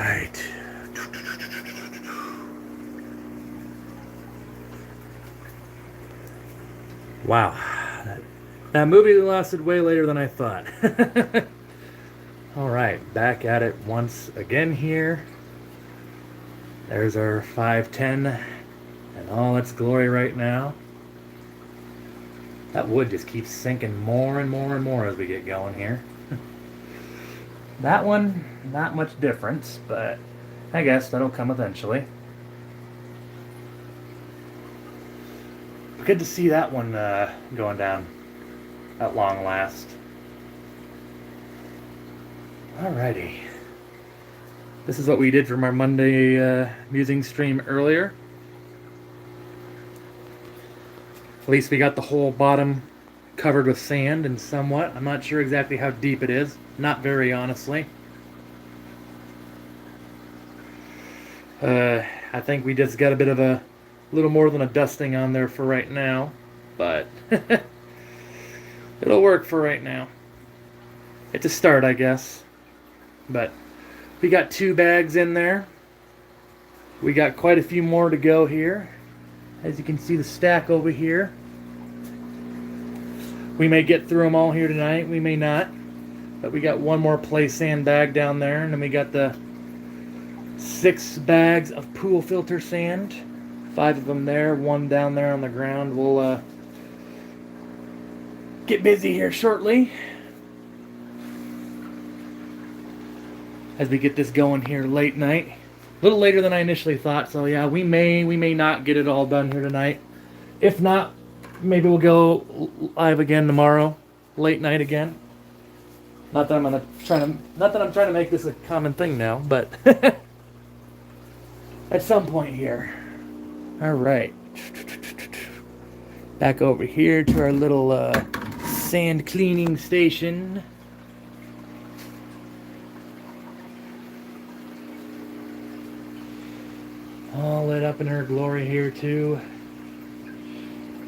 right. Wow. That movie lasted way later than I thought. All right, back at it once again here. There's our 510 and all its glory right now. That wood just keeps sinking more and more and more as we get going here. That one, not much difference, but I guess that'll come eventually. Good to see that one going down at long last. Alrighty. This is what we did from our Monday musing stream earlier. At least we got the whole bottom covered with sand and somewhat. I'm not sure exactly how deep it is. Not very, honestly. I think we just got a bit of a little more than a dusting on there for right now. But it'll work for right now. It's a start, I guess. But we got 2 bags in there. We got quite a few more to go here. As you can see, the stack over here. We may get through them all here tonight. We may not. But we got one more play sand bag down there. And then we got the 6 bags of pool filter sand. 5 of them there. 1 down there on the ground. We'll get busy here shortly. As we get this going here late night. A little later than I initially thought. So yeah, we may not get it all done here tonight. If not, maybe we'll go live again tomorrow. Late night again. Not that I'm trying to make this a common thing now, but at some point here. Alright. Back over here to our little sand cleaning station. All lit up in her glory here too.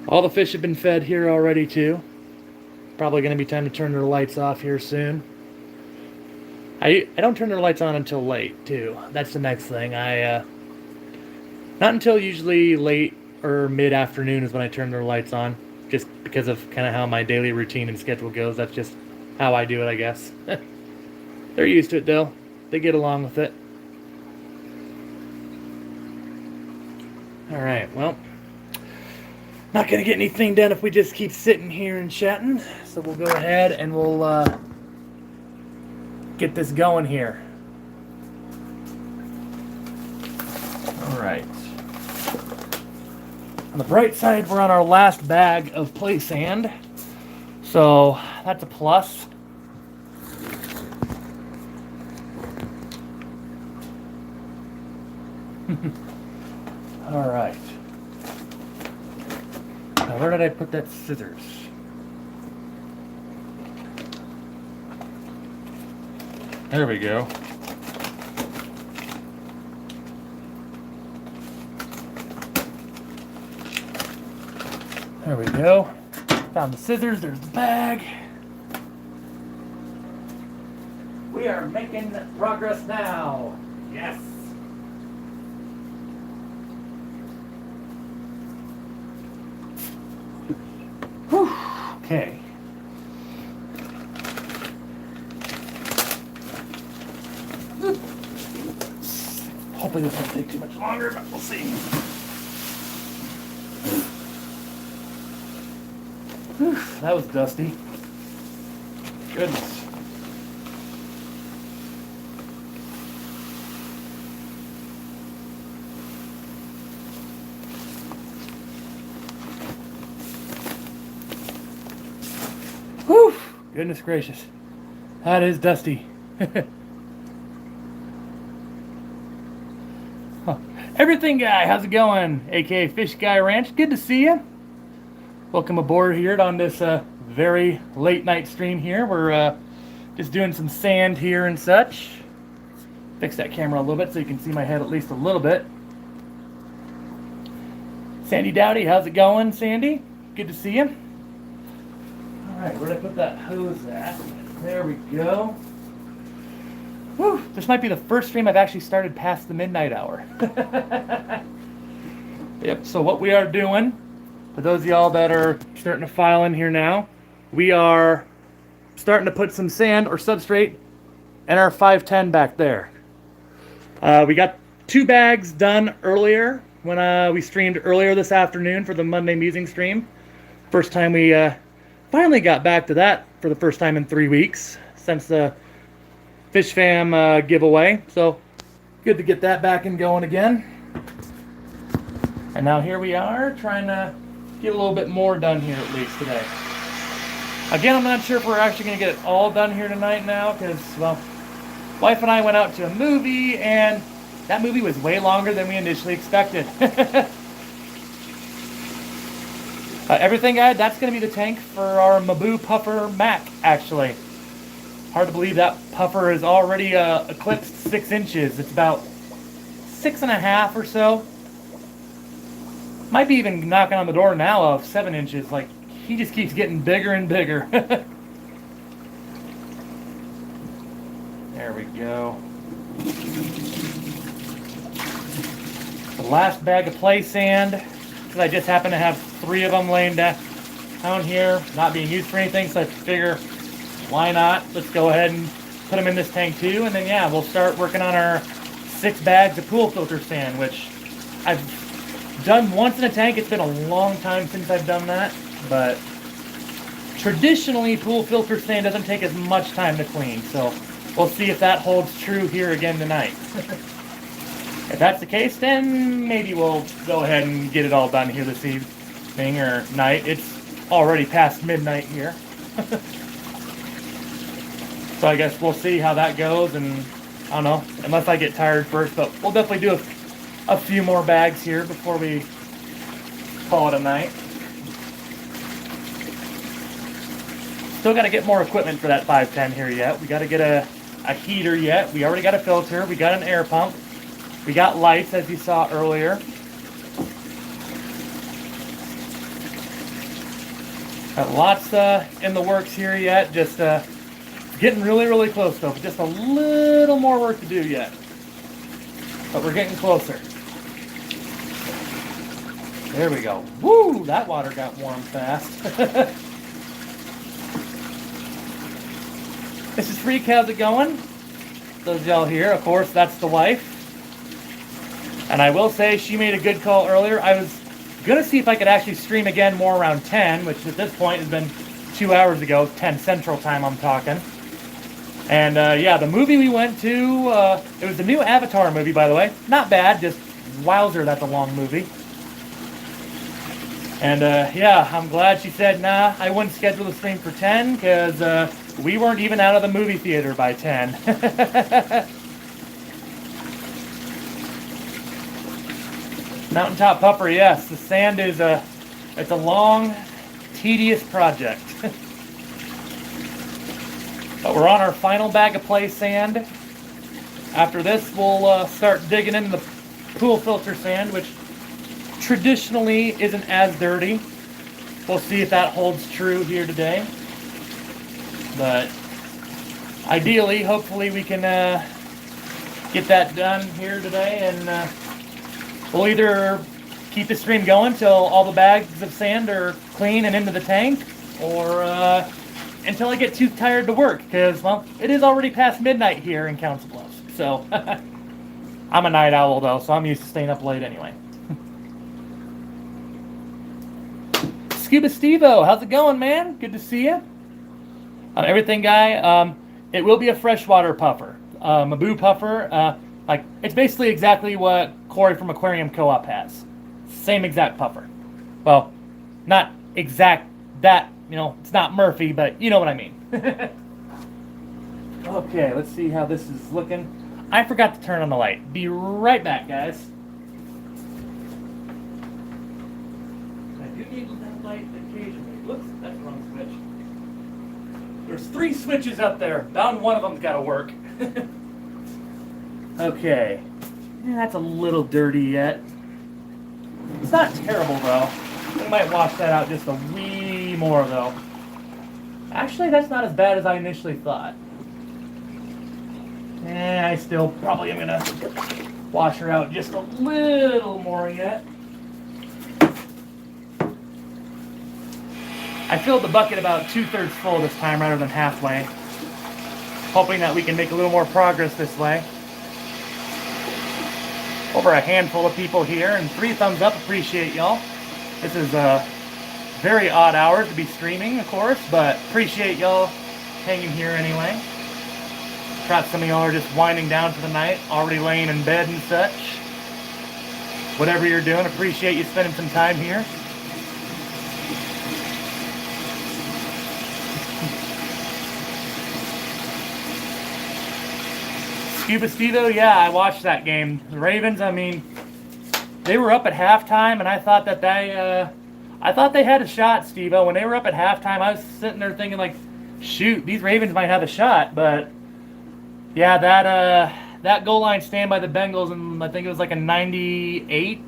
All the fish have been fed here already too. Probably going to be time to turn their lights off here soon. I don't turn their lights on until late too. That's the next thing. Not until usually late or mid-afternoon is when I turn their lights on. Just because of kind of how my daily routine and schedule goes. That's just how I do it, I guess. They're used to it though. They get along with it. Alright, well, not going to get anything done if we just keep sitting here and chatting. So we'll go ahead and we'll get this going here. Alright. On the bright side, we're on our last bag of play sand. So that's a plus. Alright. Now where did I put that scissors? There we go. There we go. Found the scissors, there's the bag. We are making progress now. Yes. Whew. Okay. Hopefully this won't take too much longer, but we'll see. Whew, that was dusty. Goodness. Whew! Goodness gracious. That is dusty. Everything Guy, how's it going? AKA Fish Guy Ranch, good to see you. Welcome aboard here on this very late night stream here. We're just doing some sand here and such. Fix that camera a little bit so you can see my head at least a little bit. Sandy Dowdy, how's it going, Sandy? Good to see you. Alright, where'd I put that hose at? There we go. Whew, this might be the first stream I've actually started past the midnight hour. Yep, so what we are doing, for those of y'all that are starting to file in here now, we are starting to put some sand or substrate in our 510 back there. We got 2 bags done earlier when we streamed earlier this afternoon for the Monday Musing stream. First time we finally got back to that for the first time in 3 weeks since the Fish Fam giveaway. So good to get that back and going again. And now here we are trying to get a little bit more done here at least today. Again, I'm not sure if we're actually going to get it all done here tonight now because, well, wife and I went out to a movie and that movie was way longer than we initially expected. Everything, guys, that's going to be the tank for our Maboo Puffer Mac, actually. Hard to believe that puffer is already eclipsed 6 inches. It's about 6.5 or so. Might be even knocking on the door now of 7 inches. Like, he just keeps getting bigger and bigger. There we go. The last bag of play sand, because I just happen to have 3 of them laying down here, not being used for anything, so I figure, why not? Let's go ahead and put them in this tank too, and then yeah, we'll start working on our 6 bags of pool filter sand, which I've done once in a tank. It's been a long time since I've done that, but traditionally pool filter sand doesn't take as much time to clean, so we'll see if that holds true here again tonight. If that's the case, then maybe we'll go ahead and get it all done here this evening or night. It's already past midnight here. So I guess we'll see how that goes, and I don't know, unless I get tired first, but we'll definitely do a few more bags here before we call it a night. Still got to get more equipment for that 510 here yet. We got to get a heater yet. We already got a filter. We got an air pump. We got lights, as you saw earlier. Got lots in the works here yet. Just getting really, really close though. Just a little more work to do yet. But we're getting closer. There we go. Woo! That water got warm fast. Mrs. Freak, how's it going? Those y'all here, of course, that's the wife. And I will say she made a good call earlier. I was going to see if I could actually stream again more around 10, which at this point has been 2 hours ago, 10 Central Time I'm talking. And yeah, the movie we went to, it was the new Avatar movie, by the way. Not bad, just wowzer, that's a long movie. And yeah, I'm glad she said, nah, I wouldn't schedule the stream for 10, because we weren't even out of the movie theater by 10. Mountaintop Puffer, yes, the sand is it's a long, tedious project. But we're on our final bag of play sand. After this, we'll start digging into the pool filter sand, which traditionally isn't as dirty. We'll see if that holds true here today. But ideally, hopefully we can get that done here today, and we'll either keep the stream going till all the bags of sand are clean and into the tank, or until I get too tired to work, because, well, it is already past midnight here in Council Bluffs. So, I'm a night owl, though, so I'm used to staying up late anyway. Scuba Stevo, how's it going, man? Good to see you. Everything, guy. It will be a freshwater puffer. Maboo puffer. Like, it's basically exactly what Corey from Aquarium Co-op has. Same exact puffer. Well, not exact that, you know, it's not Murphy, but you know what I mean. Okay, let's see how this is looking. I forgot to turn on the light. Be right back, guys. I do need that light occasionally. Whoops, that's the wrong switch. There's 3 switches up there. Down one of them's got to work. Okay. Yeah, that's a little dirty yet. It's not terrible, though. We might wash that out just a wee more, though. Actually, that's not as bad as I initially thought. And I still probably am gonna wash her out just a little more yet. I filled the bucket about 2/3 full this time rather than halfway, hoping that we can make a little more progress this way. Over a handful of people here, and 3 thumbs up, appreciate y'all. This is very odd hours to be streaming, of course, but appreciate y'all hanging here anyway. Perhaps some of y'all are just winding down for the night, already laying in bed and such. Whatever you're doing, appreciate you spending some time here. Scuba Stevo, yeah, I watched that game. The Ravens, I mean, they were up at halftime, and I thought that they had a shot, Stevo. When they were up at halftime, I was sitting there thinking, like, shoot, these Ravens might have a shot. But yeah, that goal line stand by the Bengals, and I think it was like a 98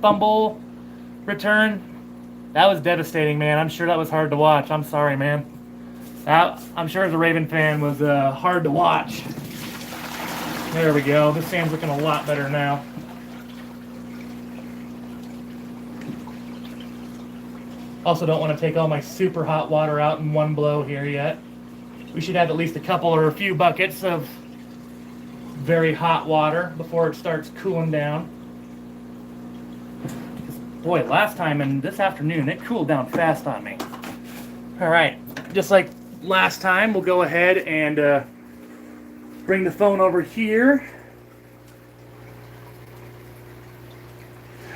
fumble return. That was devastating, man. I'm sure that was hard to watch. I'm sorry, man. I'm sure as a Raven fan was hard to watch. There we go. This sand's looking a lot better now. Also don't want to take all my super hot water out in one blow here yet. We should have at least a couple or a few buckets of very hot water before it starts cooling down. Boy, last time and this afternoon, it cooled down fast on me. Alright, just like last time, we'll go ahead and bring the phone over here.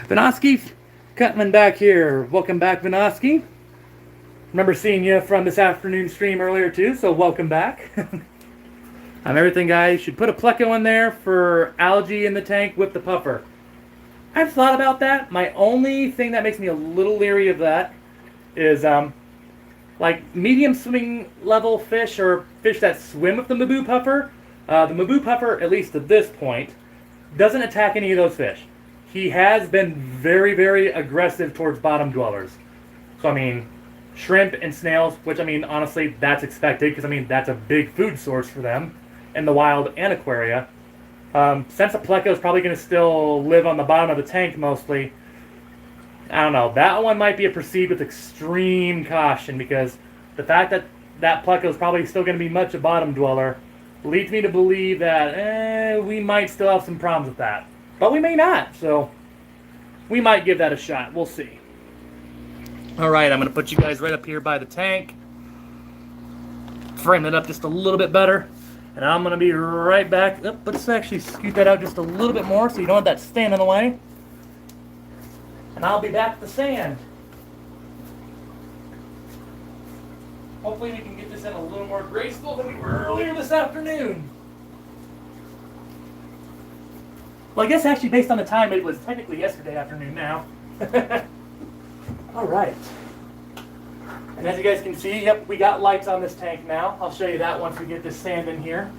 Vinosky, Cutman back here. Welcome back, Vinosky. Remember seeing you from this afternoon stream earlier too, so welcome back. Everything, guys. Should put a pleco in there for algae in the tank with the puffer. I've thought about that. My only thing that makes me a little leery of that is like medium swimming level fish or fish that swim with the Maboo puffer. The Maboo puffer, at least at this point, doesn't attack any of those fish. He has been very, very aggressive towards bottom dwellers. So, I mean, shrimp and snails, which, I mean, honestly, that's expected because, I mean, that's a big food source for them in the wild and aquaria. Since the pleco is probably going to still live on the bottom of the tank mostly, I don't know. That one might be proceed with extreme caution because the fact that that pleco is probably still going to be much a bottom dweller leads me to believe that we might still have some problems with that. But we may not, so we might give that a shot. We'll see. Alright, I'm going to put you guys right up here by the tank. Frame it up just a little bit better. And I'm going to be right back. Let's actually scoot that out just a little bit more so you don't have that stand in the way. And I'll be back with the sand. Hopefully we can get this in a little more graceful than we were earlier this afternoon. Well, I guess actually based on the time, it was technically yesterday afternoon now. All right. And as you guys can see, yep, we got lights on this tank now. I'll show you that once we get this sand in here.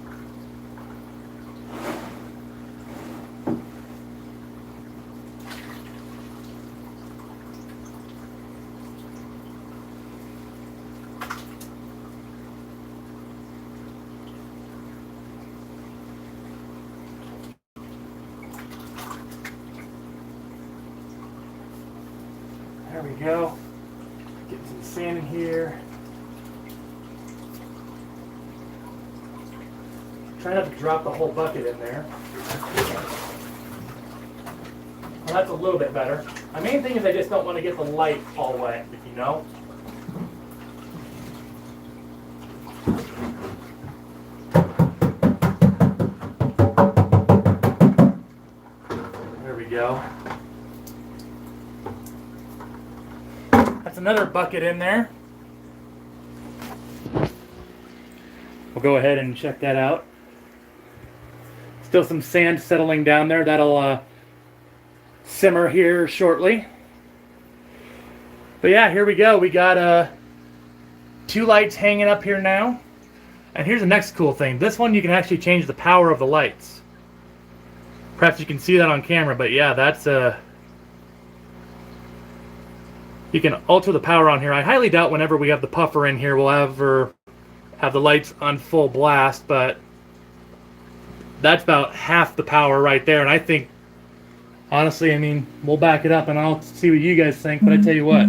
There we go. Get some sand in here. Try not to drop the whole bucket in there. Well, that's a little bit better. My main thing is I just don't want to get the light all wet, if you know. There we go. That's another bucket in there. We'll go ahead and check that out. Still some sand settling down there. That'll simmer here shortly. But yeah, here we go. We got 2 lights hanging up here now. And here's the next cool thing. This one you can actually change the power of the lights. Perhaps you can see that on camera, but yeah, that's you can alter the power on here. I highly doubt whenever we have the puffer in here we'll ever have the lights on full blast, but That's about half the power right there. And I think, honestly, I mean, we'll back it up and I'll see what you guys think. But I tell you what,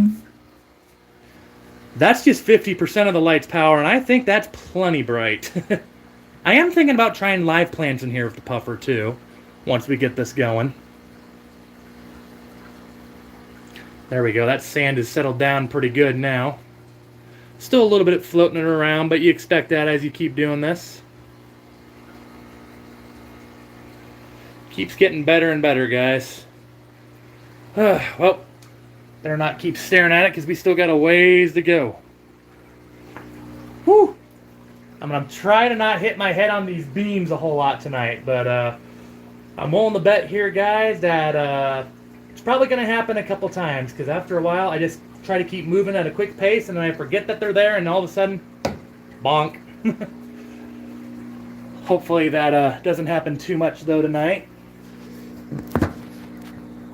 that's just 50% of the light's power, and I think that's plenty bright. I am thinking about trying live plants in here with the puffer too, once we get this going. There we go. That sand is settled down pretty good now. Still a little bit floating around, but you expect that as you keep doing this. Keeps getting better and better, guys. Well, better not keep staring at it because we still got a ways to go. Whew! I'm going to try to not hit my head on these beams a whole lot tonight, but I'm willing to bet here, guys, that it's probably going to happen a couple times because after a while I just try to keep moving at a quick pace and then I forget that they're there and all of a sudden, bonk. Hopefully that doesn't happen too much though tonight.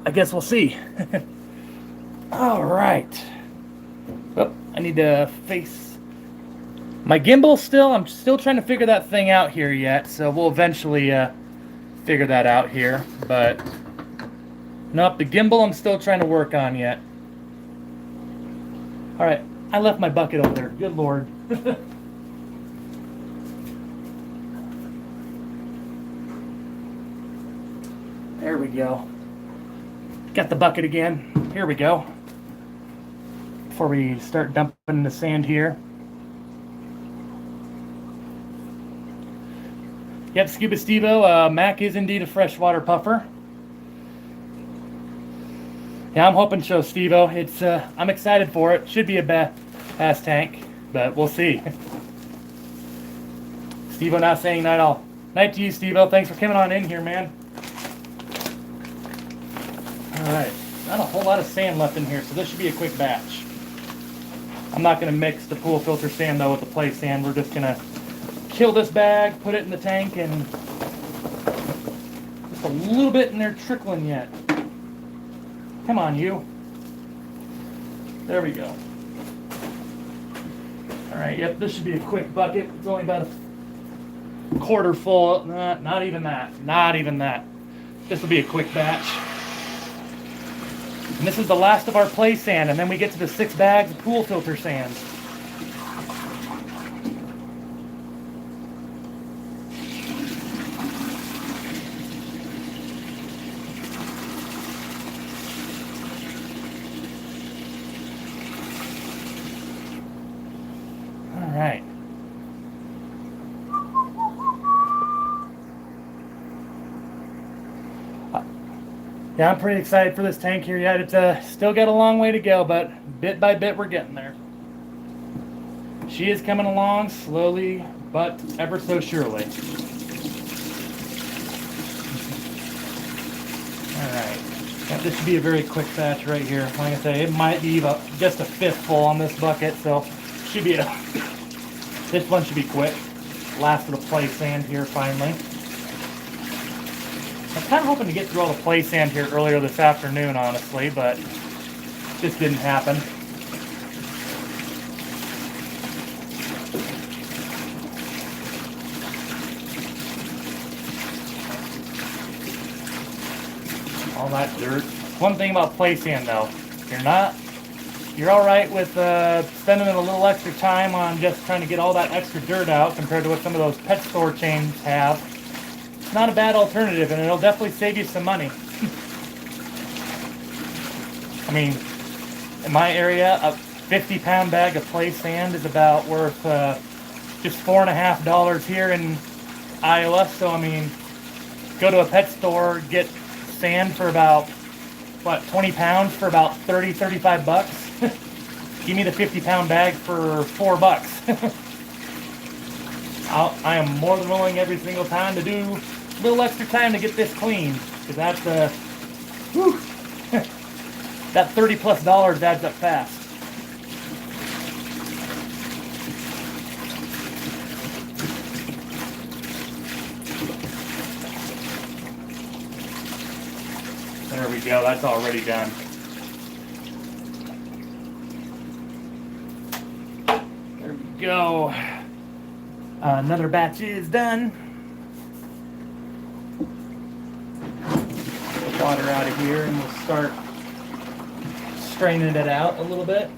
I guess we'll see. All right. Oh, I need to face my gimbal still. I'm still trying to figure that thing out here yet, so we'll eventually figure that out here. But nope, the gimbal I'm still trying to work on yet. All right, I left my bucket over there. Good Lord. There we go. Got the bucket again. Here we go. Before we start dumping the sand here. Yep, Scuba Stevo, Mac is indeed a freshwater puffer. Yeah, I'm hoping so, Stevo. It's I'm excited for it. Should be a bass tank, but we'll see. Stevo not saying night all. Night to you, Stevo. Thanks for coming on in here, man. Alright, not a whole lot of sand left in here, so this should be a quick batch. I'm not going to mix the pool filter sand though with the play sand. We're just going to kill this bag, put it in the tank, and just a little bit in there trickling yet. Come on, you. There we go. Alright, yep, this should be a quick bucket. It's only about a quarter full. Not even that. Not even that. This will be a quick batch. And this is the last of our play sand, and then we get to the 6 bags of pool filter sand. All right. Yeah, I'm pretty excited for this tank here yet. It's still got a long way to go, but bit by bit we're getting there. She is coming along slowly, but ever so surely. Alright. Yeah, this should be a very quick batch right here. Like I say, it might be just a fifth full on this bucket, so should be this one should be quick. Last of the play sand here finally. I was kind of hoping to get through all the play sand here earlier this afternoon, honestly, but just didn't happen. All that dirt. One thing about play sand, though, you're all right with spending a little extra time on just trying to get all that extra dirt out compared to what some of those pet store chains have. Not a bad alternative, and it'll definitely save you some money. I mean, in my area, a 50-pound bag of play sand is about worth just $4.50 here in Iowa. So I mean, go to a pet store, get sand for about what, 20 pounds for about 35 bucks. Give me the 50-pound bag for $4. I am more than willing every single time to do a little extra time to get this clean, because that's whew, that $30+ adds up fast. There we go. That's already done. There we go. Another batch is done. water out of here and we'll start straining it out a little bit.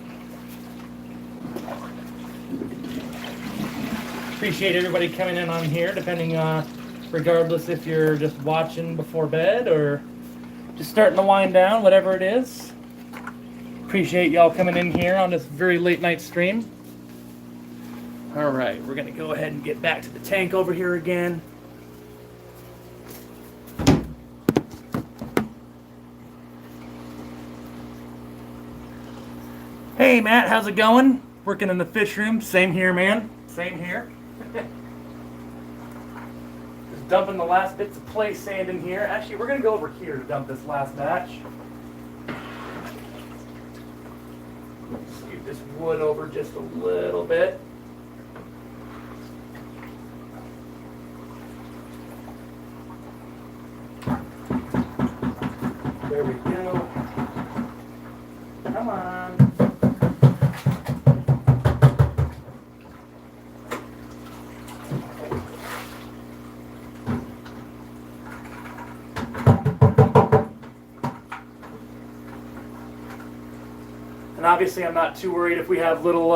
Appreciate everybody coming in on here, depending on, regardless if you're just watching before bed or just starting to wind down, whatever it is. Appreciate y'all coming in here on this very late night stream. All right, we're gonna go ahead and get back to the tank over here again. Hey Matt, how's it going? Working in the fish room. Same here, man. Same here. Just dumping the last bits of play sand in here. Actually, we're gonna go over here to dump this last batch. Scoot this wood over just a little bit. There we go. Come on. And obviously I'm not too worried if we have little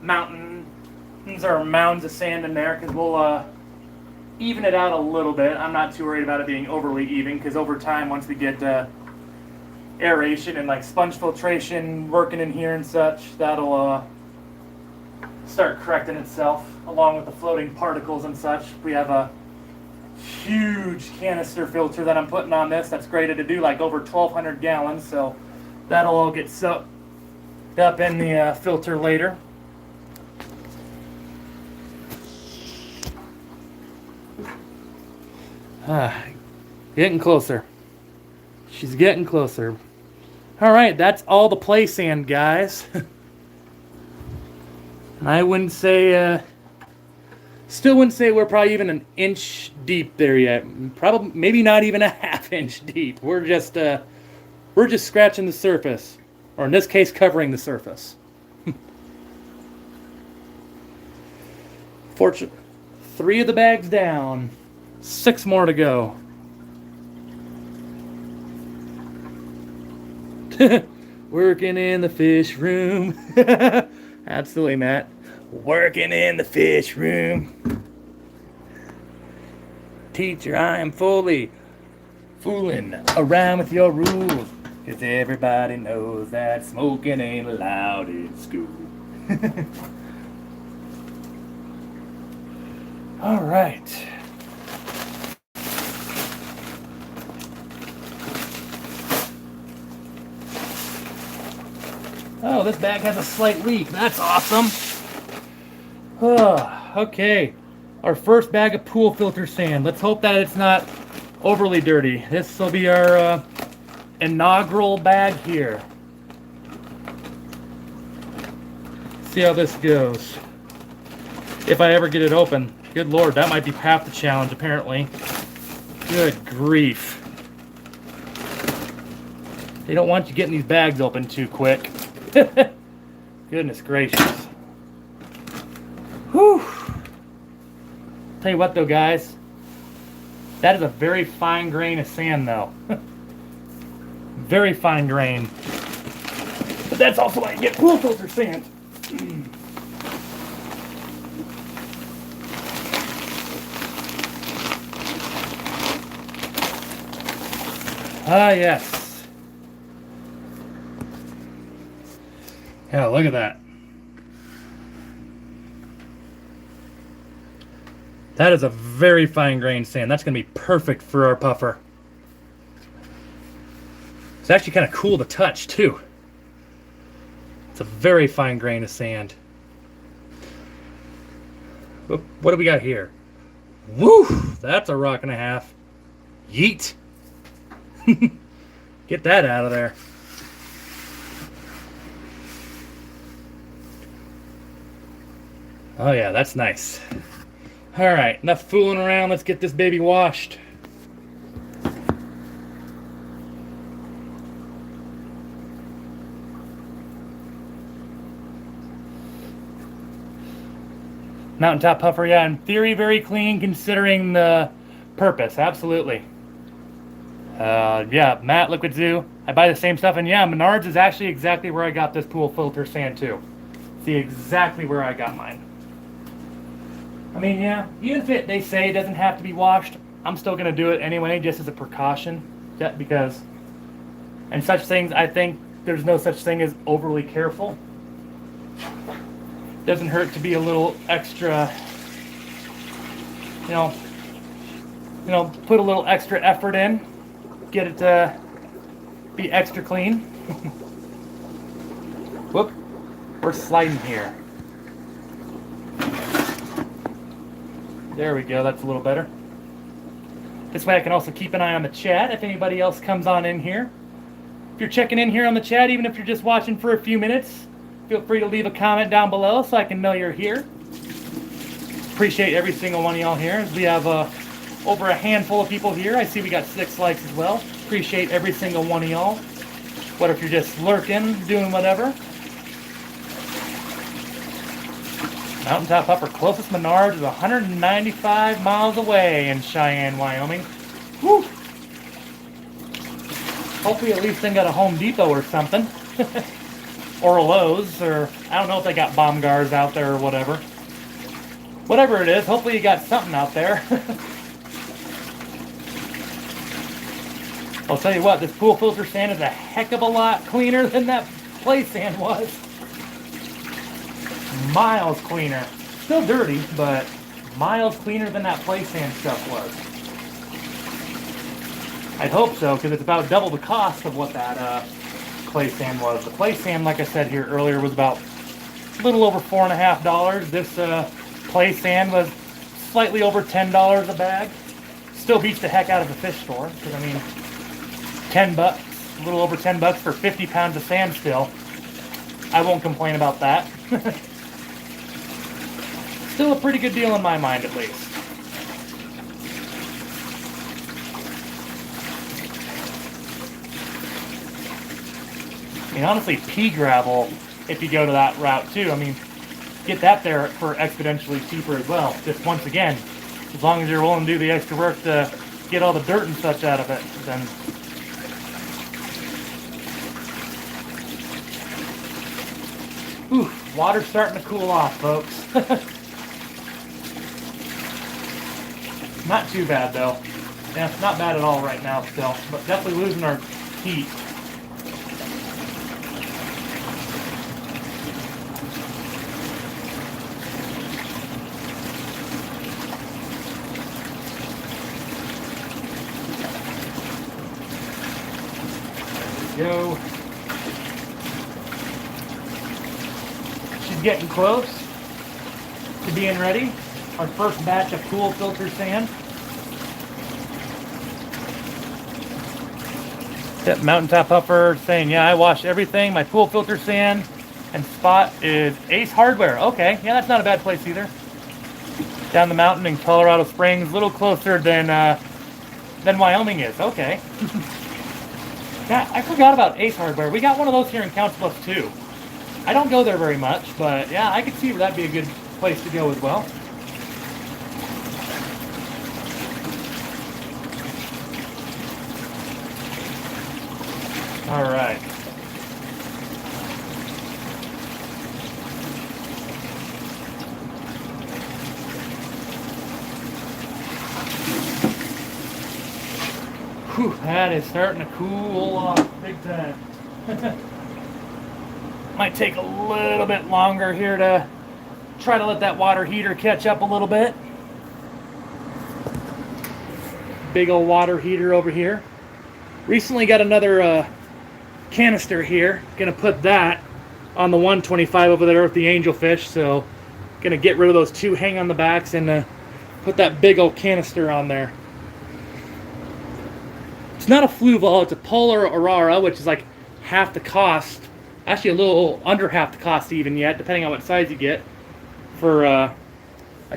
mountains or mounds of sand in there, because we'll even it out a little bit. I'm not too worried about it being overly even, because over time, once we get aeration and like sponge filtration working in here and such, that'll start correcting itself along with the floating particles and such. We have a huge canister filter that I'm putting on this that's graded to do like over 1,200 gallons, so that'll all get soaked up in the filter later. Getting closer. She's getting closer. All right, that's all the play sand, guys. I wouldn't say, still wouldn't say we're probably even an inch deep there yet. Probably, maybe not even a half-inch deep. We're just scratching the surface, or in this case, covering the surface. Fortunately, 3 of the bags down, 6 more to go. Working in the fish room. Absolutely, Matt. Working in the fish room. Teacher, I am fully fooling around with your rules, 'cause everybody knows that smoking ain't allowed in school. All right. Oh, this bag has a slight leak. That's awesome. Okay. Our first bag of pool filter sand. Let's hope that it's not overly dirty. This will be our inaugural bag here. See how this goes. If I ever get it open. Good Lord, that might be half the challenge, apparently. Good grief. They don't want you getting these bags open too quick. Goodness gracious. Whew. Tell you what though, guys. That is a very fine grain of sand though. Very fine grain. But that's also why you get pool filter sand. Ah, yes. Yeah, look at that. That is a very fine grained sand. That's going to be perfect for our puffer. It's actually kind of cool to touch, too. It's a very fine grain of sand. What do we got here? Woo! That's a rock and a half. Yeet. Get that out of there. Oh yeah, that's nice. Alright, enough fooling around. Let's get this baby washed. Mountaintop puffer, yeah, in theory very clean considering the purpose, absolutely. Yeah, Matt Liquid Zoo. I buy the same stuff, and yeah, Menards is actually exactly where I got this pool filter sand too. See exactly where I got mine. I mean, yeah, even if they say it doesn't have to be washed, I'm still gonna do it anyway, just as a precaution, because, and such things, I think there's no such thing as overly careful. Doesn't hurt to be a little extra, you know, put a little extra effort in, get it to be extra clean. Whoop, we're sliding here. There we go, that's a little better. This way I can also keep an eye on the chat if anybody else comes on in here. If you're checking in here on the chat, even if you're just watching for a few minutes, feel free to leave a comment down below so I can know you're here. Appreciate every single one of y'all here. We have over a handful of people here. I see we got 6 likes as well. Appreciate every single one of y'all. What if you're just lurking, doing whatever. Mountaintop Upper, closest Menards is 195 miles away in Cheyenne, Wyoming. Woo! Hopefully at least they got a Home Depot or something. Or a Lowe's, or I don't know if they got bomb guards out there or whatever. Whatever it is, hopefully you got something out there. I'll tell you what, this pool filter sand is a heck of a lot cleaner than that play sand was. Miles cleaner. Still dirty, but miles cleaner than that play sand stuff was. I'd hope so, because it's about double the cost of what that clay sand was. The clay sand, like I said here earlier, was about a little over $4.50. This clay sand was slightly over $10 a bag. Still beats the heck out of the fish store, because I mean, 10 bucks, a little over 10 bucks for 50 pounds of sand still. I won't complain about that. Still a pretty good deal in my mind, at least. I mean, honestly, pea gravel, if you go to that route too, I mean, get that there for exponentially cheaper as well. Just once again, as long as you're willing to do the extra work to get all the dirt and such out of it, then ooh, water's starting to cool off, folks. Not too bad though. Yeah, it's not bad at all right now still, but definitely losing our heat. Go. She's getting close to being ready. Our first batch of pool filter sand. That Mountaintop Upper saying, yeah, I wash everything. My pool filter sand and spot is Ace Hardware. Okay, yeah, that's not a bad place either. Down the mountain in Colorado Springs, a little closer than Wyoming is. Okay. Yeah, I forgot about Ace Hardware. We got one of those here in Council Bluffs too. I don't go there very much, but yeah, I could see where that'd be a good place to go as well. All right. Whew, that is starting to cool off big time. Might take a little bit longer here to try to let that water heater catch up a little bit. Big old water heater over here. Recently got another canister here. Gonna put that on the 125 over there with the angelfish. So gonna get rid of those 2 hang on the backs and put that big old canister on there. It's not a Fluval, it's a Polar Aurora, which is like half the cost. Actually a little under half the cost even yet, depending on what size you get for a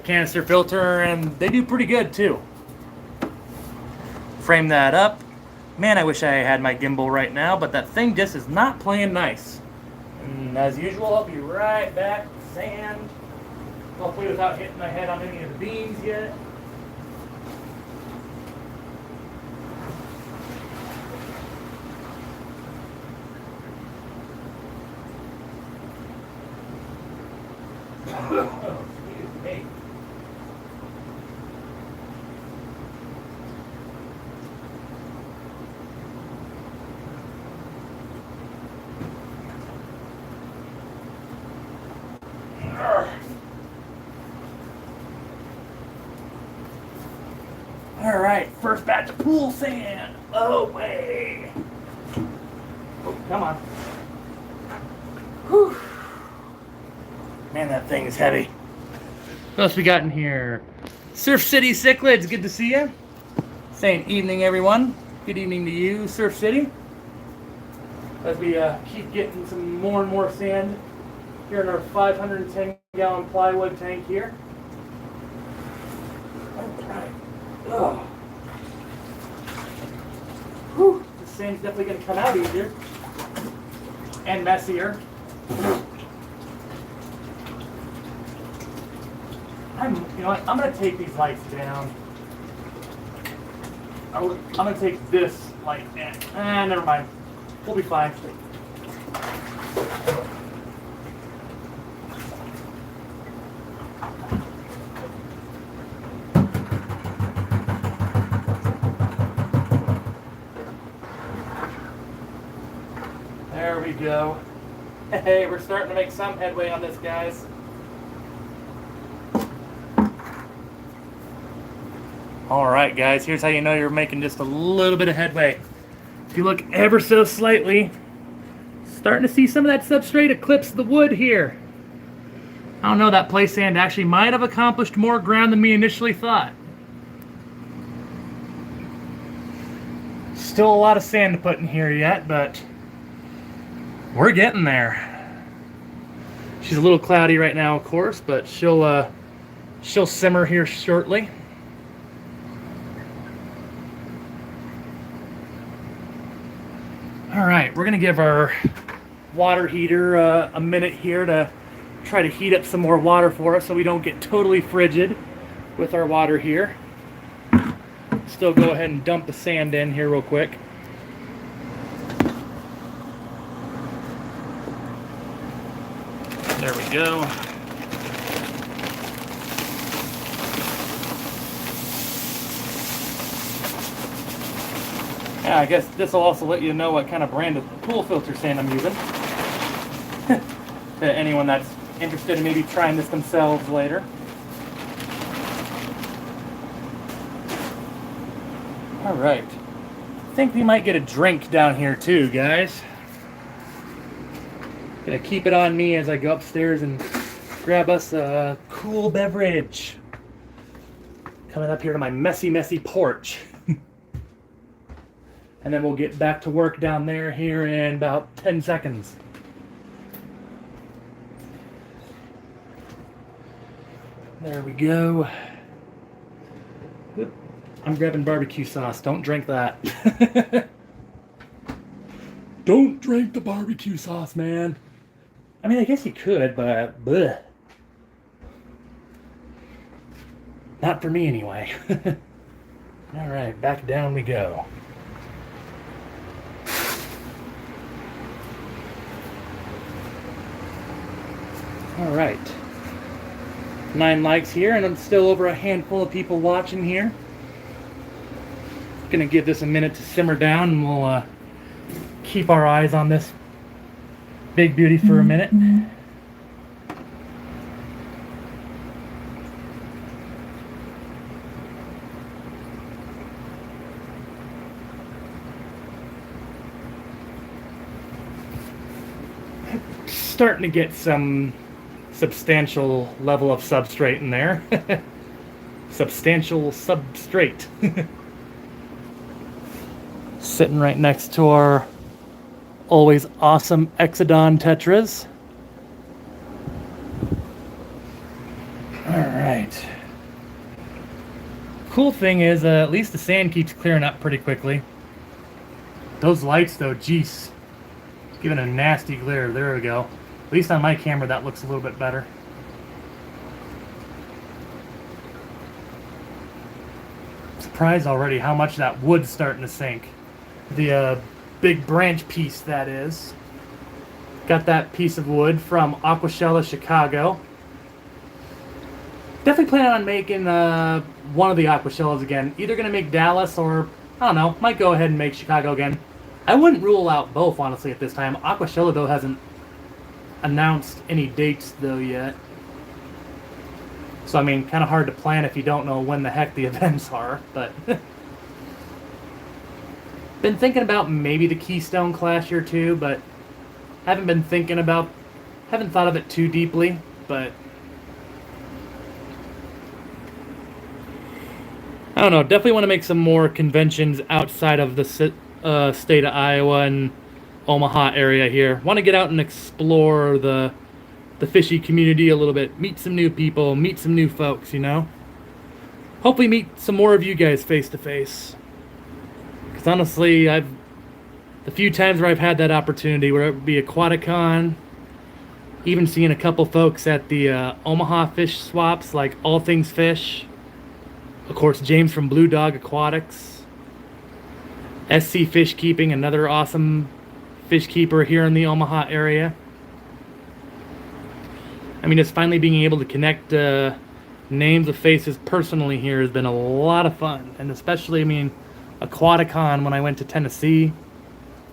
canister filter, and they do pretty good too. Frame that up. Man, I wish I had my gimbal right now, but that thing just is not playing nice. And as usual, I'll be right back with sand. Hopefully without hitting my head on any of the beams yet. excuse me. All right, first batch of pool sand. Away. Oh, come on. Whew. Man, that thing is heavy. What else we got in here? Surf City Cichlids, good to see you. Saying evening, everyone. Good evening to you, Surf City. As we keep getting some more and more sand here in our 510-gallon plywood tank here. All right. Oh. Whew. The sand's definitely going to come out easier and messier. You know what? I'm going to take these lights down. I'm going to take this light down. Never mind. We'll be fine. There we go. Hey, we're starting to make some headway on this, guys. Alright guys, here's how you know you're making just a little bit of headway. If you look ever so slightly, starting to see some of that substrate eclipse the wood here. I don't know, that play sand actually might have accomplished more ground than we initially thought. Still a lot of sand to put in here yet, but we're getting there. She's a little cloudy right now, of course, but she'll simmer here shortly. All right, we're gonna give our water heater a minute here to try to heat up some more water for us so we don't get totally frigid with our water here. Still go ahead and dump the sand in here real quick. There we go. Yeah, I guess this will also let you know what kind of brand of pool filter sand I'm using. To anyone that's interested in maybe trying this themselves later. Alright. I think we might get a drink down here too, guys. Gonna keep it on me as I go upstairs and grab us a cool beverage. Coming up here to my messy, messy porch. And then we'll get back to work down there here in about 10 seconds. There we go. Oop. I'm grabbing barbecue sauce. Don't drink that. Don't drink the barbecue sauce, man. I mean, I guess you could, but bleh. Not for me anyway. All right, back down we go. All right. 9 likes here, and I'm still over a handful of people watching here. Gonna give this a minute to simmer down, and we'll keep our eyes on this big beauty for a minute. Starting to get some substantial level of substrate in there. Substantial substrate. Sitting right next to our always awesome Exodon Tetras. Alright. Cool thing is, at least the sand keeps clearing up pretty quickly. Those lights though, jeez. Giving a nasty glare. There we go. At least on my camera that looks a little bit better. Surprised already how much that wood's starting to sink. The big branch piece that is. Got that piece of wood from Aquashella, Chicago. Definitely planning on making one of the Aquashillas again. Either going to make Dallas or, I don't know, might go ahead and make Chicago again. I wouldn't rule out both, honestly, at this time. Aquashilla, though, hasn't announced any dates, though, yet. So, I mean, kind of hard to plan if you don't know when the heck the events are, but... Been thinking about maybe the Keystone Clash here, too, but haven't thought of it too deeply, but... I don't know, definitely want to make some more conventions outside of the state of Iowa and Omaha area here. Want to get out and explore the fishy community a little bit, meet some new people, meet some new folks, you know? Hopefully meet some more of you guys face to face. Because honestly, the few times where I've had that opportunity, whether it be Aquaticon, even seeing a couple folks at the Omaha fish swaps, like All Things Fish, of course, James from Blue Dog Aquatics. SC Fish Keeping, another awesome fish keeper here in the Omaha area. I mean, just finally being able to connect names of faces personally here has been a lot of fun. And especially, I mean, Aquaticon when I went to Tennessee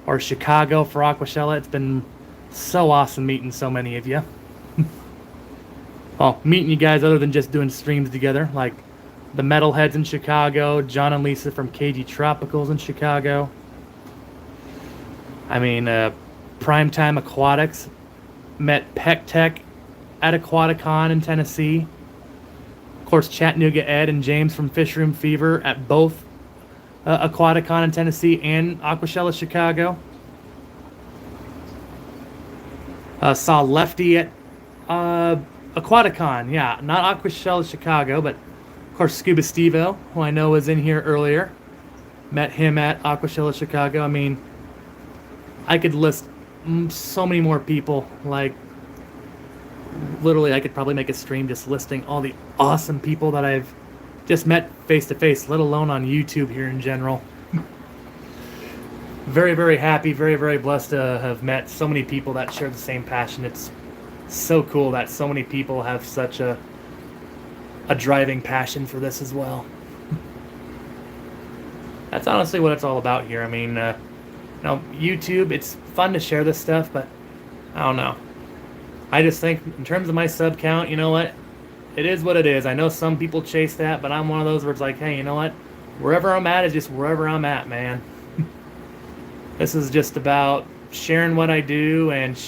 or Chicago for Aquashella. It's been so awesome meeting so many of you. Well, meeting you guys other than just doing streams together, like the Metalheads in Chicago, John and Lisa from KG Tropicals in Chicago. I mean, Primetime Aquatics. Met Peck Tech at Aquaticon in Tennessee. Of course, Chattanooga Ed and James from Fish Room Fever at both Aquaticon in Tennessee and Aquashella Chicago. Saw Lefty at Aquaticon, yeah, not Aquashella Chicago, but of course Scuba Stevo, who I know was in here earlier. Met him at Aquashella Chicago. I mean, I could list so many more people. Like, literally, I could probably make a stream just listing all the awesome people that I've just met face to face, let alone on YouTube here in general. Very, very happy, very, very blessed to have met so many people that share the same passion. It's so cool that so many people have such a driving passion for this as well. That's honestly what it's all about here. I mean, YouTube, it's fun to share this stuff, but I don't know. I just think in terms of my sub count, you know what? It is what it is. I know some people chase that, but I'm one of those where it's like, hey, you know what? Wherever I'm at is just wherever I'm at, man. This is just about sharing what I do and,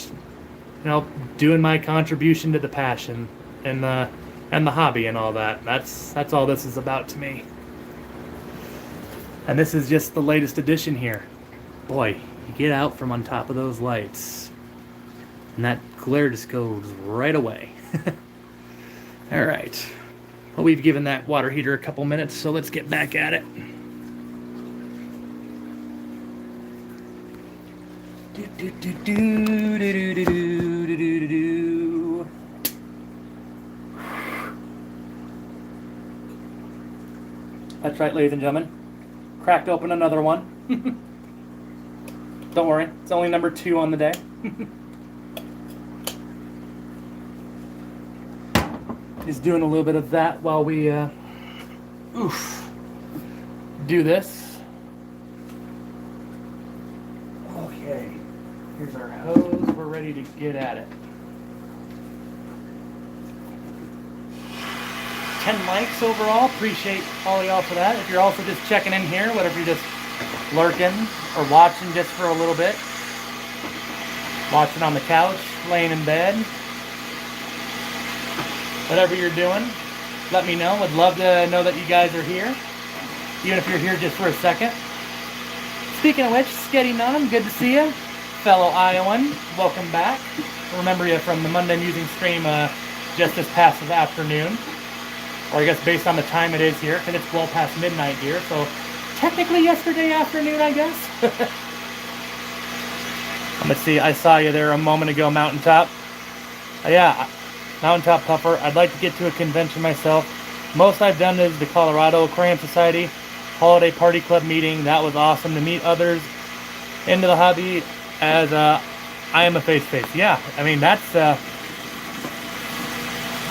doing my contribution to the passion and the hobby and all that. That's all this is about to me. And this is just the latest edition here. Boy, you get out from on top of those lights, and that glare just goes right away. All right. Well, we've given that water heater a couple minutes, so let's get back at it. That's right, ladies and gentlemen. Cracked open another one. Don't worry, it's only number 2 on the day. Just doing a little bit of that while we do this. Okay, here's our hose. We're ready to get at it. 10 likes overall. Appreciate all of y'all for that. If you're also just checking in here, whatever you're just lurking or watching just for a little bit, watching on the couch, laying in bed, whatever you're doing, let me know. Would love to know that you guys are here, even if you're here just for a second. Speaking of which, Sketty Nunham, good to see you. Fellow Iowan, welcome back. Remember you from the Monday Musing stream just this past afternoon. Or I guess based on the time it is here, because it's well past midnight here, so technically yesterday afternoon, I guess. Let's see, I saw you there a moment ago, Mountaintop. Yeah, Mountaintop Puffer. I'd like to get to a convention myself. Most I've done is the Colorado Aquarium Society Holiday Party Club meeting. That was awesome to meet others into the hobby as I am a face-to-face. Yeah, I mean, that's...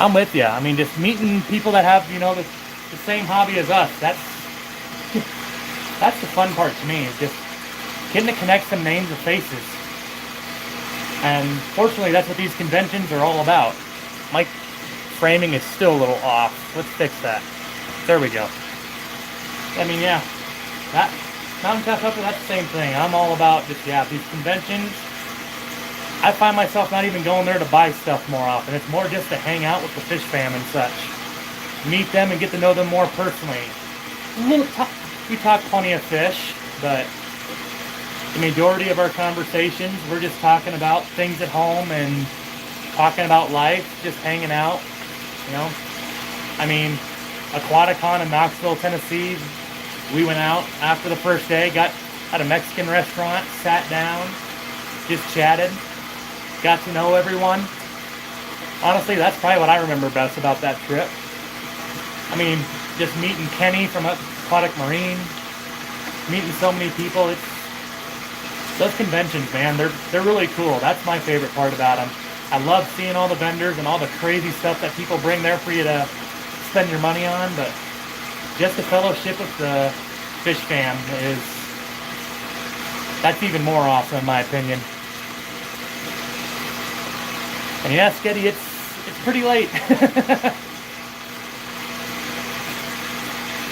I'm with you. I mean, just meeting people that have, the same hobby as us. That's the fun part to me, is just getting to connect some names of faces. And fortunately, that's what these conventions are all about. My framing is still a little off. Let's fix that. There we go. I mean, yeah, that Mountain Tough Upper, that's the same thing. I'm all about just, these conventions. I find myself not even going there to buy stuff more often. It's more just to hang out with the fish fam and such. Meet them and get to know them more personally. We talk plenty of fish, but the majority of our conversations, we're just talking about things at home and talking about life, just hanging out, I mean, Aquaticon in Knoxville, Tennessee, we went out after the first day, got at a Mexican restaurant, sat down, just chatted, got to know everyone. Honestly, that's probably what I remember best about that trip. I mean, just meeting Kenny from Aquatic Marine, meeting so many people. It's those conventions, man, they're really cool. That's my favorite part about them. I love seeing all the vendors and all the crazy stuff that people bring there for you to spend your money on, but just the fellowship with the fish fam that's even more awesome in my opinion. And yeah, Sketty, it's pretty late.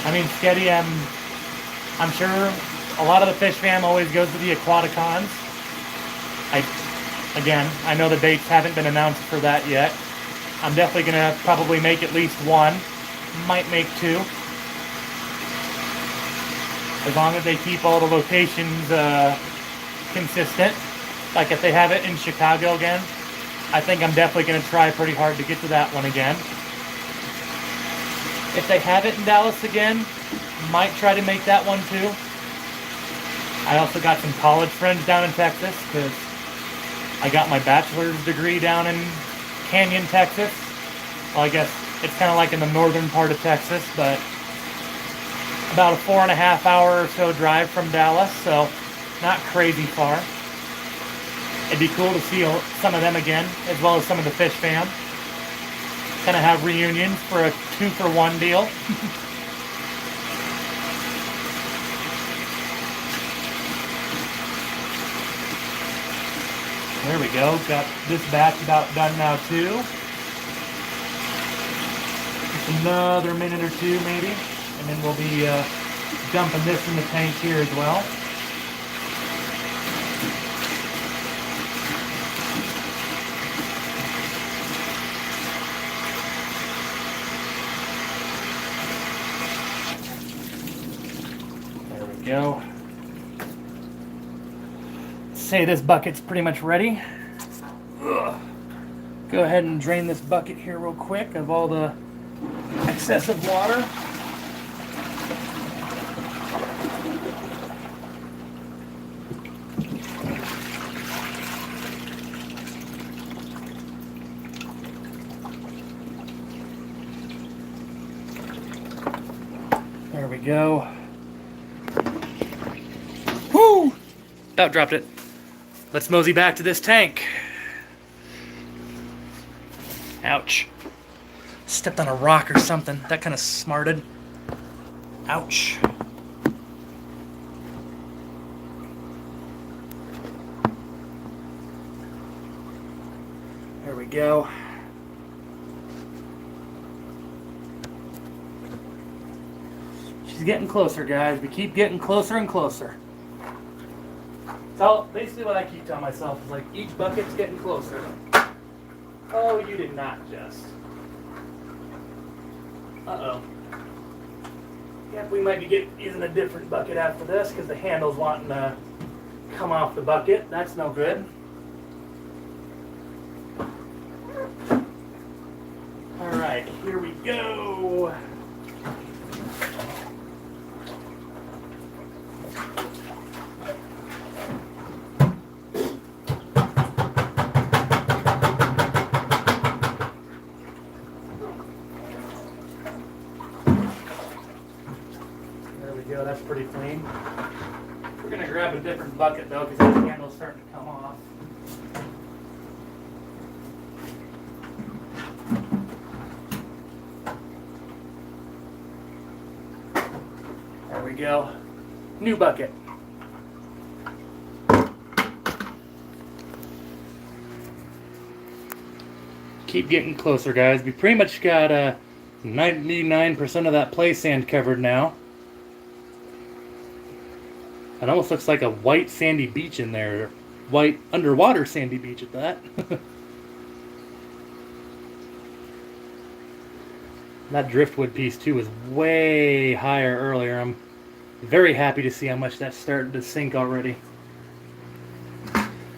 I mean, Sketty, I'm sure a lot of the fish fam always goes to the Aquaticons. I know the dates haven't been announced for that yet. I'm definitely going to probably make at least one. Might make two. As long as they keep all the locations consistent. Like if they have it in Chicago again, I think I'm definitely going to try pretty hard to get to that one again. If they have it in Dallas again, might try to make that one too. I also got some college friends down in Texas because I got my bachelor's degree down in Canyon, Texas. Well, I guess it's kind of like in the northern part of Texas, but about a 4.5 hour or so drive from Dallas, so not crazy far. It'd be cool to see some of them again, as well as some of the fish fam. Kind of have reunions for a 2-for-1 deal. There we go. Got this batch about done now too. Just another minute or two maybe, and then we'll be dumping this in the tank here as well. There we go. Say this bucket's pretty much ready. Ugh. Go ahead and drain this bucket here real quick of all the excessive water. There we go. Woo! About dropped it. Let's mosey back to this tank. Ouch. Stepped on a rock or something. That kind of smarted. Ouch. There we go. She's getting closer, guys. We keep getting closer and closer. So basically what I keep telling myself is like each bucket's getting closer. Oh, you did not just. Uh-oh. Yep, we might be using a different bucket after this because the handle's wanting to come off the bucket. That's no good. Alright, here we go. That's pretty clean. We're going to grab a different bucket though because that handle's starting to come off. go. New bucket. Keep getting closer, guys. We pretty much got 99% of that play sand covered now. It almost looks like a white sandy beach in there. White underwater sandy beach at that. That driftwood piece too was way higher earlier. I'm very happy to see how much that's starting to sink already.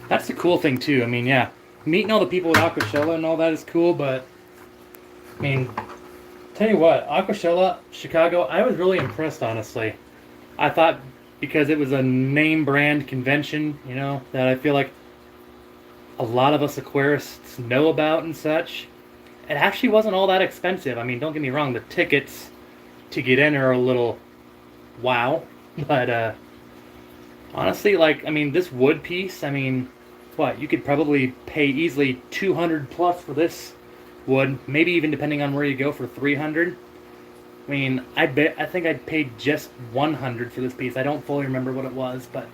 That's the cool thing too. I mean, yeah, meeting all the people with Aquashella and all that is cool, but I mean, tell you what, Aquashella, Chicago, I was really impressed, honestly. I thought because it was a name brand convention, you know, that I feel like a lot of us aquarists know about and such. It actually wasn't all that expensive. I mean, don't get me wrong, the tickets to get in are a little wow. But honestly, like, I mean, this wood piece, I mean, what, you could probably pay easily 200 plus for this wood, maybe even depending on where you go for 300. I mean, I think I paid just 100 for this piece. I don't fully remember what it was, but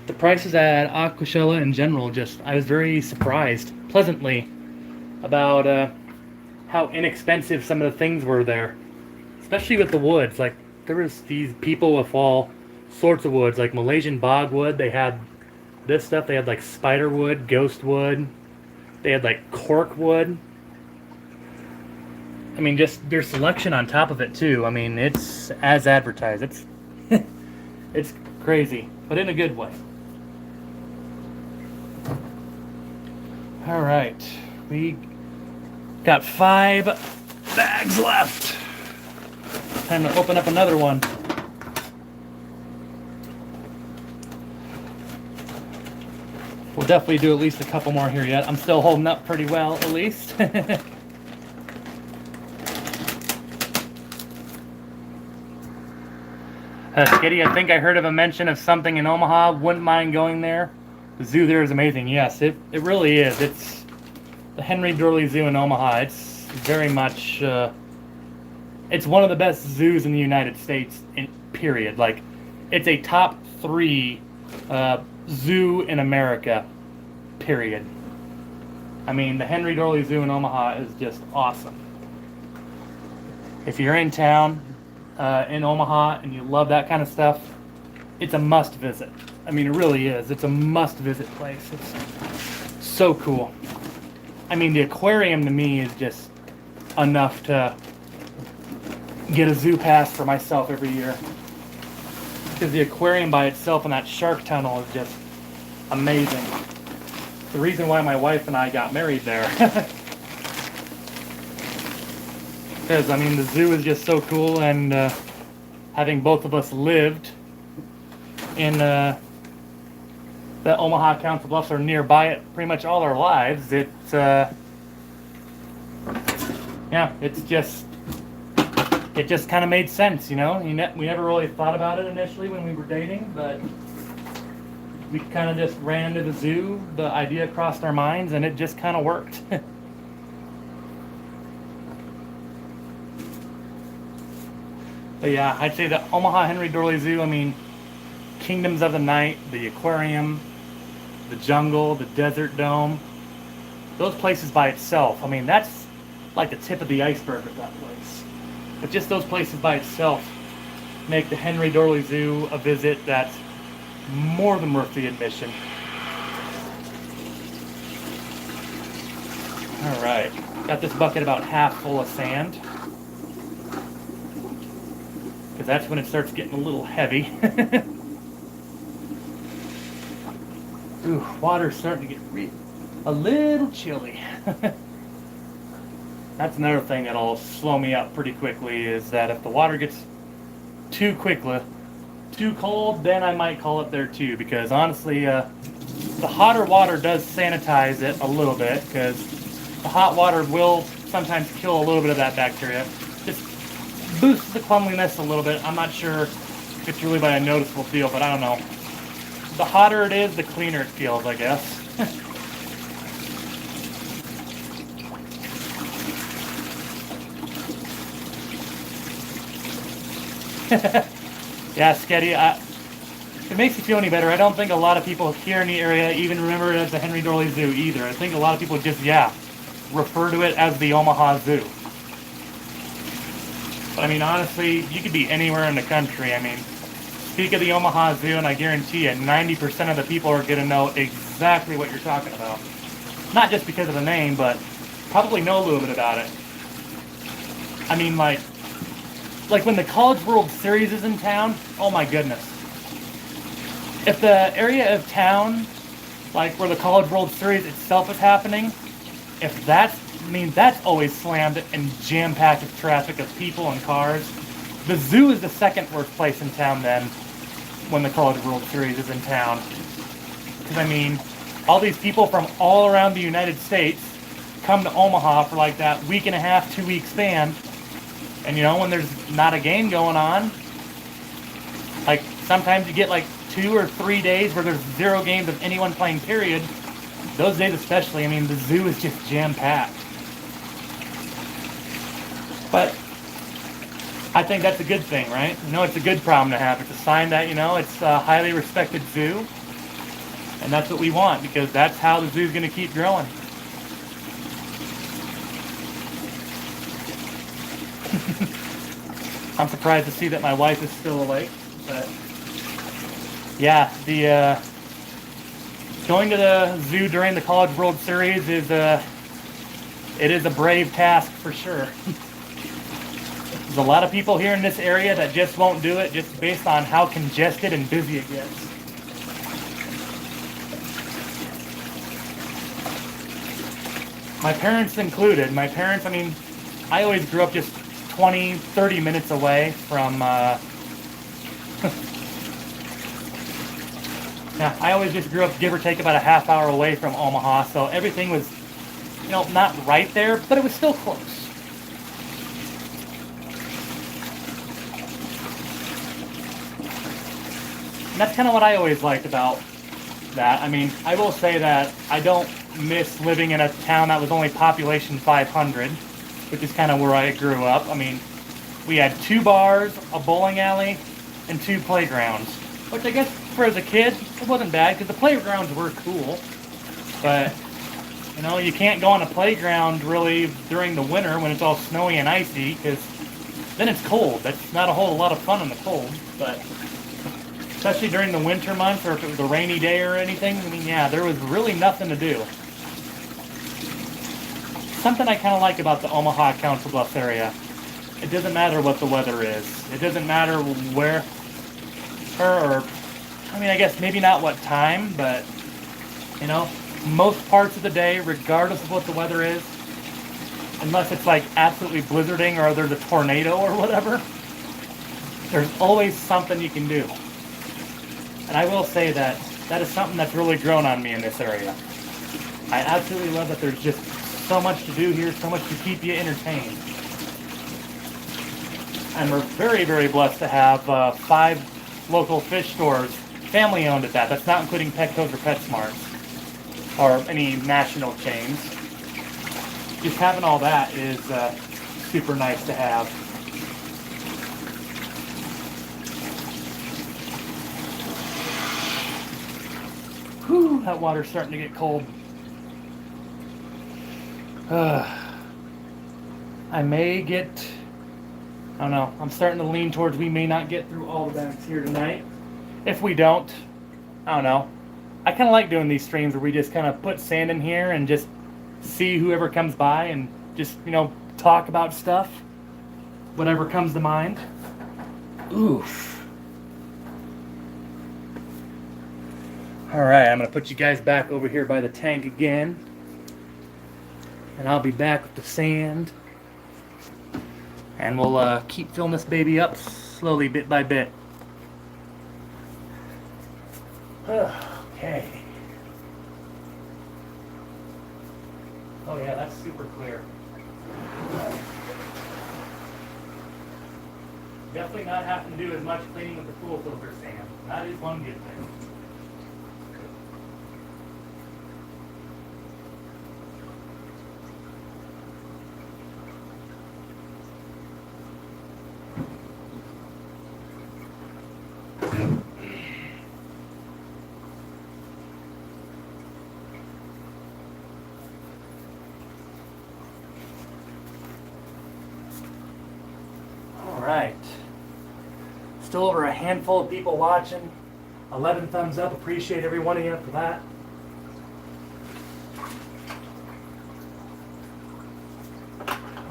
the prices at Aquashella in general, just, I was very surprised, pleasantly, about how inexpensive some of the things were there. Especially with the woods. Like, there was these people with all sorts of woods, like Malaysian bogwood. They had this stuff. They had like spider wood, ghost wood. They had like cork wood. I mean, just their selection on top of it too. I mean, it's as advertised. It's it's crazy, but in a good way. All right, we got 5 bags left. Time to open up another one. We'll definitely do at least a couple more here yet. I'm still holding up pretty well, at least. Skitty, I think I heard of a mention of something in Omaha. Wouldn't mind going there. The zoo there is amazing. Yes, it really is. It's the Henry Doorly Zoo in Omaha. It's very much, it's one of the best zoos in the United States, period. Like, it's a top 3 zoo in America, period. I mean, the Henry Doorly Zoo in Omaha is just awesome. If you're in town, in Omaha, and you love that kind of stuff, it's a must visit. I mean, it really is. It's a must visit place. It's so cool. I mean, the aquarium to me is just enough to get a zoo pass for myself every year. Because the aquarium by itself and that shark tunnel is just amazing. The reason why my wife and I got married there. Because, I mean, the zoo is just so cool, and having both of us lived in the Omaha Council Bluffs or nearby it pretty much all our lives, it's, yeah, it's just, it just kind of made sense, you know? We never really thought about it initially when we were dating, but we kind of just ran into the zoo, the idea crossed our minds, and it just kind of worked. But yeah, I'd say the Omaha Henry Doorly Zoo, I mean, Kingdoms of the Night, the aquarium, the jungle, the desert dome, those places by itself, I mean, that's like the tip of the iceberg of that place. But just those places by itself make the Henry Doorly Zoo a visit that's more than worth the admission. All right, got this bucket about half full of sand. Because that's when it starts getting a little heavy. Ooh, water's starting to get a little chilly. That's another thing that'll slow me up pretty quickly, is that if the water gets too cold, then I might call it there too. Because honestly, the hotter water does sanitize it a little bit, because the hot water will sometimes kill a little bit of that bacteria. Just boosts the cleanliness a little bit. I'm not sure if it's really by a noticeable feel, but I don't know. The hotter it is, the cleaner it feels, I guess. Yeah, Sketty, if it makes you feel any better, I don't think a lot of people here in the area even remember it as the Henry Dorley Zoo either. I think a lot of people just, refer to it as the Omaha Zoo. But I mean, honestly, you could be anywhere in the country. I mean, speak of the Omaha Zoo, and I guarantee you, 90% of the people are going to know exactly what you're talking about. Not just because of the name, but probably know a little bit about it. I mean, like when the College World Series is in town, oh my goodness. If the area of town, like where the College World Series itself is happening, if that's, I mean, that's always slammed and jam-packed with traffic of people and cars. The zoo is the second worst place in town then when the College World Series is in town. Because, I mean, all these people from all around the United States come to Omaha for like that week and a half, 2 week span. And you know, when there's not a game going on, like sometimes you get like 2 or 3 days where there's 0 games of anyone playing, period. Those days especially, I mean, the zoo is just jam-packed. But I think that's a good thing, right? You know, it's a good problem to have. It's a sign that, you know, it's a highly respected zoo. And that's what we want, because that's how the zoo's going to keep growing. I'm surprised to see that my wife is still awake, but yeah, the going to the zoo during the College World Series is it is a brave task for sure. There's a lot of people here in this area that just won't do it, just based on how congested and busy it gets. My parents included. My parents, I mean, I always grew up just 20, 30 minutes away from, yeah, I always just grew up, give or take, about a half hour away from Omaha, so everything was, you know, not right there, but it was still close. And that's kind of what I always liked about that. I mean, I will say that I don't miss living in a town that was only population 500, which is kind of where I grew up. I mean, we had 2 bars, a bowling alley, and 2 playgrounds, which I guess for as a kid, it wasn't bad because the playgrounds were cool. But, you know, you can't go on a playground really during the winter when it's all snowy and icy, because then it's cold. That's not a whole lot of fun in the cold, but especially during the winter months, or if it was a rainy day or anything, I mean, yeah, there was really nothing to do. Something I kind of like about the Omaha Council Bluffs area. It doesn't matter what the weather is. It doesn't matter where, or, I mean, I guess maybe not what time, but, you know, most parts of the day, regardless of what the weather is, unless it's like absolutely blizzarding or there's a tornado or whatever, there's always something you can do. And I will say that that is something that's really grown on me in this area. I absolutely love that there's just so much to do here, so much to keep you entertained. And we're very, very blessed to have 5 local fish stores, family owned at that. That's not including Petco's or PetSmarts or any national chains. Just having all that is super nice to have. Whew, that water's starting to get cold. I may get, I don't know, I'm starting to lean towards we may not get through all the bags here tonight. If we don't, I don't know. I kind of like doing these streams where we just kind of put sand in here and just see whoever comes by and just, you know, talk about stuff. Whatever comes to mind. Oof. Alright, I'm going to put you guys back over here by the tank again. And I'll be back with the sand. And we'll keep filling this baby up slowly, bit by bit. Okay. Oh yeah, that's super clear. Definitely not having to do as much cleaning with the pool filter sand. That is one good thing. right. Still over a handful of people watching. 11 thumbs up. Appreciate every one of you for that.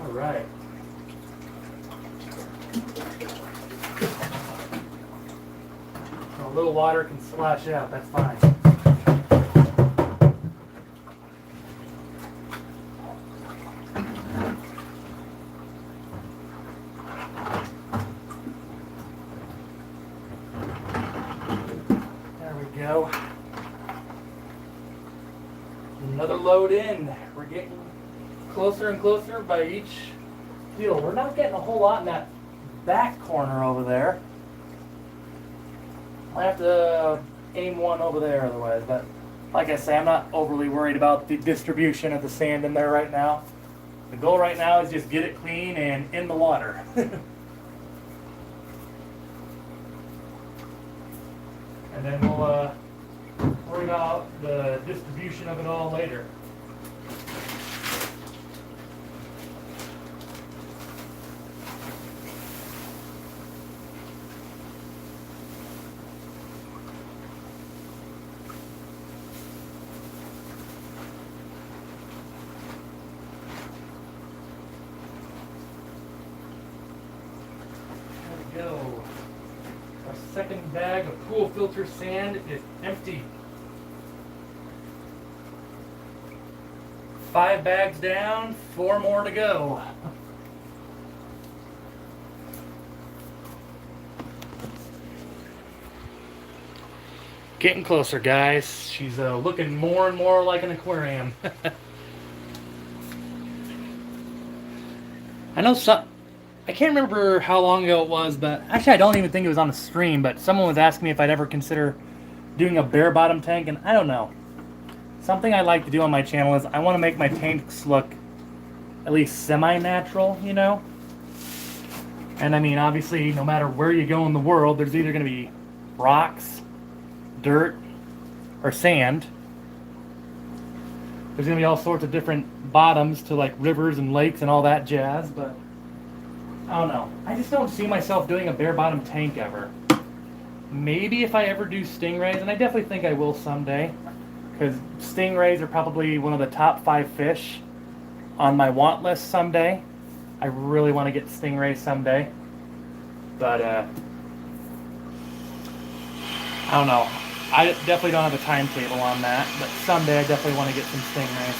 All right. A little water can splash out. That's fine. Go. Another load in. We're getting closer and closer by each deal. We're not getting a whole lot in that back corner over there. I have to aim one over there otherwise, but like I say, I'm not overly worried about the distribution of the sand in there right now. The goal right now is just get it clean and in the water. And then we'll worry about the distribution of it all later. There we go. Our second bag of pool filter sand is empty. 5 bags down, 4 more to go. Getting closer, guys. She's looking more and more like an aquarium. I know I can't remember how long ago it was, but actually I don't even think it was on a stream, but someone was asking me if I'd ever consider doing a bare bottom tank, and I don't know. Something I like to do on my channel is I want to make my tanks look at least semi-natural, you know? And I mean, obviously, no matter where you go in the world, there's either going to be rocks, dirt, or sand. There's going to be all sorts of different bottoms to like rivers and lakes and all that jazz, but I don't know. I just don't see myself doing a bare bottom tank ever. Maybe if I ever do stingrays, and I definitely think I will someday, because stingrays are probably one of the top 5 fish on my want list someday. I really want to get stingrays someday. But, I don't know. I definitely don't have a timetable on that, but someday I definitely want to get some stingrays.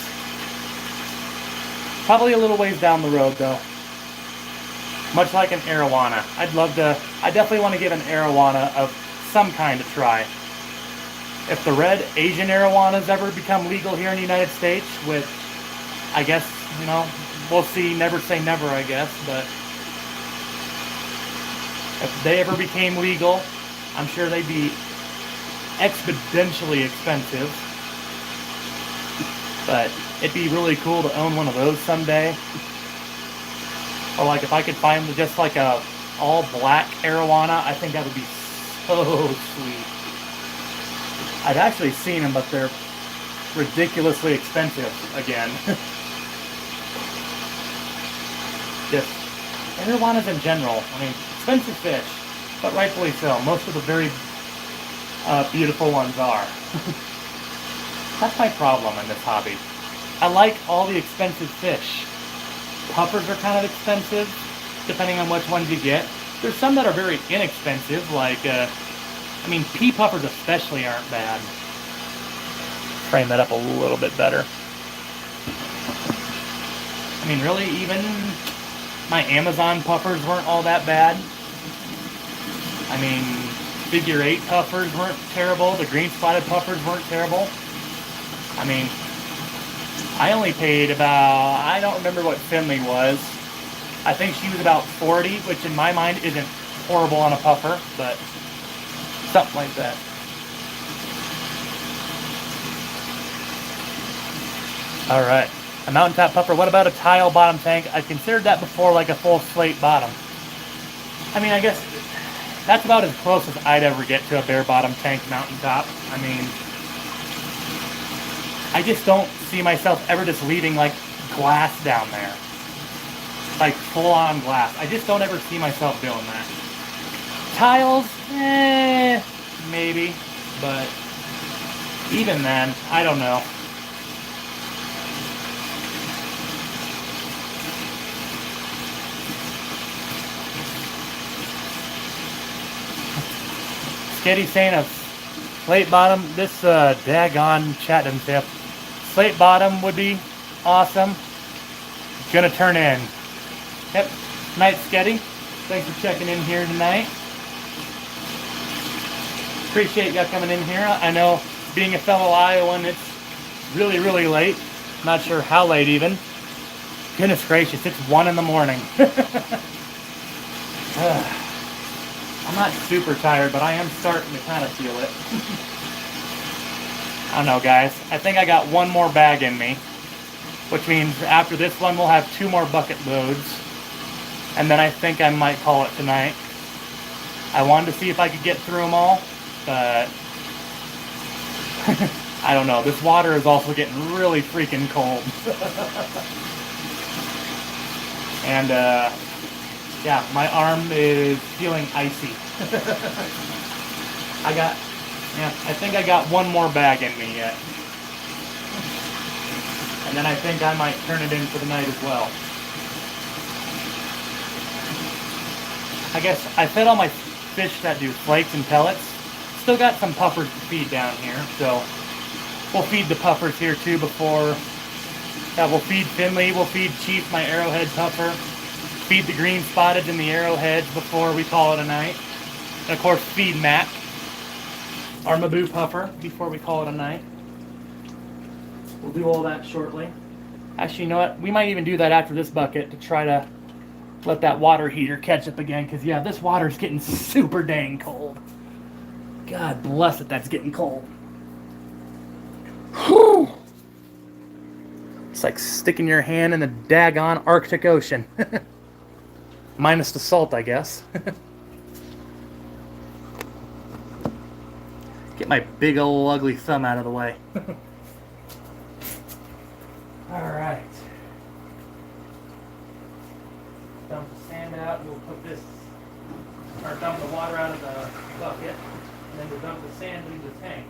Probably a little ways down the road, though. Much like an arowana. I definitely want to give an arowana of some kind a try. If the red Asian arowanas ever become legal here in the United States, which I guess, you know, we'll see, never say never, I guess, but if they ever became legal, I'm sure they'd be exponentially expensive. But it'd be really cool to own one of those someday. Or like if I could find just like a all black arowana, I think that would be so sweet. I've actually seen them, but they're ridiculously expensive again. Just arowanas in general. I mean, expensive fish, but rightfully so. Most of the very beautiful ones are. That's my problem in this hobby. I like all the expensive fish. Puffers are kind of expensive, depending on which ones you get. There's some that are very inexpensive, like, I mean, pea puffers especially aren't bad. Frame that up a little bit better. I mean, really, even my Amazon puffers weren't all that bad. I mean, figure 8 puffers weren't terrible. The green spotted puffers weren't terrible. I mean, I only paid about, I don't remember what Finley was. I think she was about 40, which in my mind isn't horrible on a puffer, but something like that. All right, a mountaintop puffer. What about a tile bottom tank? I've considered that before, like a full slate bottom. I mean, I guess that's about as close as I'd ever get to a bare bottom tank mountaintop. I mean, I just don't see myself ever just leaving like glass down there. like full on glass. I just don't ever see myself doing that. Tiles, maybe, but even then, I don't know. Skitty saying a slate bottom. This daggone chat didn't say slate bottom would be awesome. Gonna turn in. Yep. Night, Sketty. Thanks for checking in here tonight. Appreciate you coming in here. I know, being a fellow Iowan, it's really, really late. Not sure how late even. Goodness gracious, it's 1 in the morning. I'm not super tired, but I am starting to kind of feel it. I don't know, guys. I think I got one more bag in me, which means after this one, we'll have 2 more bucket loads. And then I think I might call it tonight. I wanted to see if I could get through them all, but I don't know. This water is also getting really freaking cold. And, yeah, my arm is feeling icy. I think I got one more bag in me yet. And then I think I might turn it in for the night as well. I guess I fed all my fish that do flakes and pellets. Still got some puffers to feed down here, so we'll feed the puffers here too before. We'll feed Finley, we'll feed Chief, my arrowhead puffer. Feed the green spotted and the arrowheads before we call it a night. And of course feed Mac, our Maboo puffer, before we call it a night. We'll do all that shortly. Actually, you know what? We might even do that after this bucket to try to let that water heater catch up again. Because yeah, this water's getting super dang cold. God bless it, that's getting cold. Whew. It's like sticking your hand in the daggone Arctic Ocean. Minus the salt, I guess. Get my big old ugly thumb out of the way. Alright. Dump the sand out. We'll put this, or dump the water out of the bucket. And then we'll dump the sand into the tank.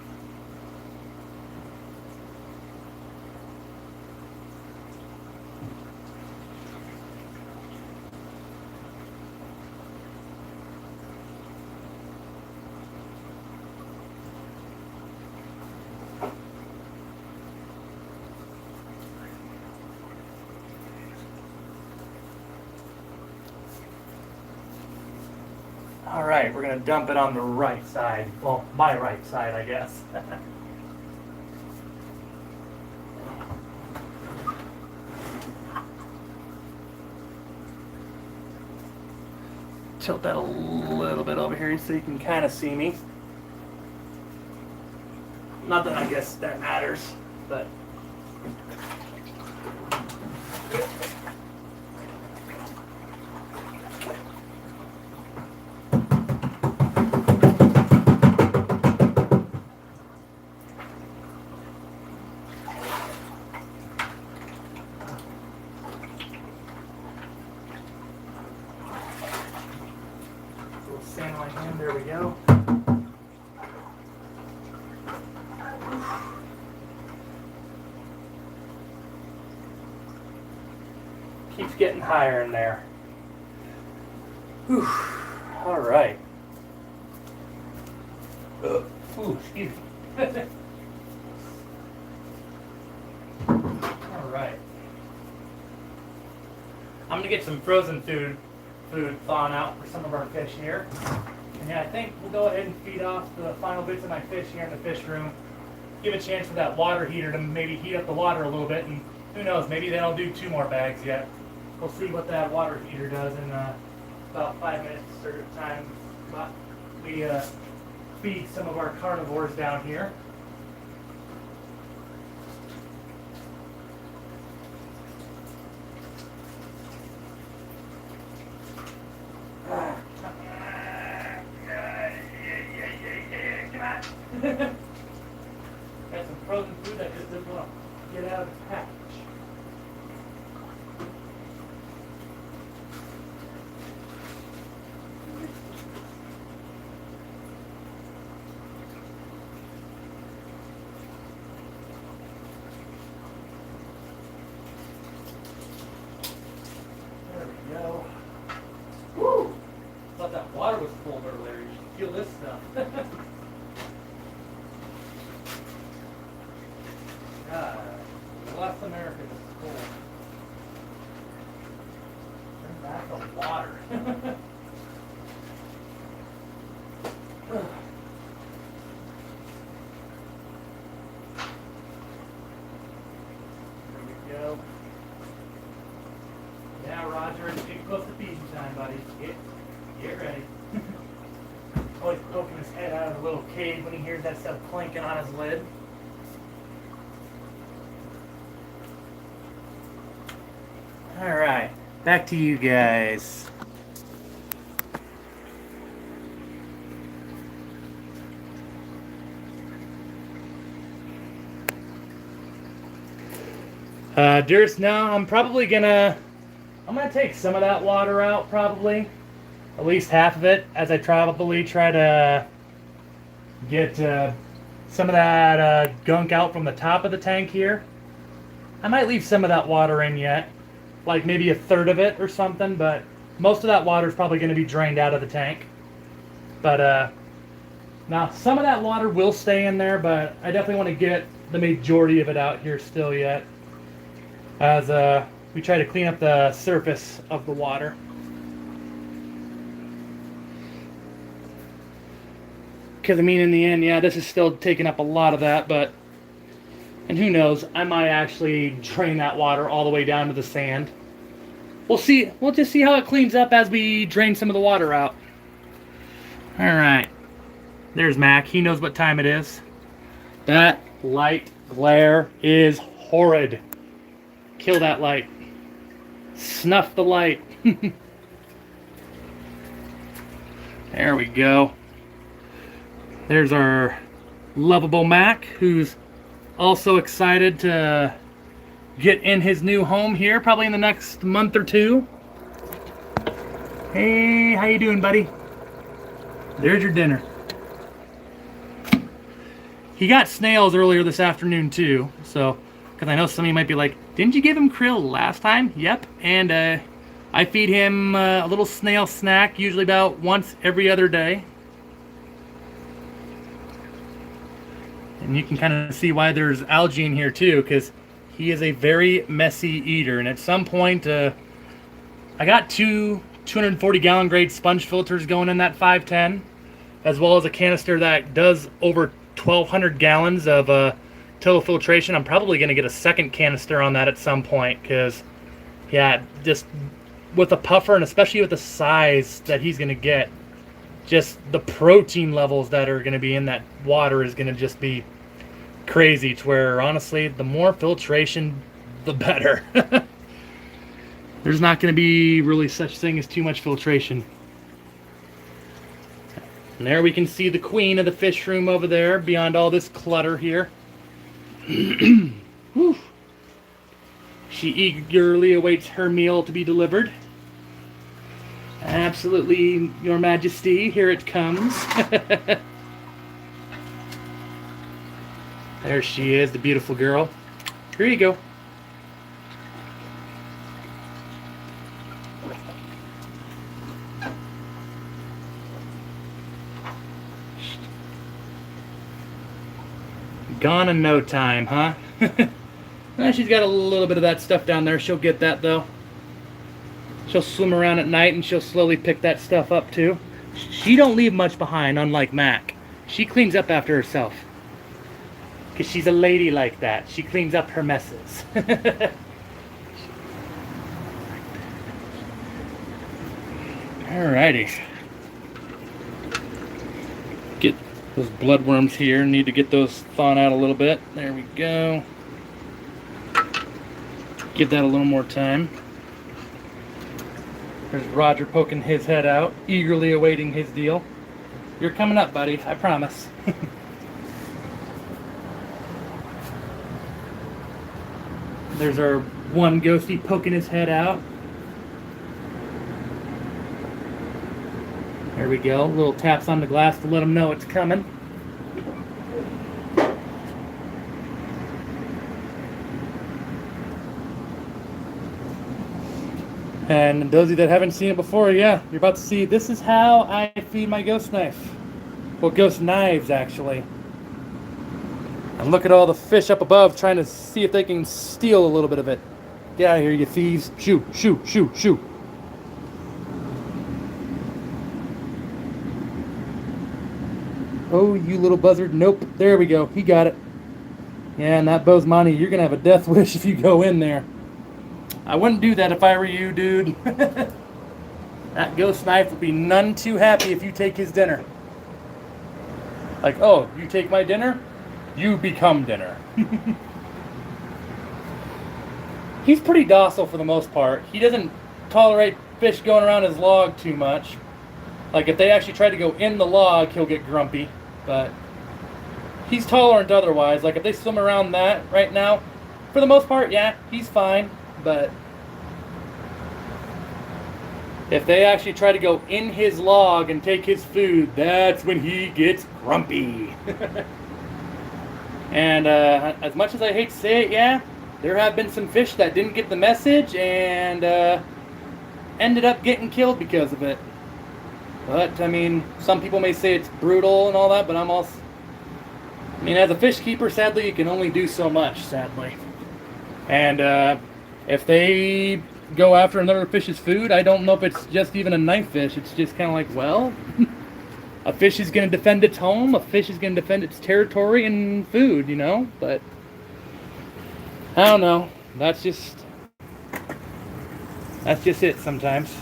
Alright, we're going to dump it on the right side. Well, my right side, I guess. Tilt that a little bit over here so you can kind of see me. Not that I guess that matters, but... Sand on my hand, there we go. Keeps getting higher in there. Whew. All right. Ooh, excuse me. All right. I'm gonna get some frozen food thawing out for some of our fish here. And yeah, I think we'll go ahead and feed off the final bits of my fish here in the fish room. Give a chance for that water heater to maybe heat up the water a little bit, and who knows, maybe they don't do 2 more bags yet. We'll see what that water heater does in about 5 minutes or time. We feed some of our carnivores down here. Got some frozen food that just doesn't want to get out of the package. Here's that stuff clinking on his lid. Alright, back to you guys. Dearest, now I'm gonna take some of that water out, probably. At least half of it, as I probably try to get some of that gunk out from the top of the tank here. I might leave some of that water in yet, like maybe a third of it or something, but most of that water is probably going to be drained out of the tank. But now some of that water will stay in there, but I definitely want to get the majority of it out here still yet, as we try to clean up the surface of the water. Because, I mean, in the end, yeah, this is still taking up a lot of that, but... And who knows, I might actually drain that water all the way down to the sand. We'll see. We'll just see how it cleans up as we drain some of the water out. Alright. There's Mac. He knows what time it is. That light glare is horrid. Kill that light. Snuff the light. There we go. There's our lovable Mac, who's also excited to get in his new home here, probably in the next month or two. Hey, how you doing, buddy? There's your dinner. He got snails earlier this afternoon too, so, because I know some of you might be like, didn't you give him krill last time? Yep, and I feed him a little snail snack, usually about once every other day. And you can kind of see why there's algae in here too, because he is a very messy eater. And at some point, I got two 240-gallon grade sponge filters going in that 510, as well as a canister that does over 1,200 gallons of total filtration. I'm probably going to get a second canister on that at some point, because, yeah, just with a puffer, and especially with the size that he's going to get, just the protein levels that are going to be in that water is going to just be crazy, to where honestly the more filtration the better. There's not going to be really such thing as too much filtration. And there we can see the queen of the fish room over there beyond all this clutter here. Whew. She eagerly awaits her meal to be delivered. Absolutely, Your Majesty, here it comes. There she is, the beautiful girl. Here you go. Gone in no time, huh? She's got a little bit of that stuff down there. She'll get that, though. She'll swim around at night and she'll slowly pick that stuff up too. She don't leave much behind, unlike Mac. She cleans up after herself. Because she's a lady like that. She cleans up her messes. Alrighty. Get those bloodworms here. Need to get those thawed out a little bit. There we go. Give that a little more time. There's Roger poking his head out, eagerly awaiting his deal. You're coming up, buddy, I promise. There's our one ghosty poking his head out. There we go, little taps on the glass to let him know it's coming. And those of you that haven't seen it before, yeah, you're about to see, this is how I feed my ghost knife. Well, ghost knives, actually. And look at all the fish up above trying to see if they can steal a little bit of it. Get out of here, you thieves. Shoo, shoo, shoo, shoo. Oh, you little buzzard. Nope. There we go. He got it. Yeah, and that Bozemonte, you're going to have a death wish if you go in there. I wouldn't do that if I were you, dude. That ghost knife would be none too happy if you take his dinner. Like, oh, you take my dinner, you become dinner. He's pretty docile for the most part. He doesn't tolerate fish going around his log too much. Like, if they actually try to go in the log, he'll get grumpy. But he's tolerant otherwise. Like, if they swim around that right now, for the most part, yeah, he's fine. But if they actually try to go in his log and take his food, that's when he gets grumpy. And as much as I hate to say it, yeah, there have been some fish that didn't get the message and ended up getting killed because of it. But, I mean, some people may say it's brutal and all that, but I'm also... I mean, as a fish keeper, sadly, you can only do so much, sadly. And if they go after another fish's food, I don't know if it's just even a knife fish. It's just kind of like, well, a fish is going to defend its home, a fish is going to defend its territory and food, you know? But, I don't know. That's just it sometimes.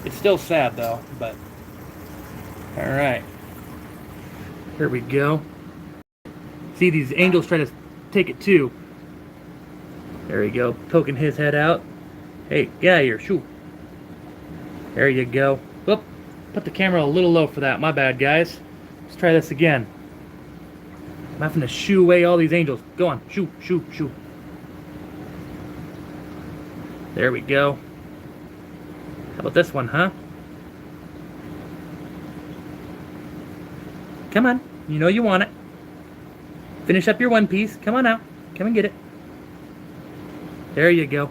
It's still sad though, but alright. Here we go. See, these angels try to take it too. There we go, poking his head out. Hey, get out of here, shoo. There you go. Whoop, put the camera a little low for that. My bad, guys. Let's try this again. I'm having to shoo away all these angels. Go on, shoo, shoo, shoo. There we go. How about this one, huh? Come on. You know you want it. Finish up your one piece. Come on out. Come and get it. There you go.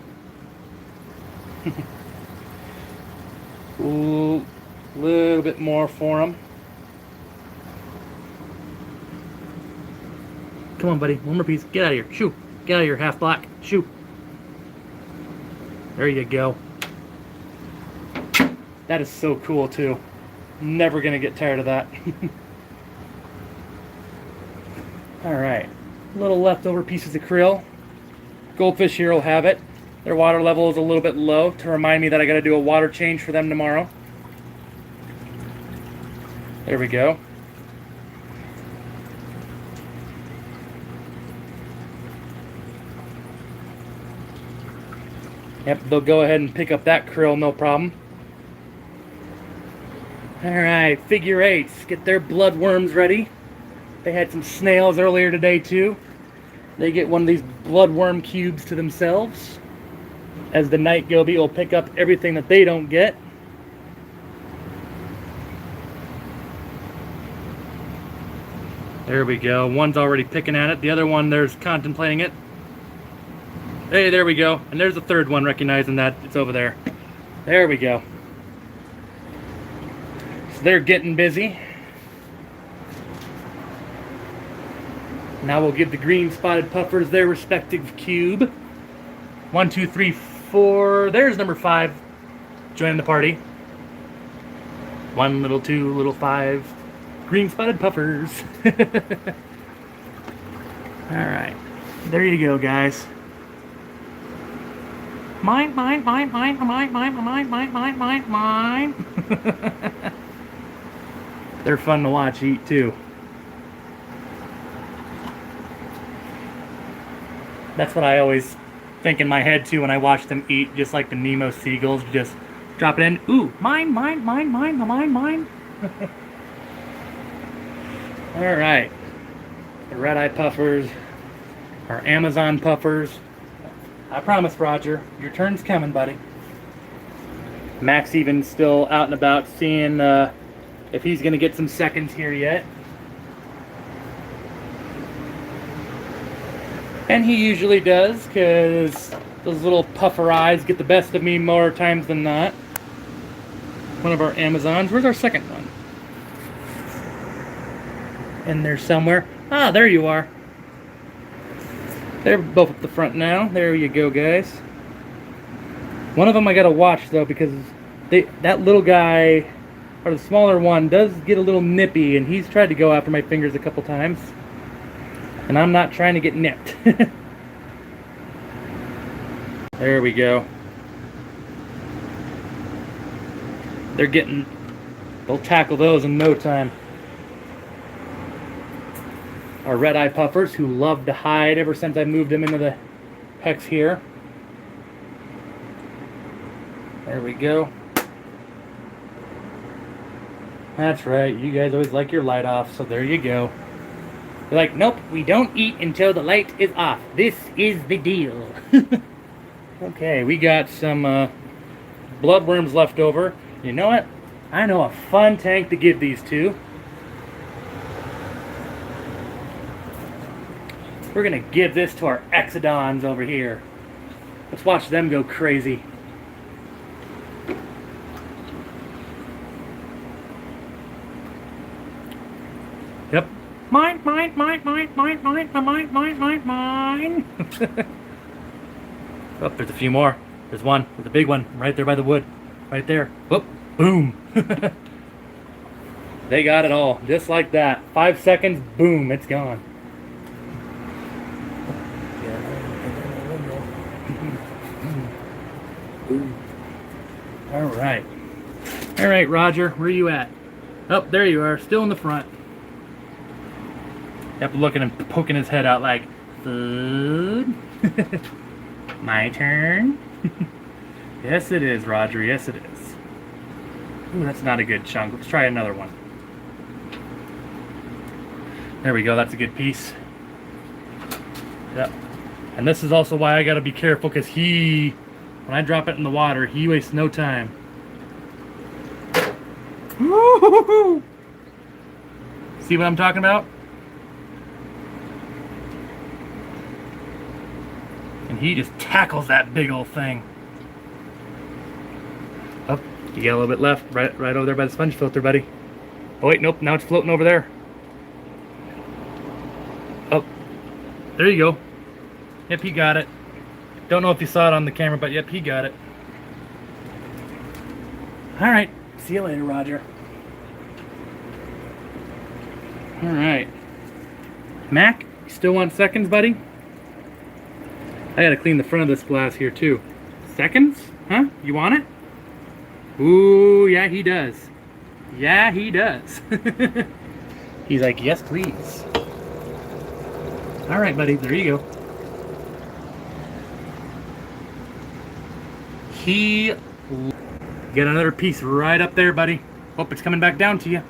Ooh, a little bit more for him. Come on, buddy. One more piece. Get out of here. Shoo. Get out of here, half black. Shoo. There you go. That is so cool too. Never gonna get tired of that. Alright. Little leftover pieces of krill. Goldfish here will have it. Their water level is a little bit low to remind me that I gotta do a water change for them tomorrow. There we go. Yep, they'll go ahead and pick up that krill, no problem. Alright, figure eights. Get their bloodworms ready. They had some snails earlier today too. They get one of these bloodworm cubes to themselves. As the night goby will pick up everything that they don't get. There we go. One's already picking at it. The other one there's contemplating it. Hey, there we go. And there's the third one recognizing that it's over there. There we go. So they're getting busy. Now we'll give the green spotted puffers their respective cube. 1, 2, 3, 4. There's number 5 joining the party. 1, little 2, little 5. Green spotted puffers. Alright. There you go, guys. Mine, mine, mine, mine, mine, mine, mine, mine, mine, mine, mine. They're fun to watch eat too. That's what I always think in my head too when I watch them eat, just like the Nemo seagulls, just drop it in. Ooh, mine, mine, mine, mine, mine, mine. Alright. The red-eye puffers, our Amazon puffers. I promise, Roger, your turn's coming, buddy. Max even still out and about seeing if he's going to get some seconds here yet. And he usually does, because those little puffer eyes get the best of me more times than not. One of our Amazons. Where's our second one? In there somewhere. Ah, there you are. They're both up the front now. There you go, guys. One of them I gotta watch though, because that little guy, or the smaller one, does get a little nippy, and he's tried to go after my fingers a couple times. And I'm not trying to get nipped. There we go. They'll tackle those in no time. our red-eye puffers who love to hide ever since I moved them into the hex here. There we go. That's right, you guys always like your light off, so there you go. You're like, nope, we don't eat until the light is off. This is the deal. Okay, we got some bloodworms left over. You know what? I know a fun tank to give these to. We're gonna give this to our Exodons over here. Let's watch them go crazy. Yep. Mine. Oh, there's a few more. There's one. There's a big one right there by the wood. Right there. Whoop. Boom. They got it all. Just like that. 5 seconds. Boom. It's gone. Alright. Alright, Roger. Where are you at? Oh, there you are. Still in the front. Yep, looking and poking his head out like, food? My turn? Yes, it is, Roger. Yes, it is. Ooh, that's not a good chunk. Let's try another one. There we go. That's a good piece. Yep. And this is also why I gotta be careful, because when I drop it in the water, he wastes no time. Woo-hoo-hoo-hoo! See what I'm talking about? And he just tackles that big old thing. Oh, you got a little bit left, right over there by the sponge filter, buddy. Oh wait, nope, now it's floating over there. Oh, there you go. Yep, he got it. Don't know if you saw it on the camera, but yep, he got it. Alright, see you later, Roger. Alright. Mac, you still want seconds, buddy? I gotta clean the front of this glass here, too. Seconds? Huh? You want it? Ooh, yeah, he does. Yeah, he does. He's like, yes, please. Alright, buddy, there you go. Get another piece right up there, buddy. Oh, it's coming back down to you.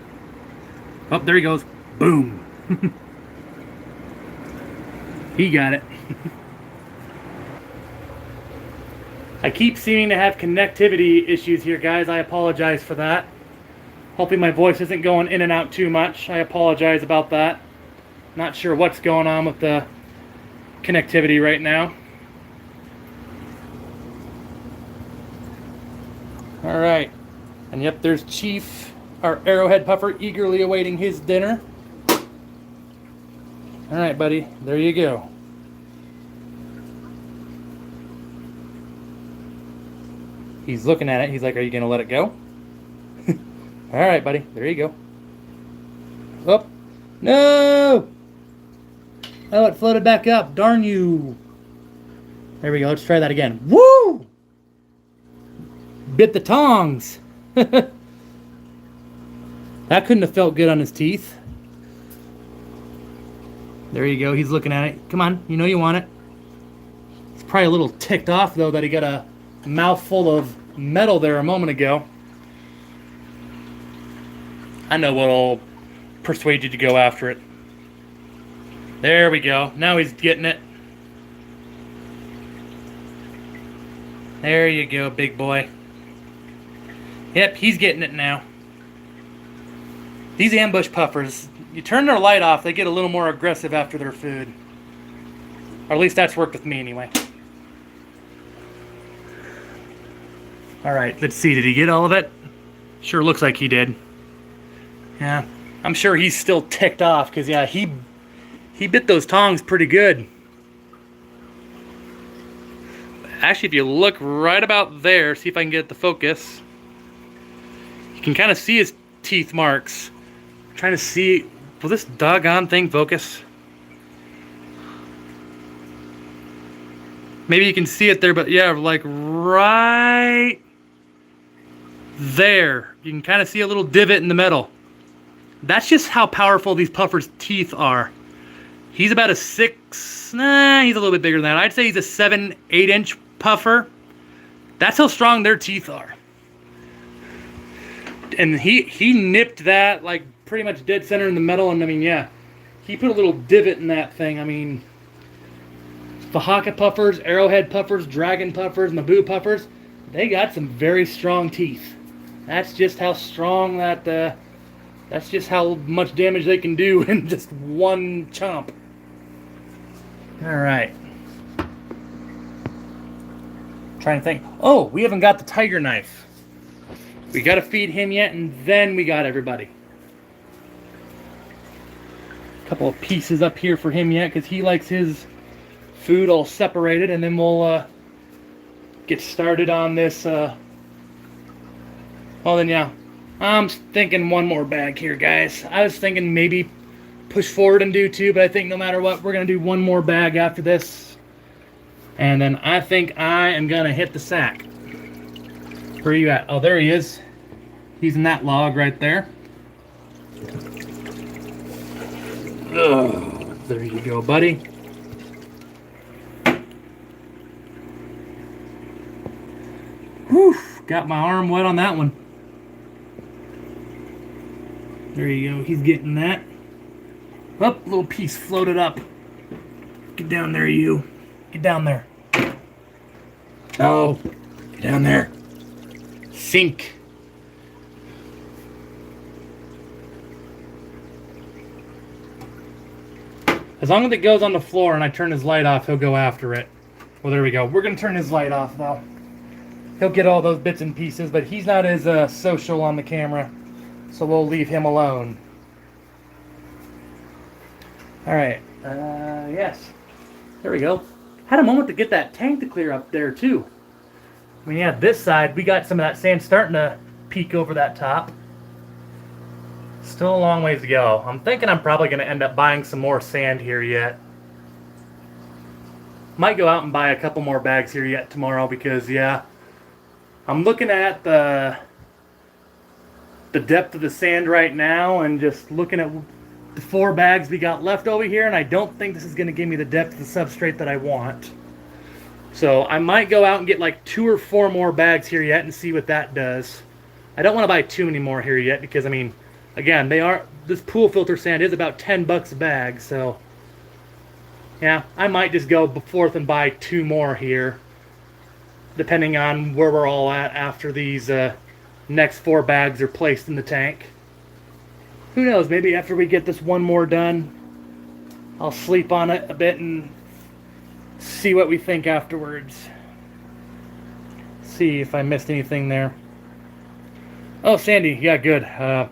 Oh, there he goes. Boom. He got it. I keep seeming to have connectivity issues here, guys. I apologize for that. Hoping my voice isn't going in and out too much. I apologize about that. Not sure what's going on with the connectivity right now. Alright. And yep, there's Chief, our arrowhead puffer, eagerly awaiting his dinner. Alright, buddy. There you go. He's looking at it. He's like, are you going to let it go? Alright, buddy. There you go. Oh. No! Oh, it floated back up. Darn you. There we go. Let's try that again. Woo! Bit the tongs. That couldn't have felt good on his teeth. There you go. He's looking at it. Come on. You know you want it. He's probably a little ticked off, though, that he got a mouthful of metal there a moment ago. I know what'll persuade you to go after it. There we go. Now he's getting it. There you go, big boy. Yep, he's getting it now. These ambush puffers, you turn their light off, they get a little more aggressive after their food. Or at least that's worked with me anyway. Alright, let's see. Did he get all of it? Sure looks like he did. Yeah, I'm sure he's still ticked off because, yeah, he bit those tongs pretty good. Actually, if you look right about there, see if I can get the focus. You can kind of see his teeth marks. I'm trying to see, will this doggone thing focus? Maybe you can see it there, but yeah, like right there. You can kind of see a little divot in the metal. That's just how powerful these puffers' teeth are. He's about a 6, nah, he's a little bit bigger than that. I'd say he's a 7, 8-inch puffer. That's how strong their teeth are. And he nipped that like pretty much dead center in the middle, and I mean, yeah, he put a little divot in that thing. I mean, Fahaka puffers, arrowhead puffers, dragon puffers, Naboo puffers, they got some very strong teeth. That's just how strong that, that's just how much damage they can do in just one chomp. Alright. Trying to think. Oh, we haven't got the tiger knife. We gotta feed him yet, and then we got everybody. A couple of pieces up here for him yet, because he likes his food all separated, and then we'll get started on this. Well then, yeah. I'm thinking one more bag here, guys. I was thinking maybe push forward and do 2, but I think no matter what, we're going to do one more bag after this. And then I think I am going to hit the sack. Where are you at? Oh, there he is. He's in that log right there. Ugh, there you go, buddy. Whew, got my arm wet on that one. There you go, he's getting that. Up, little piece floated up. Get down there, you. Get down there. Oh, get down there. Sink. As long as it goes on the floor and I turn his light off, he'll go after it. Well, there we go. We're going to turn his light off, though. He'll get all those bits and pieces, but he's not as social on the camera, so we'll leave him alone. Alright, yes. There we go. Had a moment to get that tank to clear up there, too. I mean, yeah, this side, we got some of that sand starting to peek over that top. Still a long ways to go. I'm thinking I'm probably going to end up buying some more sand here yet. Might go out and buy a couple more bags here yet tomorrow because, yeah, I'm looking at the depth of the sand right now and just looking at the 4 bags we got left over here, and I don't think this is going to give me the depth of the substrate that I want. So I might go out and get like 2 or 4 more bags here yet and see what that does. I don't want to buy too many more here yet because, I mean, again, this pool filter sand is about $10 a bag, so yeah, I might just go forth and buy 2 more here, depending on where we're all at after these next 4 bags are placed in the tank. Who knows, maybe after we get this one more done, I'll sleep on it a bit and see what we think afterwards. See if I missed anything there. Oh, Sandy, yeah, good. I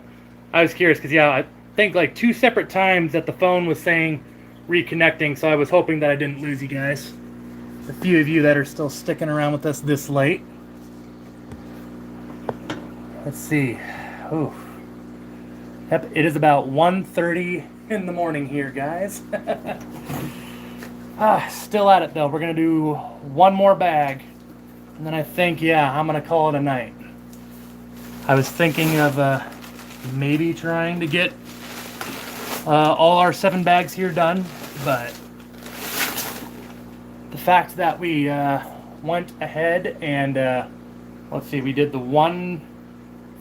was curious because, yeah, I think like 2 separate times that the phone was saying reconnecting, so I was hoping that I didn't lose you guys. A few of you that are still sticking around with us this late. Let's see. Oh, yep, it is about 1:30 in the morning here, guys. Still at it though. We're gonna do one more bag, and then I think, yeah, I'm gonna call it a night. I was thinking of maybe trying to get all our 7 bags here done, but the fact that we went ahead and let's see, we did the 1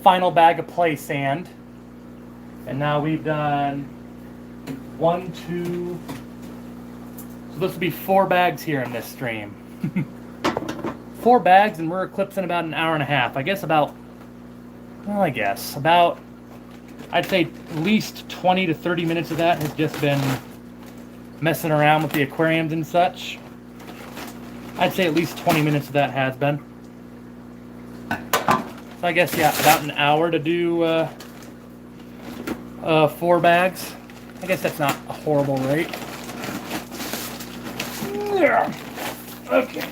final bag of play sand, and now we've done 1, 2, so this will be 4 bags here in this stream. 4 bags, and we're eclipsing about an hour and a half. I guess about, well, I'd say at least 20 to 30 minutes of that has just been messing around with the aquariums and such. I'd say at least 20 minutes of that has been. So I guess, yeah, about an hour to do 4 bags. I guess that's not a horrible rate. Yeah. Okay.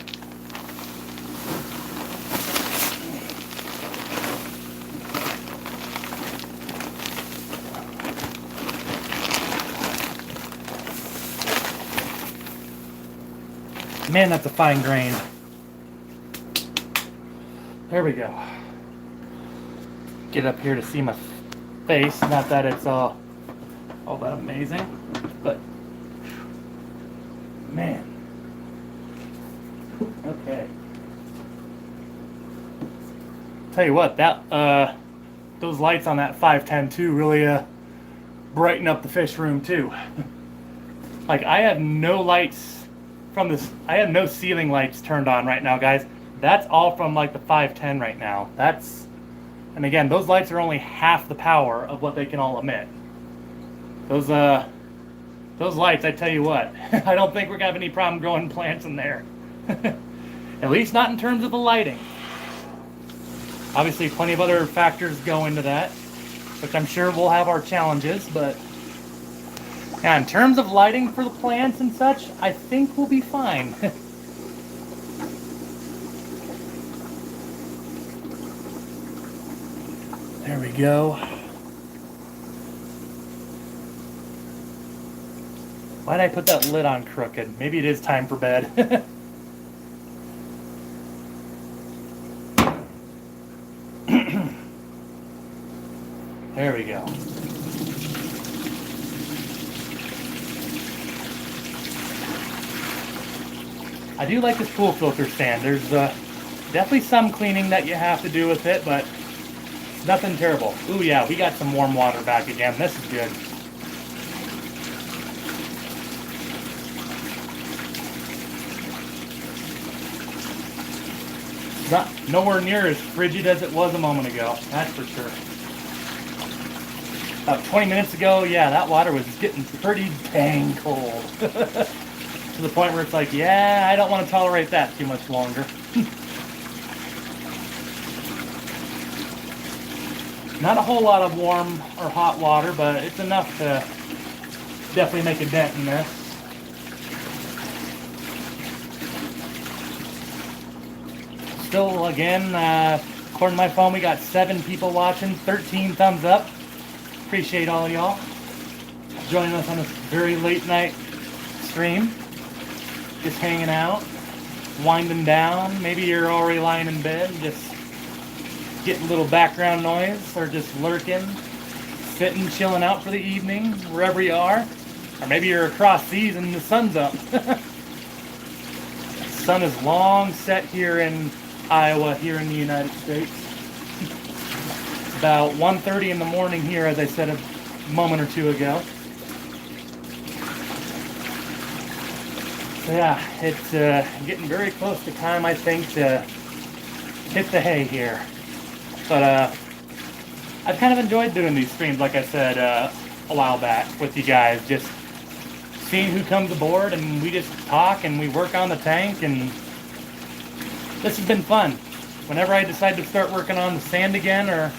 Man, that's a fine grain. There we go. Get up here to see my face. Not that it's all that amazing, but Man. Okay. Tell you what, that those lights on that 510 too really brighten up the fish room too. Like, I have no lights from this. I have no ceiling lights turned on right now, guys. That's all from like the 510 right now. And again, those lights are only half the power of what they can all emit. Those lights, I tell you what, I don't think we're gonna have any problem growing plants in there. At least not in terms of the lighting. Obviously, plenty of other factors go into that, which I'm sure we'll have our challenges, but yeah, in terms of lighting for the plants and such, I think we'll be fine. There we go. Why'd I put that lid on crooked? Maybe it is time for bed. There we go. I do like this pool filter stand. There's definitely some cleaning that you have to do with it, but it's nothing terrible. Ooh yeah, we got some warm water back again. This is good. It's not nowhere near as frigid as it was a moment ago, that's for sure. About 20 minutes ago, yeah, that water was getting pretty dang cold. To the point where it's like, yeah, I don't want to tolerate that too much longer. Not a whole lot of warm or hot water, but it's enough to definitely make a dent in this. Still, again, according to my phone, we got 7 people watching, 13 thumbs up. Appreciate all of y'all joining us on this very late night stream. Just hanging out, winding down. Maybe you're already lying in bed, just getting a little background noise, or just lurking, sitting, chilling out for the evening, wherever you are. Or maybe you're across seas and the sun's up. The sun is long set here in Iowa, here in the United States. It's about 1:30 in the morning here, as I said a moment or two ago. So yeah, it's getting very close to time, I think, to hit the hay here. But I've kind of enjoyed doing these streams, like I said a while back with you guys, just seeing who comes aboard, and we just talk and we work on the tank, and this has been fun. Whenever I decide to start working on the sand again or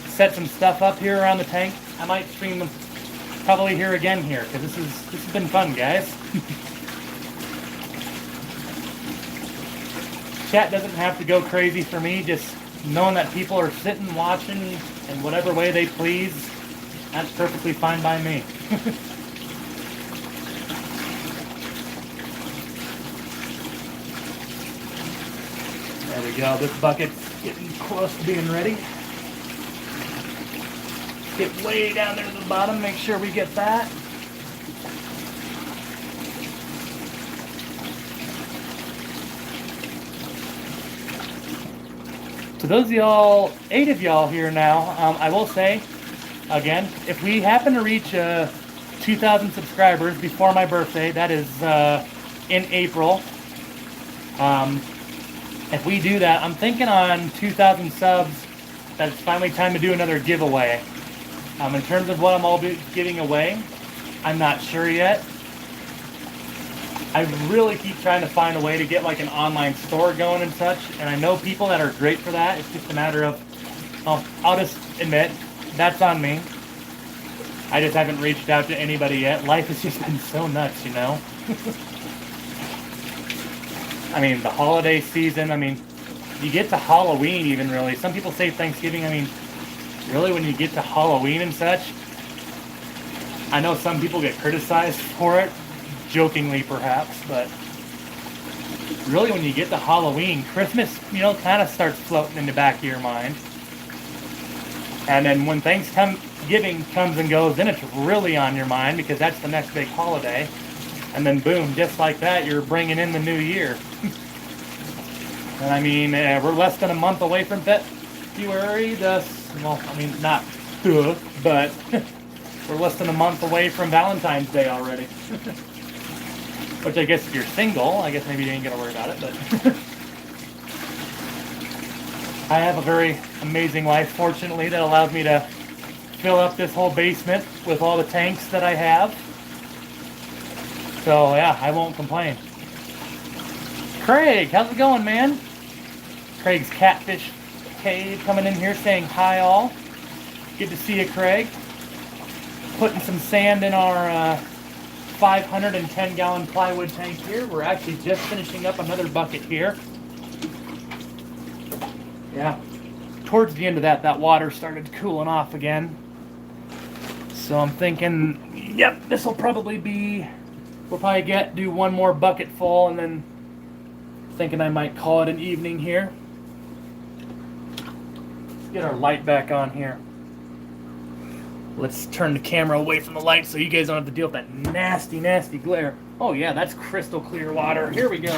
set some stuff up here around the tank, I might stream them probably here again here, because this has been fun, guys. Chat doesn't have to go crazy for me, just knowing that people are sitting watching in whatever way they please, that's perfectly fine by me. There we go, this bucket's getting close to being ready. Get way down there to the bottom, make sure we get that. To those of y'all, 8 of y'all here now, I will say, again, if we happen to reach 2,000 subscribers before my birthday, that is in April, if we do that, I'm thinking on 2,000 subs that it's finally time to do another giveaway. In terms of what I'm all giving away, I'm not sure yet. I really keep trying to find a way to get like an online store going and such, and I know people that are great for that. It's just a matter of, I'll just admit, that's on me. I just haven't reached out to anybody yet. Life has just been so nuts, you know? I mean, the holiday season, I mean, you get to Halloween even, really. Some people say Thanksgiving. I mean, really, when you get to Halloween and such, I know some people get criticized for it, jokingly perhaps, but really when you get to Halloween, Christmas, you know, kind of starts floating in the back of your mind. And then when Thanksgiving comes and goes, then it's really on your mind, because that's the next big holiday. And then boom, just like that, you're bringing in the new year. And I mean, we're less than a month away from February. Well, I mean, not but we're less than a month away from Valentine's Day already. Which I guess if you're single, I guess maybe you ain't gonna worry about it, but I have a very amazing wife, fortunately, that allows me to fill up this whole basement with all the tanks that I have. So yeah, I won't complain. Craig, how's it going, man? Craig's Catfish Cave coming in here saying hi all. Good to see you, Craig. Putting some sand in our 510-gallon plywood tank here. We're actually just finishing up another bucket here. Yeah, towards the end of that water started cooling off again. So I'm thinking, yep, this will probably be, we'll probably do one more bucket full, and then thinking I might call it an evening here. Let's get our light back on here. Let's turn the camera away from the light so you guys don't have to deal with that nasty, nasty glare. Oh yeah, that's crystal clear water. Here we go.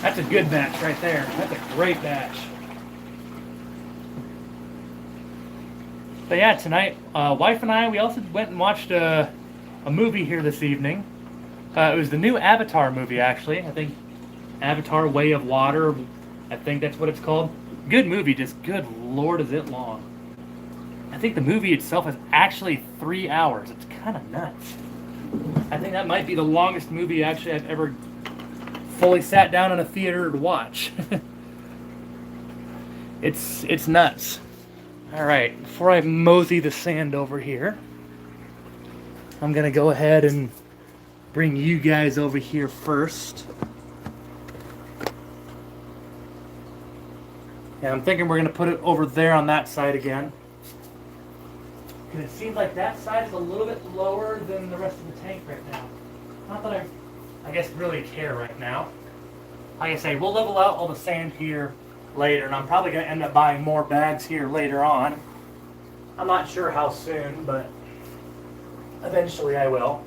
That's a good batch right there. That's a great batch. But yeah, tonight, wife and I, we also went and watched a movie here this evening. It was the new Avatar movie, actually. I think Avatar Way of Water. I think that's what it's called. Good movie, just good lord is it long. I think the movie itself is actually 3 hours. It's kind of nuts. I think that might be the longest movie actually I've ever fully sat down in a theater to watch. It's nuts. All right, before I mosey the sand over here, I'm gonna go ahead and bring you guys over here first. Yeah, I'm thinking we're gonna put it over there on that side again. And it seems like that side is a little bit lower than the rest of the tank right now. Not that I guess really care right now. Like I say, we'll level out all the sand here later, and I'm probably going to end up buying more bags here later on. I'm not sure how soon, but eventually I will.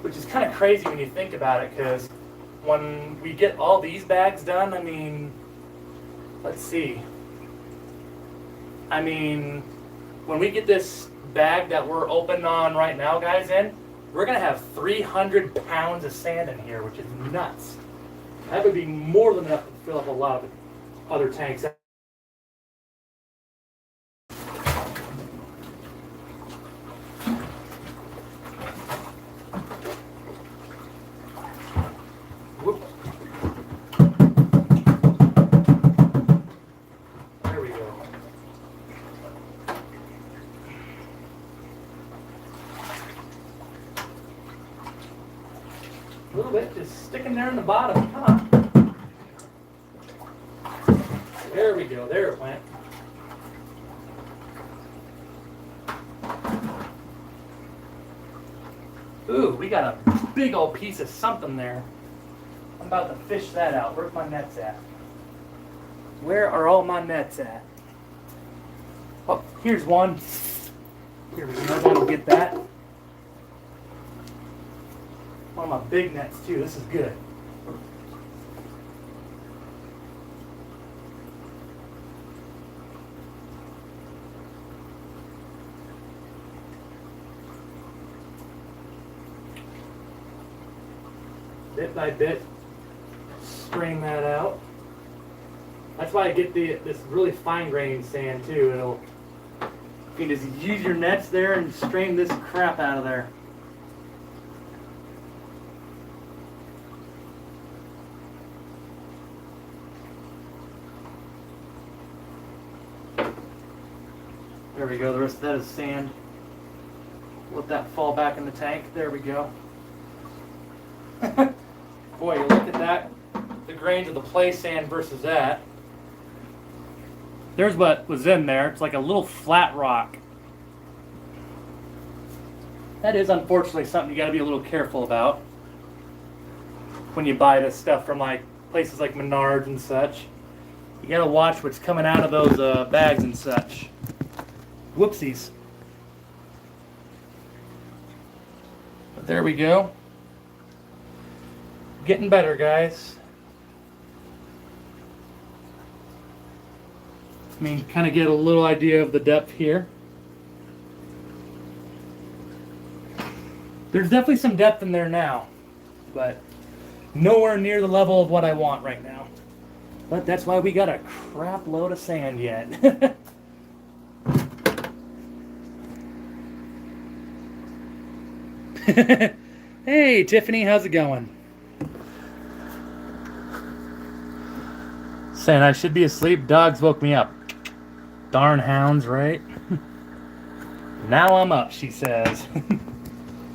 Which is kind of crazy when you think about it, because when we get all these bags done, I mean, let's see. I mean, when we get this bag that we're open on right now, guys, we're going to have 300 pounds of sand in here, which is nuts. That would be more than enough to fill up a lot of other tanks. Whoop. There we go. A little bit, just sticking there in the bottom. Come on. There we go. There it went. Ooh, we got a big old piece of something there. I'm about to fish that out. Where's my nets at? Where are all my nets at? Oh, here's one. Here we go. That'll get that. One of my big nets too. This is good. Bit by bit, spraying that out. That's why I get this really fine grained sand too. You can just use your nets there and strain this crap out of there. There we go, the rest of that is sand. Let that fall back in the tank. There we go. Boy, you look at that, the grains of the play sand versus that. There's what was in there. It's like a little flat rock. That is unfortunately something you got to be a little careful about when you buy this stuff from like places like Menards and such. You got to watch what's coming out of those bags and such. Whoopsies. But there we go. Getting better, guys. I mean, kind of get a little idea of the depth here. There's definitely some depth in there now, but nowhere near the level of what I want right now. But that's why we got a crap load of sand yet. Hey, Tiffany, how's it going? Saying I should be asleep. Dogs woke me up. Darn hounds, right? Now I'm up, she says.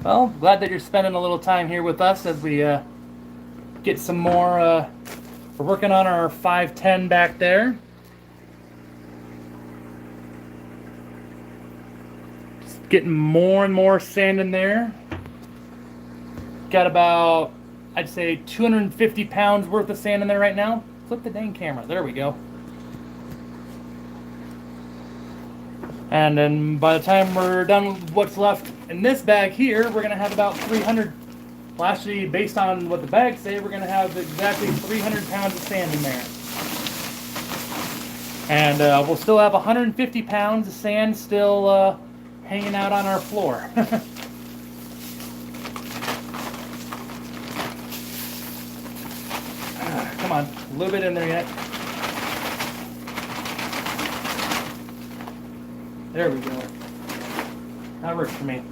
Well, glad that you're spending a little time here with us as we get some more. We're working on our 510 back there. Just getting more and more sand in there. Got about, I'd say, 250 pounds worth of sand in there right now. Flip the dang camera. There we go. And then by the time we're done with what's left in this bag here, we're going to have about 300. Well, actually, based on what the bags say, we're going to have exactly 300 pounds of sand in there. And we'll still have 150 pounds of sand still hanging out on our floor. Come on, a little bit in there yet. There we go. That works for me.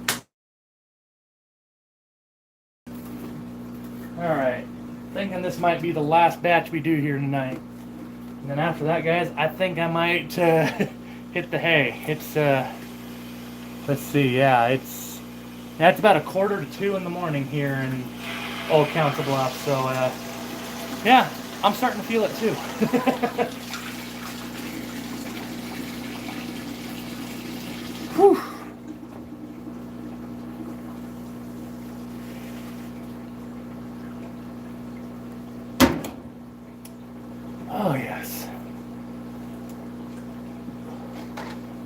Alright, thinking this might be the last batch we do here tonight. And then after that, guys, I think I might hit the hay. It's, let's see, yeah, it's about 1:45 in the morning here in Old Council Bluffs, so, yeah, I'm starting to feel it too. Whew. Oh, yes.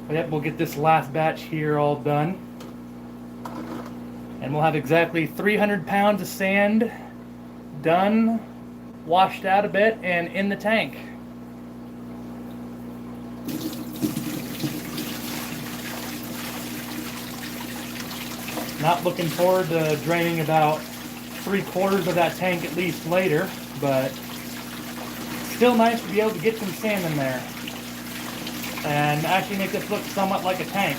Yep, we'll get this last batch here all done. And we'll have exactly 300 pounds of sand done, washed out a bit, and in the tank. Not looking forward to draining about 3/4 of that tank at least later, but still nice to be able to get some sand in there and actually make this look somewhat like a tank.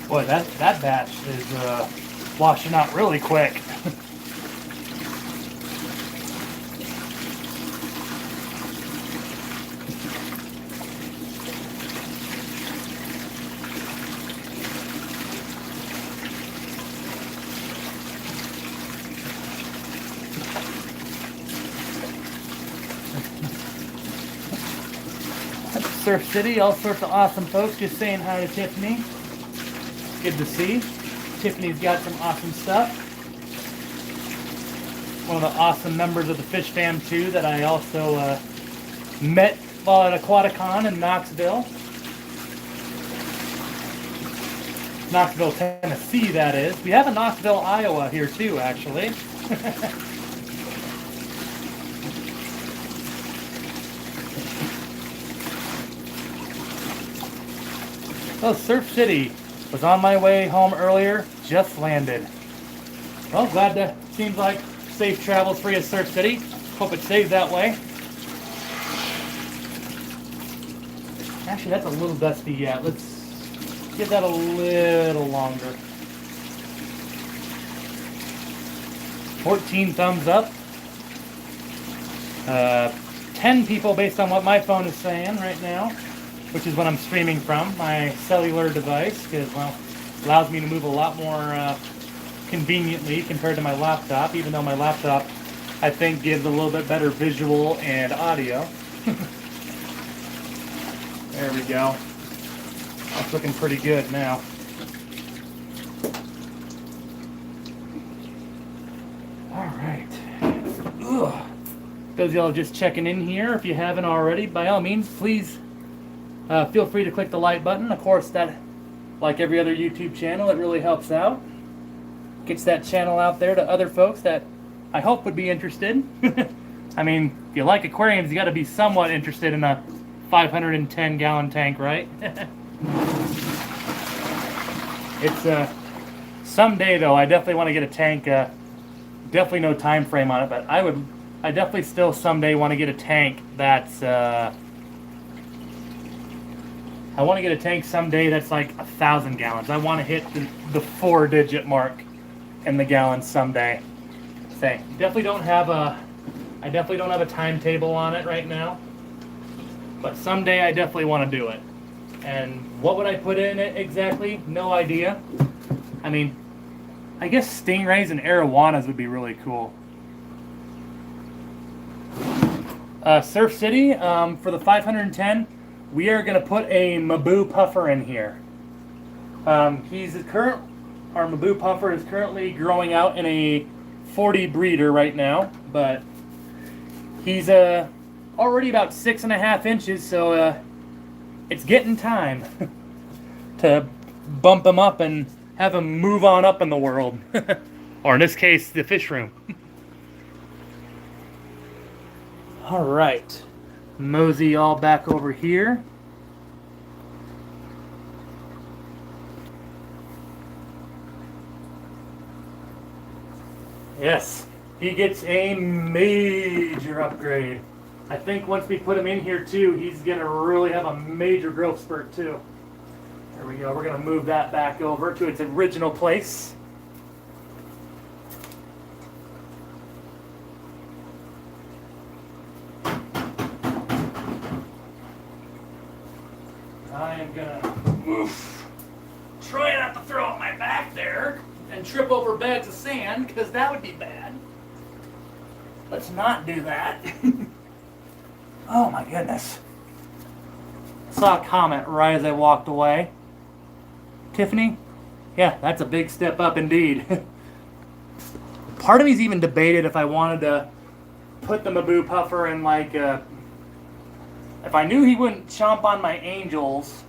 Boy, that batch is washing out really quick. Surf City, all sorts of awesome folks just saying hi to Tiffany. Good to see. Tiffany's got some awesome stuff. One of the awesome members of the Fish Fam too that I also met while at Aquaticon in Knoxville. Knoxville, Tennessee, that is. We have a Knoxville, Iowa here too, actually. Oh, Surf City. Was on my way home earlier, just landed. Well, glad to, seems like safe travels for you, Surf City. Hope it stays that way. Actually, that's a little dusty yet. Let's give that a little longer. 14 thumbs up. 10 people based on what my phone is saying right now. which is what I'm streaming from, my cellular device, because, well, it allows me to move a lot more conveniently compared to my laptop, even though my laptop, I think, gives a little bit better visual and audio. There we go. That's looking pretty good now. Alright. Those of y'all just checking in here, if you haven't already, by all means, please feel free to click the like button. Of course, that, like every other YouTube channel, it really helps out. Gets that channel out there to other folks that I hope would be interested. I mean, if you like aquariums, you got to be somewhat interested in a 510-gallon tank, right? It's someday though. I definitely want to get a tank. Definitely no time frame on it, but I definitely still someday want to get a tank that's. I want to get a tank someday that's like 1,000 gallons. I want to hit the 4-digit mark in the gallons someday. Say, definitely don't have a. I definitely don't have a timetable on it right now. But someday I definitely want to do it. And what would I put in it exactly? No idea. I mean, I guess stingrays and arowanas would be really cool. Surf City, for the 510, we are going to put a Maboo puffer in here. Our Maboo puffer is currently growing out in a 40 breeder right now, but he's already about 6.5 inches, so it's getting time to bump him up and have him move on up in the world. Or in this case, the fish room. Alright. Mosey all back over here. Yes, he gets a major upgrade. I think once we put him in here too, he's going to really have a major growth spurt too. There we go. We're going to move that back over to its original place. I am going to try not to throw out my back there and trip over bags of sand, because that would be bad. Let's not do that. Oh my goodness. Saw a comment right as I walked away. Tiffany? Yeah, that's a big step up indeed. Part of me's even debated if I wanted to put the Maboo puffer in like if I knew he wouldn't chomp on my angels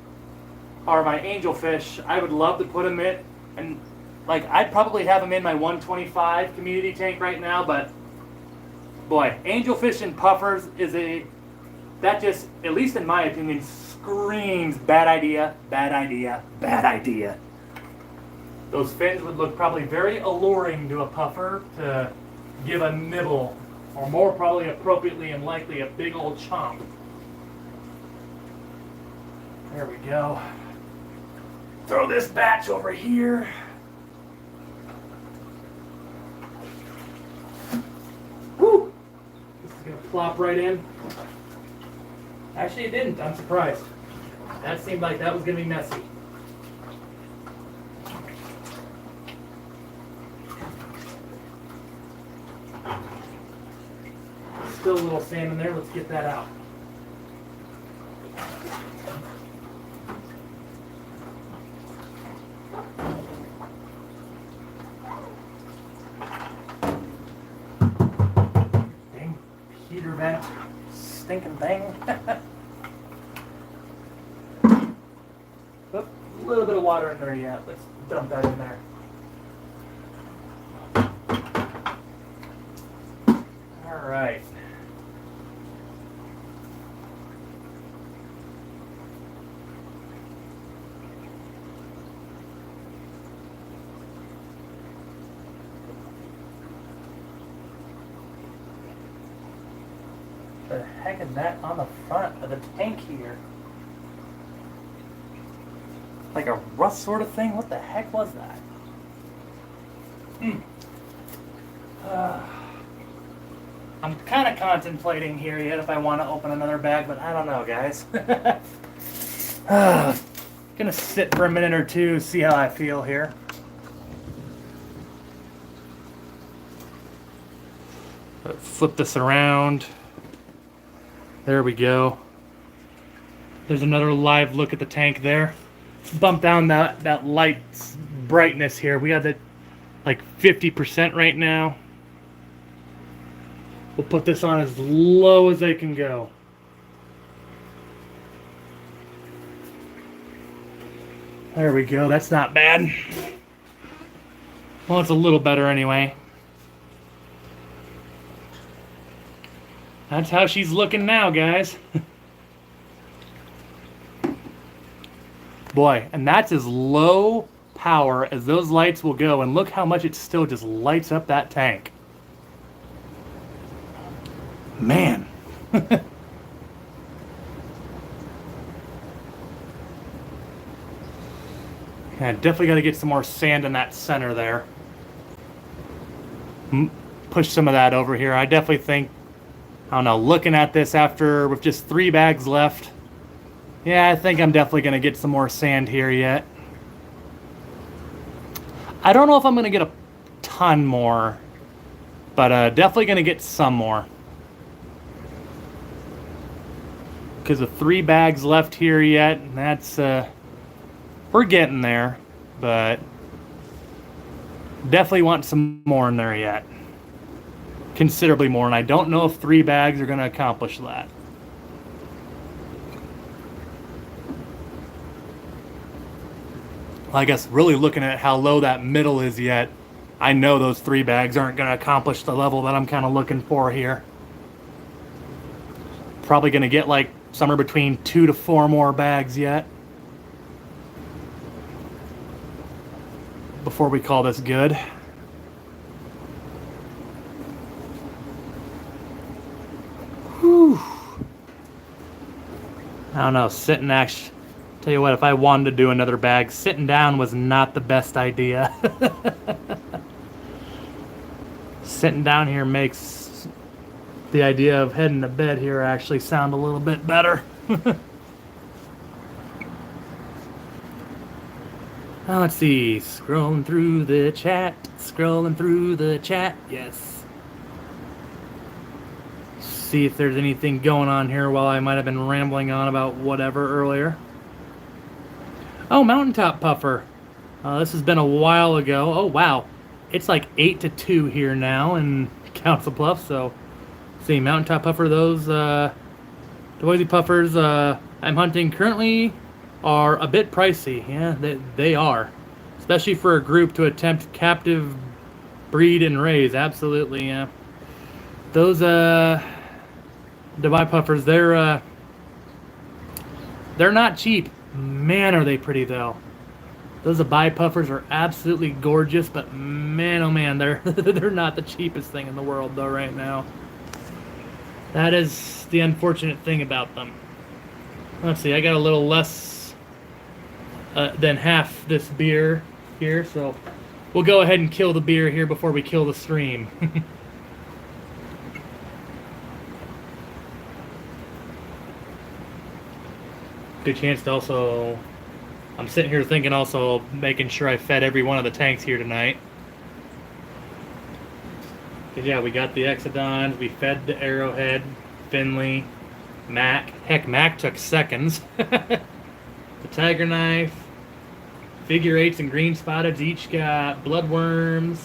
or my angelfish, I would love to put him in, and like I'd probably have him in my 125 community tank right now, but boy, angelfish and puffers that just, at least in my opinion, screams bad idea, bad idea, bad idea. Those fins would look probably very alluring to a puffer to give a nibble, or more probably appropriately and likely a big old chomp. There we go. Throw this batch over here. Woo! This is going to plop right in. Actually, it didn't. I'm surprised. That seemed like that was going to be messy. Still a little salmon there. Let's get that out. Dang heater vent. Stinking thing. Oop, a little bit of water in there yet. Let's dump that in there. All right. The heck is that on the front of the tank here? Like a rust sort of thing? What the heck was that? I'm kind of contemplating here yet if I want to open another bag, but I don't know, guys. Gonna sit for a minute or two, see how I feel here. Flip this around. There we go. There's another live look at the tank there. Bump down that light's brightness here. We have it like 50% right now. We'll put this on as low as I can go. There we go. That's not bad. Well, it's a little better anyway. That's how she's looking now, guys. Boy, and that's as low power as those lights will go, and look how much it still just lights up that tank. Man. Yeah, definitely got to get some more sand in that center there. Push some of that over here. I definitely think, I don't know, looking at this after with just 3 bags left, yeah, I think I'm definitely going to get some more sand here yet. I don't know if I'm going to get a ton more, but definitely going to get some more. Because of 3 bags left here yet, and that's, we're getting there, but definitely want some more in there yet. Considerably more, and I don't know if 3 bags are going to accomplish that. I guess really looking at how low that middle is yet, I know those 3 bags aren't going to accomplish the level that I'm kind of looking for here. Probably going to get like somewhere between 2 to 4 more bags yet before we call this good. Whew. I don't know, sitting actually, tell you what, if I wanted to do another bag, sitting down was not the best idea. Sitting down here makes the idea of heading to bed here actually sound a little bit better. Now let's see, scrolling through the chat, yes. See if there's anything going on here while I might have been rambling on about whatever earlier. Oh, Mountaintop Puffer. This has been a while ago. Oh, wow. It's like 8-2 here now in Council Bluffs, so see, Mountaintop Puffer, those Boise Puffers I'm hunting currently are a bit pricey. Yeah, they are. Especially for a group to attempt captive breed and raise. Absolutely, yeah. Those Dubai Puffers, they're not cheap. Man, are they pretty though. Those Dubai Puffers are absolutely gorgeous, but man, oh man, they're not the cheapest thing in the world though right now. That is the unfortunate thing about them. Let's see, I got a little less than half this beer here, so we'll go ahead and kill the beer here before we kill the stream. Good chance to also, I'm sitting here thinking also making sure I fed every one of the tanks here tonight. Because yeah, we got the Exodons, we fed the Arrowhead, Finley, Mac. Heck, Mac took seconds. The Tiger Knife, Figure Eights and Green Spotteds each got bloodworms,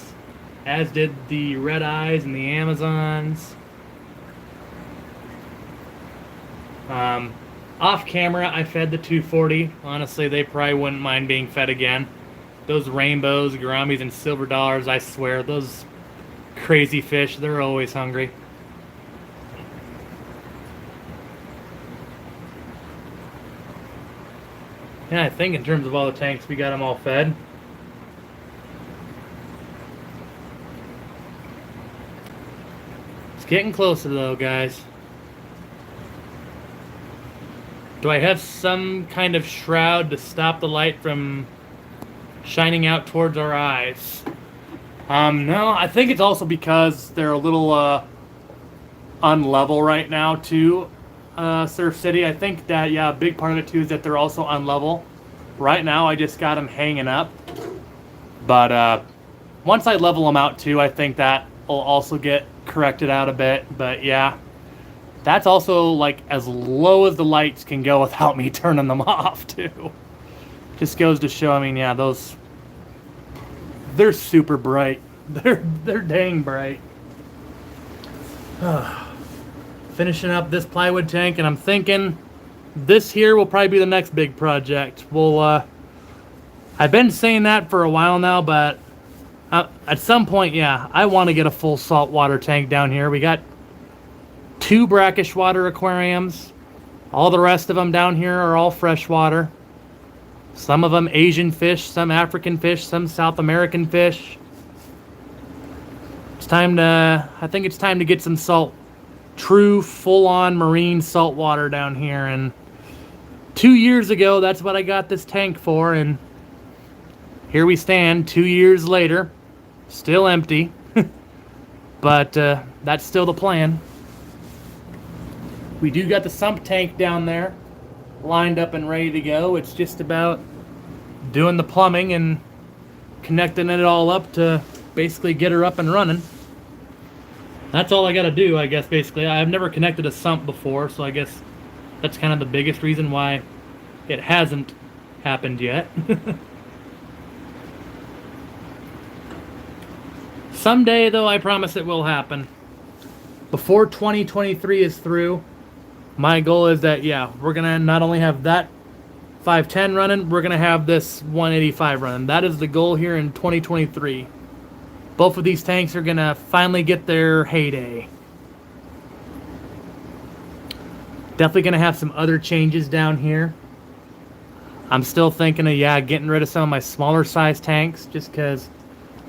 as did the Red Eyes and the Amazons. Off camera, I fed the 240. Honestly, they probably wouldn't mind being fed again. Those rainbows, gouramis, and silver dollars, I swear, those crazy fish, they're always hungry. Yeah, I think in terms of all the tanks, we got them all fed. It's getting closer though, guys. Do I have some kind of shroud to stop the light from shining out towards our eyes? No, I think it's also because they're a little unlevel right now too. Surf City. I think that, yeah, a big part of it too is that they're also unlevel. Right now, I just got them hanging up. But once I level them out too, I think that will also get corrected out a bit. But yeah, that's also like as low as the lights can go without me turning them off too. Just goes to show, I mean, yeah, they're super bright. They're dang bright. Finishing up this plywood tank, and I'm thinking this here will probably be the next big project. I've been saying that for a while now, but at some point, yeah, I want to get a full saltwater tank down here. We got 2 brackish water aquariums. All the rest of them down here are all freshwater. Some of them Asian fish, some African fish, some South American fish. I think it's time to get some true full-on marine saltwater down here. And 2 years ago, that's what I got this tank for, and here we stand 2 years later, still empty. But that's still the plan. We do got the sump tank down there lined up and ready to go. It's just about doing the plumbing and connecting it all up to basically get her up and running. That's all I gotta do, I guess, basically. I've never connected a sump before, so I guess that's kind of the biggest reason why it hasn't happened yet. Someday, though, I promise it will happen. Before 2023 is through, my goal is that, yeah, we're gonna not only have that 510 running, we're gonna have this 185 running. That is the goal here in 2023. Both of these tanks are gonna finally get their heyday. Definitely gonna have some other changes down here. I'm still thinking of, yeah, getting rid of some of my smaller size tanks just because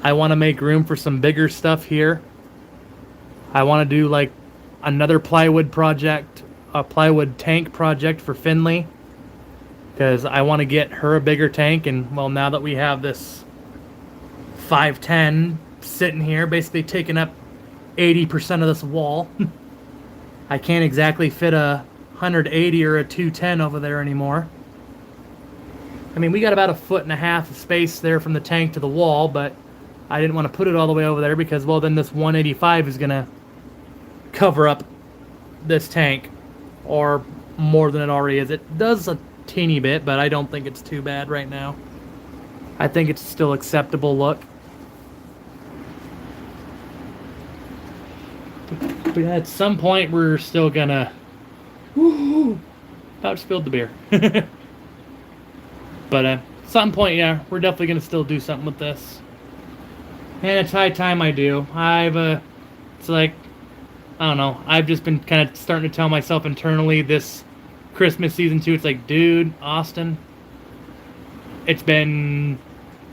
I want to make room for some bigger stuff here. I want to do like another plywood project, a plywood tank project for Finley, because I want to get her a bigger tank. And well, now that we have this 510 sitting here, basically taking up 80% of this wall, I can't exactly fit a 180 or a 210 over there anymore. I mean, we got about 1.5 feet of space there from the tank to the wall, but I didn't want to put it all the way over there because, well, then this 185 is going to cover up this tank, or more than it already is. It does a teeny bit, but I don't think it's too bad right now. I think it's still acceptable look. But at some point, we're still gonna... Woo-hoo! About spilled the beer. But at some point, yeah, we're definitely gonna still do something with this. And it's high time I do. It's like, I don't know, I've just been kind of starting to tell myself internally this Christmas season too. It's like, dude, Austin, it's been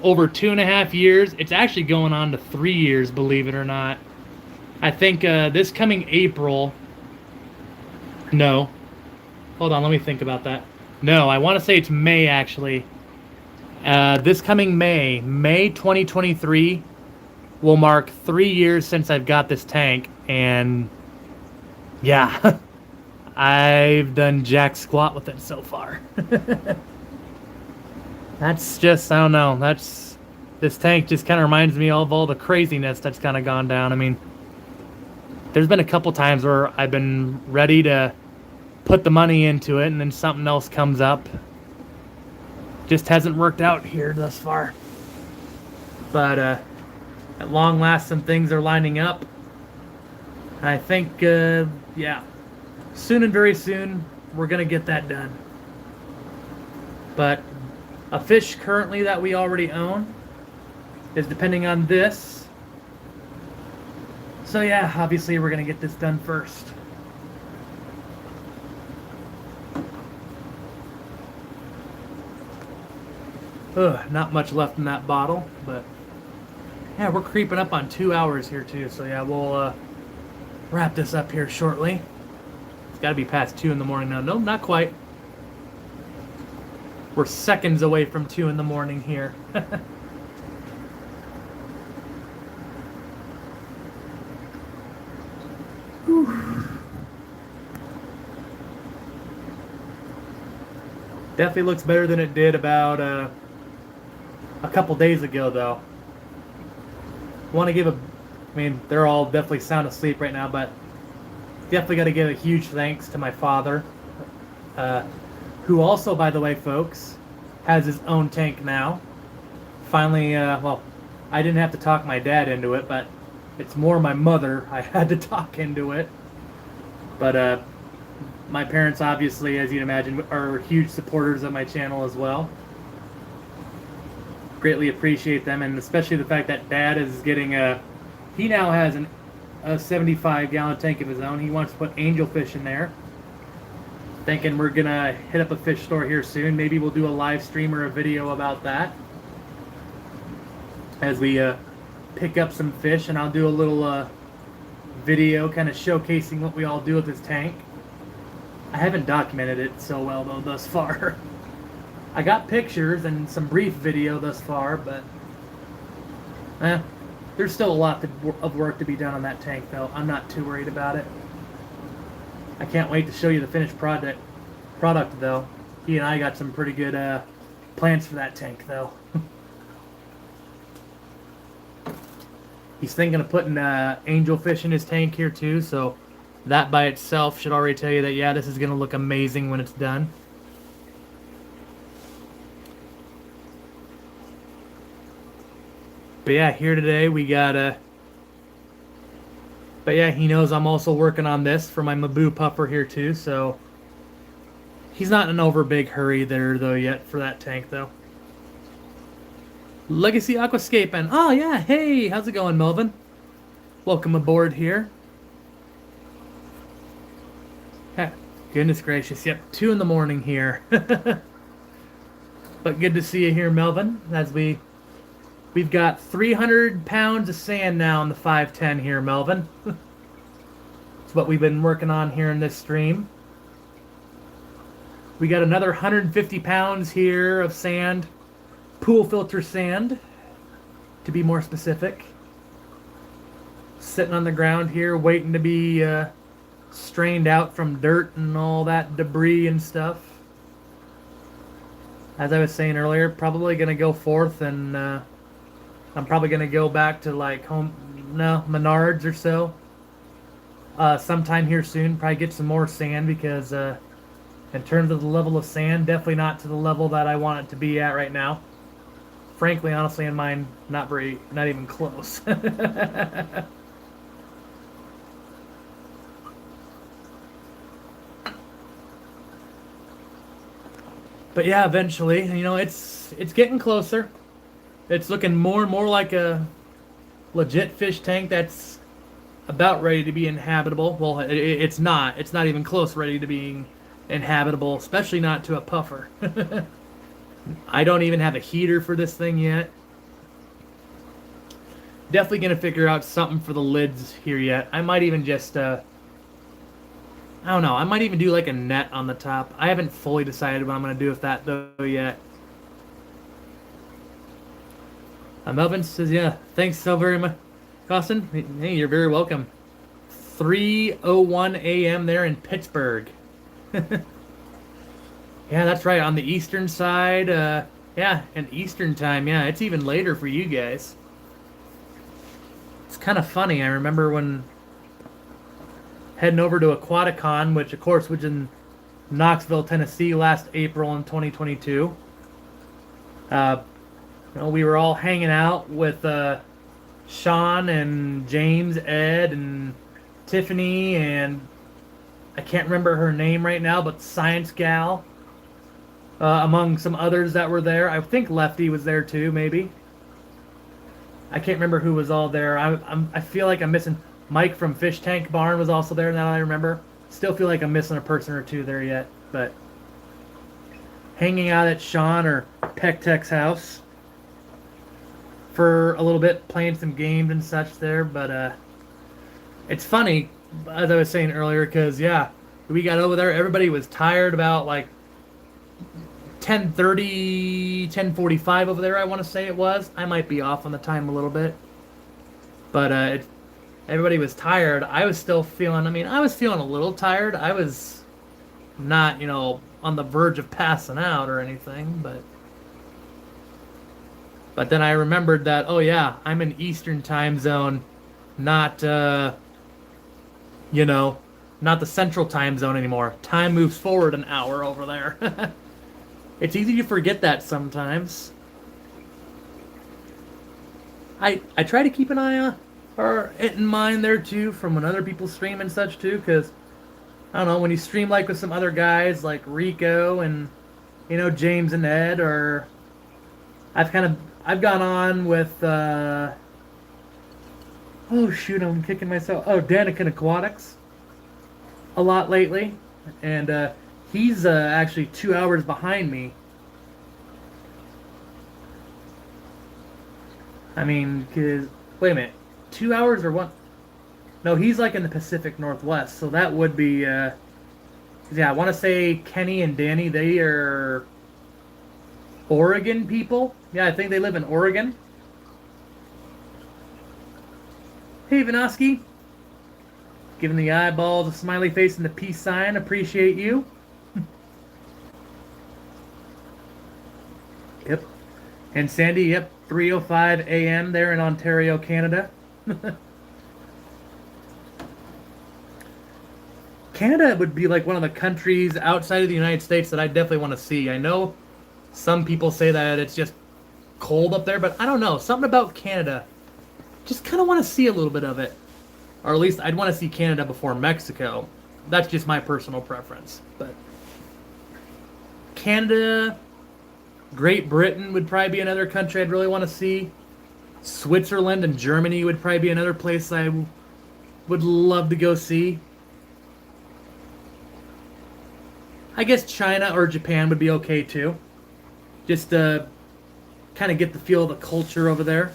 over 2.5 years. It's actually going on to 3 years, believe it or not. I think this coming April, no, hold on, let me think about that. No, I want to say it's May, actually. This coming May 2023, will mark 3 years since I've got this tank, and yeah, I've done jack squat with it so far. That's just, I don't know, this tank just kind of reminds me of all the craziness that's kind of gone down. I mean, there's been a couple times where I've been ready to put the money into it, and then something else comes up. Just hasn't worked out here thus far. But at long last, some things are lining up. I think, yeah, soon and very soon, we're going to get that done. But a fish currently that we already own is depending on this. So yeah, obviously we're going to get this done first. Not much left in that bottle, but yeah, we're creeping up on 2 hours here too. So yeah, we'll wrap this up here shortly. It's got to be past 2 in the morning now. No, not quite. We're seconds away from 2 in the morning here. Definitely looks better than it did about a couple days ago, though. Want to give a, I mean, they're all definitely sound asleep right now, but definitely got to give a huge thanks to my father, who also, by the way, folks, has his own tank now. Finally, well, I didn't have to talk my dad into it, but it's more my mother I had to talk into it. But my parents, obviously, as you'd imagine, are huge supporters of my channel as well. Greatly appreciate them, and especially the fact that Dad is getting he now has a 75-gallon tank of his own. He wants to put angelfish in there. Thinking we're gonna hit up a fish store here soon. Maybe we'll do a live stream or a video about that as we pick up some fish, and I'll do a little video kind of showcasing what we all do with this tank. I haven't documented it so well though thus far. I got pictures and some brief video thus far, but there's still a lot of work to be done on that tank though. I'm not too worried about it. I can't wait to show you the finished product though. He and I got some pretty good plans for that tank though. He's thinking of putting angelfish in his tank here too, so that by itself should already tell you that, yeah, this is going to look amazing when it's done. But yeah, here today we got but yeah, he knows I'm also working on this for my Mabu puffer here too, so he's not in an over big hurry there though yet for that tank though. Legacy Aquascaping. Oh yeah, hey, how's it going, Melvin? Welcome aboard here. Goodness gracious, yep, 2 in the morning here. But good to see you here, Melvin, as we've got 300 pounds of sand now in the 510 here, Melvin. It's what we've been working on here in this stream. We got another 150 pounds here of sand, pool filter sand, to be more specific. Sitting on the ground here, waiting to be strained out from dirt and all that debris and stuff. As I was saying earlier, probably going to go forth and I'm probably going to go back to like Menards or so. Sometime here soon, probably get some more sand because in terms of the level of sand, definitely not to the level that I want it to be at right now. Frankly, honestly, in mine, not even close. But yeah, eventually, you know, it's getting closer. It's looking more and more like a legit fish tank that's about ready to be inhabitable. Well, it's not. It's not even close ready to being inhabitable, especially not to a puffer. I don't even have a heater for this thing yet. Definitely going to figure out something for the lids here yet. I might even just, I don't know. I might even do like a net on the top. I haven't fully decided what I'm going to do with that though yet. Melvin says, yeah, thanks so very much. Costin, hey, you're very welcome. 3:01 a.m. there in Pittsburgh. Yeah, that's right. On the eastern side, yeah, and Eastern time. Yeah, it's even later for you guys. It's kind of funny. I remember when heading over to Aquaticon, which of course was in Knoxville, Tennessee last April in 2022. You know, we were all hanging out with Sean and James, Ed, and Tiffany, and I can't remember her name right now, but Science Gal, among some others that were there. I think Lefty was there too, maybe. I can't remember who was all there. I feel like I'm missing. Mike from Fish Tank Barn was also there, now I remember. Still feel like I'm missing a person or two there yet, but hanging out at Sean or Peck Tech's house for a little bit, playing some games and such there. But it's funny, as I was saying earlier, because yeah, we got over there, everybody was tired about like 10:30, 10:45 over there, I want to say it was. I might be off on the time a little bit, but everybody was tired. I was still feeling, I mean, I was feeling a little tired. I was not, you know, on the verge of passing out or anything, but then I remembered that, oh yeah, I'm in Eastern time zone, not you know, not the Central time zone anymore. Time moves forward an hour over there. It's easy to forget that sometimes. I try to keep an eye on or it in mind there too from when other people stream and such too, because I don't know, when you stream like with some other guys like Rico and James and Ed, or I've gone on with oh shoot, I'm kicking myself. Oh, Danikin Aquatics a lot lately, and he's actually 2 hours behind me. I mean, cause wait a minute, 2 hours or one? No, he's like in the Pacific Northwest, so that would be yeah. I want to say Kenny and Danny. They are Oregon people. Yeah, I think they live in Oregon. Hey, Vinoski. Giving the eyeballs a smiley face and the peace sign. Appreciate you. Yep. And Sandy, yep, 3:05 a.m. there in Ontario, Canada. Canada would be like one of the countries outside of the United States that I definitely want to see. I know some people say that it's just cold up there, but I don't know. Something about Canada. Just kind of want to see a little bit of it. Or at least I'd want to see Canada before Mexico. That's just my personal preference. But Canada, Great Britain would probably be another country I'd really want to see. Switzerland and Germany would probably be another place I would love to go see. I guess China or Japan would be okay too. Just to kind of get the feel of the culture over there.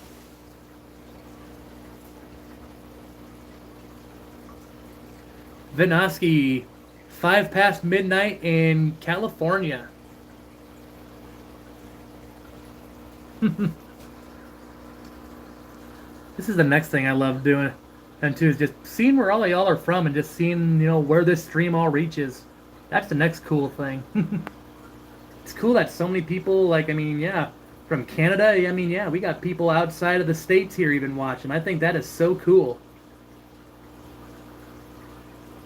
Vinoski, 5 past midnight in California. This is the next thing I love doing, and too is just seeing where all of y'all are from and just seeing where this stream all reaches. That's the next cool thing. It's cool that so many people, like, I mean, yeah, from Canada. I mean, yeah, we got people outside of the states here even watching. I think that is so cool.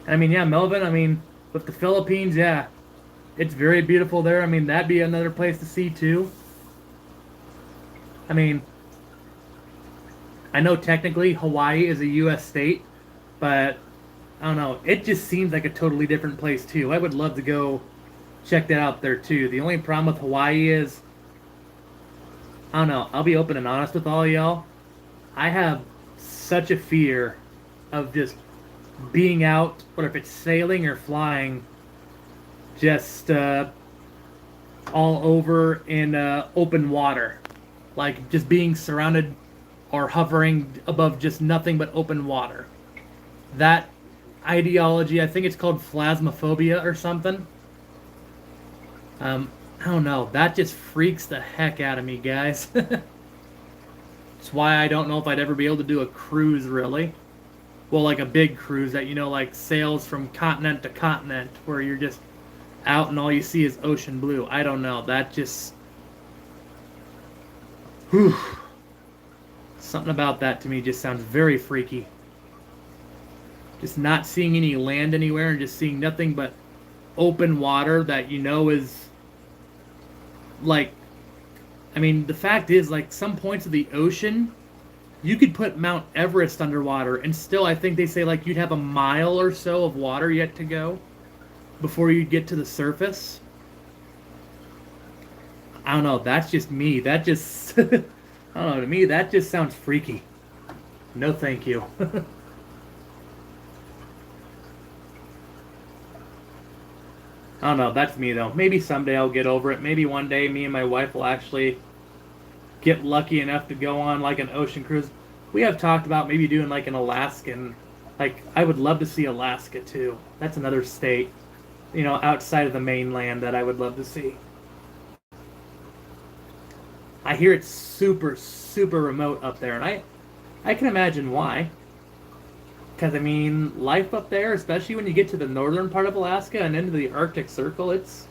I mean, yeah, Melvin, I mean, with the Philippines, yeah, it's very beautiful there. I mean, that'd be another place to see, too. I mean, I know technically Hawaii is a U.S. state, but I don't know. It just seems like a totally different place, too. I would love to go check that out there, too. The only problem with Hawaii is, I don't know, I'll be open and honest with all y'all. I have such a fear of just being out, whether if it's sailing or flying, just all over in open water. Like just being surrounded or hovering above just nothing but open water. That ideology, I think it's called phasmophobia or something. I don't know. That just freaks the heck out of me, guys. That's why I don't know if I'd ever be able to do a cruise, really. Well, like a big cruise that, like sails from continent to continent where you're just out and all you see is ocean blue. I don't know. That just... Whew. Something about that to me just sounds very freaky. Just not seeing any land anywhere and just seeing nothing but open water that is like... I mean, the fact is, like, some points of the ocean... You could put Mount Everest underwater, and still, I think they say, like, you'd have a mile or so of water yet to go before you get to the surface. I don't know. That's just me. That just... I don't know. To me, that just sounds freaky. No, thank you. I don't know. That's me, though. Maybe someday I'll get over it. Maybe one day me and my wife will actually get lucky enough to go on like an ocean cruise. We have talked about maybe doing like an Alaskan, like I would love to see Alaska too. That's another state, outside of the mainland that I would love to see. I hear it's super, super remote up there, and I can imagine why. Because, I mean, life up there, especially when you get to the northern part of Alaska and into the Arctic Circle, it's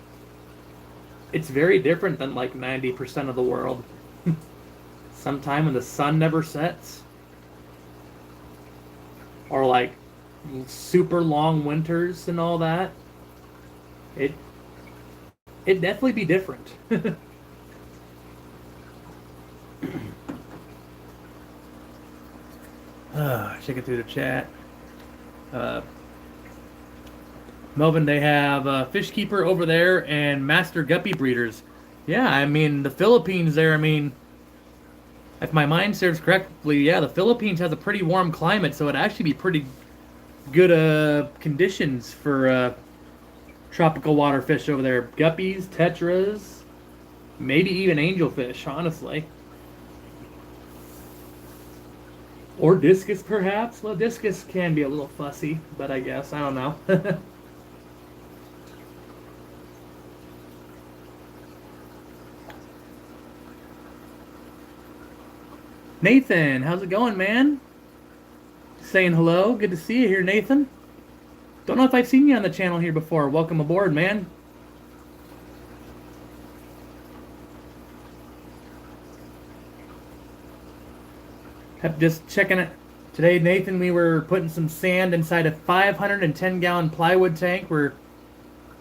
it's very different than like 90% of the world. Sometime when the sun never sets, or like super long winters and all that, it it'd definitely be different. Check it through the chat. Uh, Melvin, they have Fish Keeper over there and Master Guppy Breeders. Yeah, I mean, the Philippines there, I mean, if my mind serves correctly, yeah, the Philippines has a pretty warm climate, so it'd actually be pretty good conditions for tropical water fish over there. Guppies, tetras, maybe even angelfish, honestly. Or discus, perhaps? Well, discus can be a little fussy, but I guess. I don't know. Nathan, how's it going, man? Saying hello. Good to see you here, Nathan. Don't know if I've seen you on the channel here before. Welcome aboard, man. Just checking it. Today, Nathan, we were putting some sand inside a 510-gallon plywood tank. We're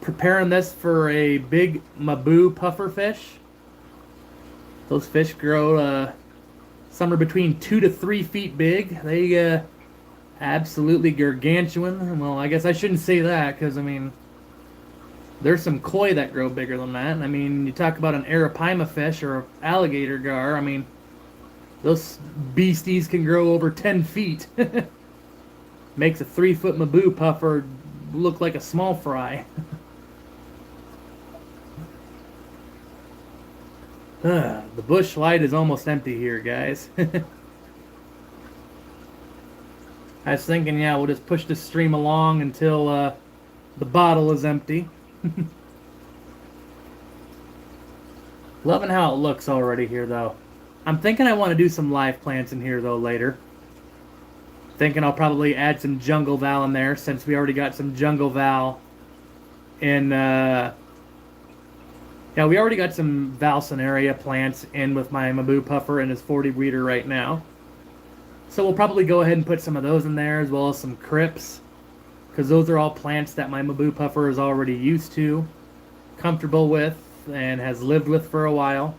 preparing this for a big Mabu puffer fish. Those fish grow somewhere between 2 to 3 feet big. They absolutely gargantuan. Well, I guess I shouldn't say that because, I mean, there's some koi that grow bigger than that. I mean, you talk about an arapaima fish or alligator gar. I mean, those beasties can grow over 10 feet. Makes a 3-foot Mabu puffer look like a small fry. The bush light is almost empty here, guys. I was thinking, yeah, we'll just push this stream along until the bottle is empty. Loving how it looks already here, though. I'm thinking I want to do some live plants in here, though, later. Thinking I'll probably add some jungle val in there, since we already got some jungle val in... Yeah, we already got some Valsinaria plants in with my Mabu puffer and his 40 breeder right now. So we'll probably go ahead and put some of those in there, as well as some crypts, because those are all plants that my Mabu puffer is already used to, comfortable with, and has lived with for a while.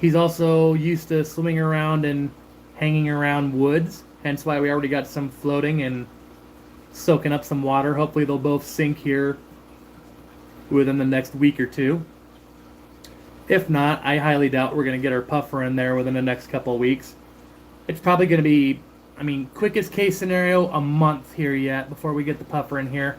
He's also used to swimming around and hanging around woods, hence why we already got some floating and soaking up some water. Hopefully they'll both sink here within the next week or two. If not, I highly doubt we're going to get our puffer in there within the next couple of weeks. It's probably going to be, I mean, quickest case scenario, a month here yet before we get the puffer in here.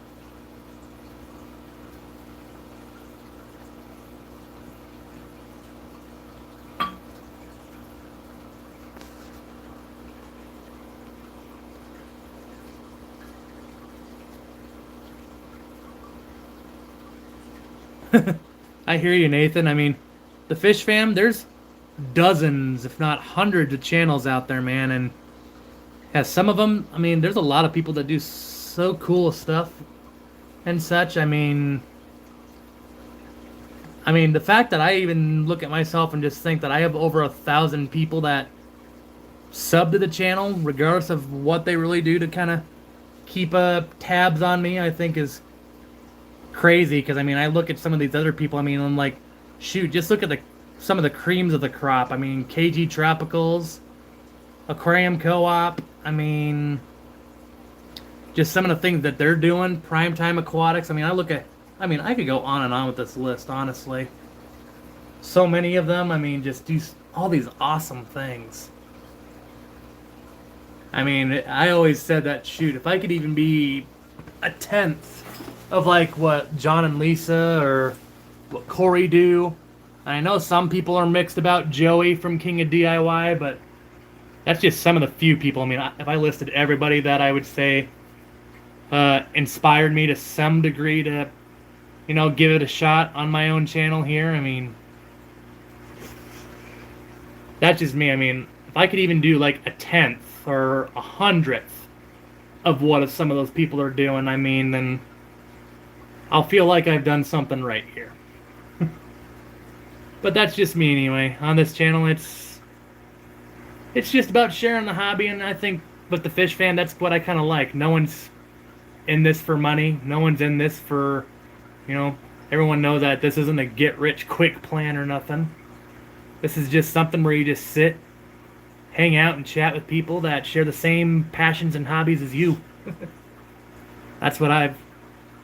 I hear you, Nathan. I mean, the Fish Fam, there's dozens, if not hundreds of channels out there, man. And as some of them, I mean, there's a lot of people that do so cool stuff and such. I mean, the fact that I even look at myself and just think that I have over 1,000 people that sub to the channel, regardless of what they really do to kind of keep tabs on me, I think is crazy. Because I mean, I look at some of these other people. I mean, I'm like, shoot, just look at some of the creams of the crop. I mean, KG Tropicals, Aquarium Co-op. I mean, just some of the things that they're doing. Primetime Aquatics. I mean, I could go on and on with this list, honestly. So many of them. I mean, just do all these awesome things. I mean, I always said that, shoot, if I could even be a tenth of like what John and Lisa or what Corey do. I know some people are mixed about Joey from King of DIY, but that's just some of the few people. I mean, if I listed everybody that I would say inspired me to some degree to, you know, give it a shot on my own channel here, I mean, that's just me. I mean, if I could even do like a tenth or 100th of what some of those people are doing, I mean, then I'll feel like I've done something right here. But that's just me anyway. On this channel, it's just about sharing the hobby, and I think with the fish fan, that's what I kind of like. No one's in this for money. No one's in this for, everyone knows that this isn't a get-rich-quick plan or nothing. This is just something where you just sit, hang out, and chat with people that share the same passions and hobbies as you. That's why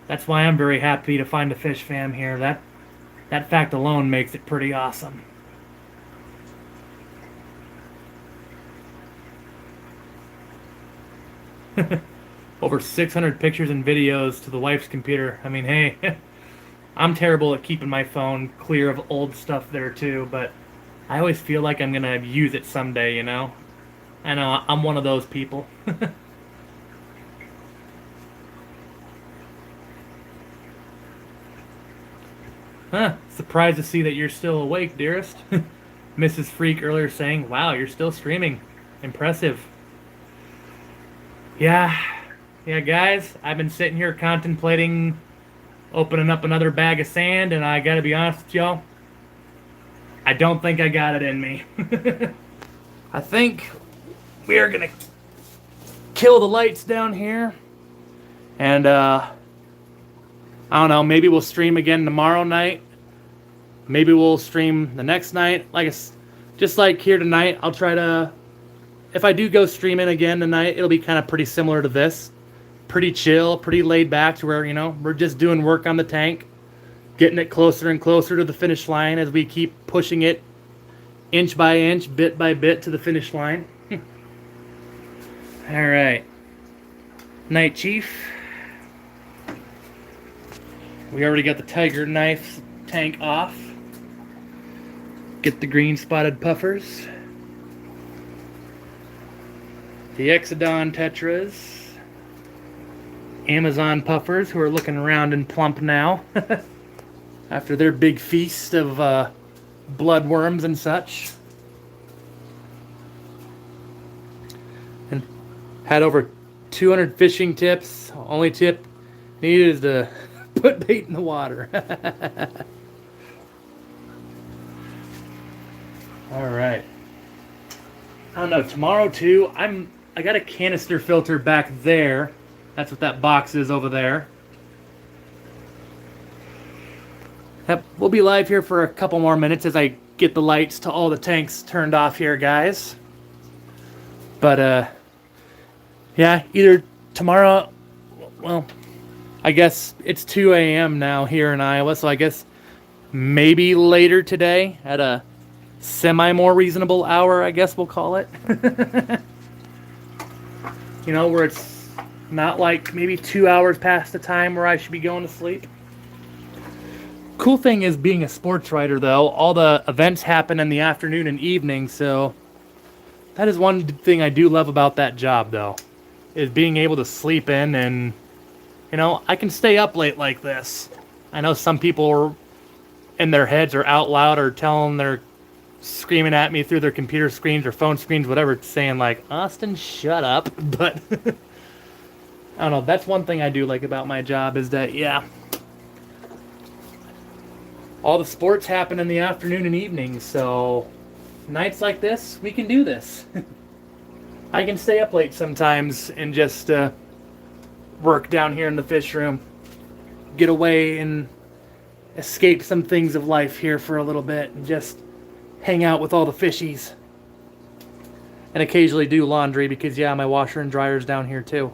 I'm very happy to find a fish fam here. That fact alone makes it pretty awesome. Over 600 pictures and videos to the wife's computer. I mean, hey, I'm terrible at keeping my phone clear of old stuff there too, but I always feel like I'm gonna use it someday, I know I'm one of those people. Huh, surprised to see that you're still awake, dearest. Mrs. Freak earlier saying, wow, you're still streaming. Impressive. Yeah, guys, I've been sitting here contemplating opening up another bag of sand, and I gotta be honest with y'all, I don't think I got it in me. I think we are gonna kill the lights down here, and I don't know, maybe we'll stream again tomorrow night. Maybe we'll stream the next night. Just like here tonight, I'll try to, if I do go streaming again tonight, it'll be kind of pretty similar to this. Pretty chill, pretty laid back to where, we're just doing work on the tank, getting it closer and closer to the finish line as we keep pushing it inch by inch, bit by bit to the finish line. All right. Night, Chief. We already got the tiger knife tank off. Get the green spotted puffers. The Exodon tetras. Amazon puffers who are looking round and plump now. After their big feast of bloodworms and such. And had over 200 fishing tips. Only tip needed is to put bait in the water. All right. I don't know. Tomorrow too. I got a canister filter back there. That's what that box is over there. Yep, we'll be live here for a couple more minutes as I get the lights to all the tanks turned off here, guys. But yeah, either tomorrow. Well, I guess it's 2 a.m. now here in Iowa, so I guess maybe later today at a semi-more reasonable hour, I guess we'll call it. Where it's not like maybe 2 hours past the time where I should be going to sleep. Cool thing is being a sports writer, though, all the events happen in the afternoon and evening, so that is one thing I do love about that job, though, is being able to sleep in and I can stay up late like this. I know some people are in their heads or out loud or telling they're screaming at me through their computer screens or phone screens, whatever, saying like, Austin, shut up. But I don't know. That's one thing I do like about my job is that, yeah, all the sports happen in the afternoon and evening. So nights like this, we can do this. I can stay up late sometimes and just work down here in the fish room, get away and escape some things of life here for a little bit and just hang out with all the fishies. And occasionally do laundry because, yeah, my washer and dryer's down here too.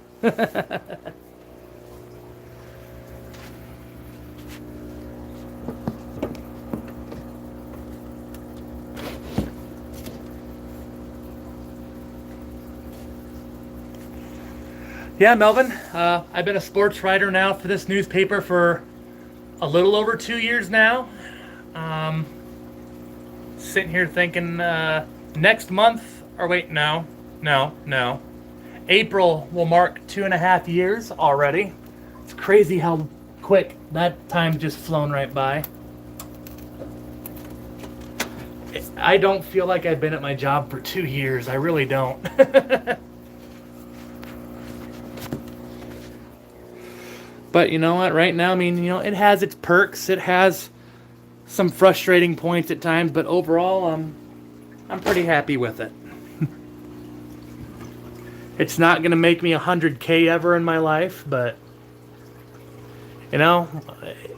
Yeah, Melvin, I've been a sports writer now for this newspaper for a little over 2 years now. Sitting here thinking next month, or wait, no. April will mark 2.5 years already. It's crazy how quick that time's just flown right by. I don't feel like I've been at my job for 2 years. I really don't. But you know what? Right now, I mean, it has its perks. It has some frustrating points at times, but overall, I'm pretty happy with it. It's not going to make me 100K ever in my life, but, you know,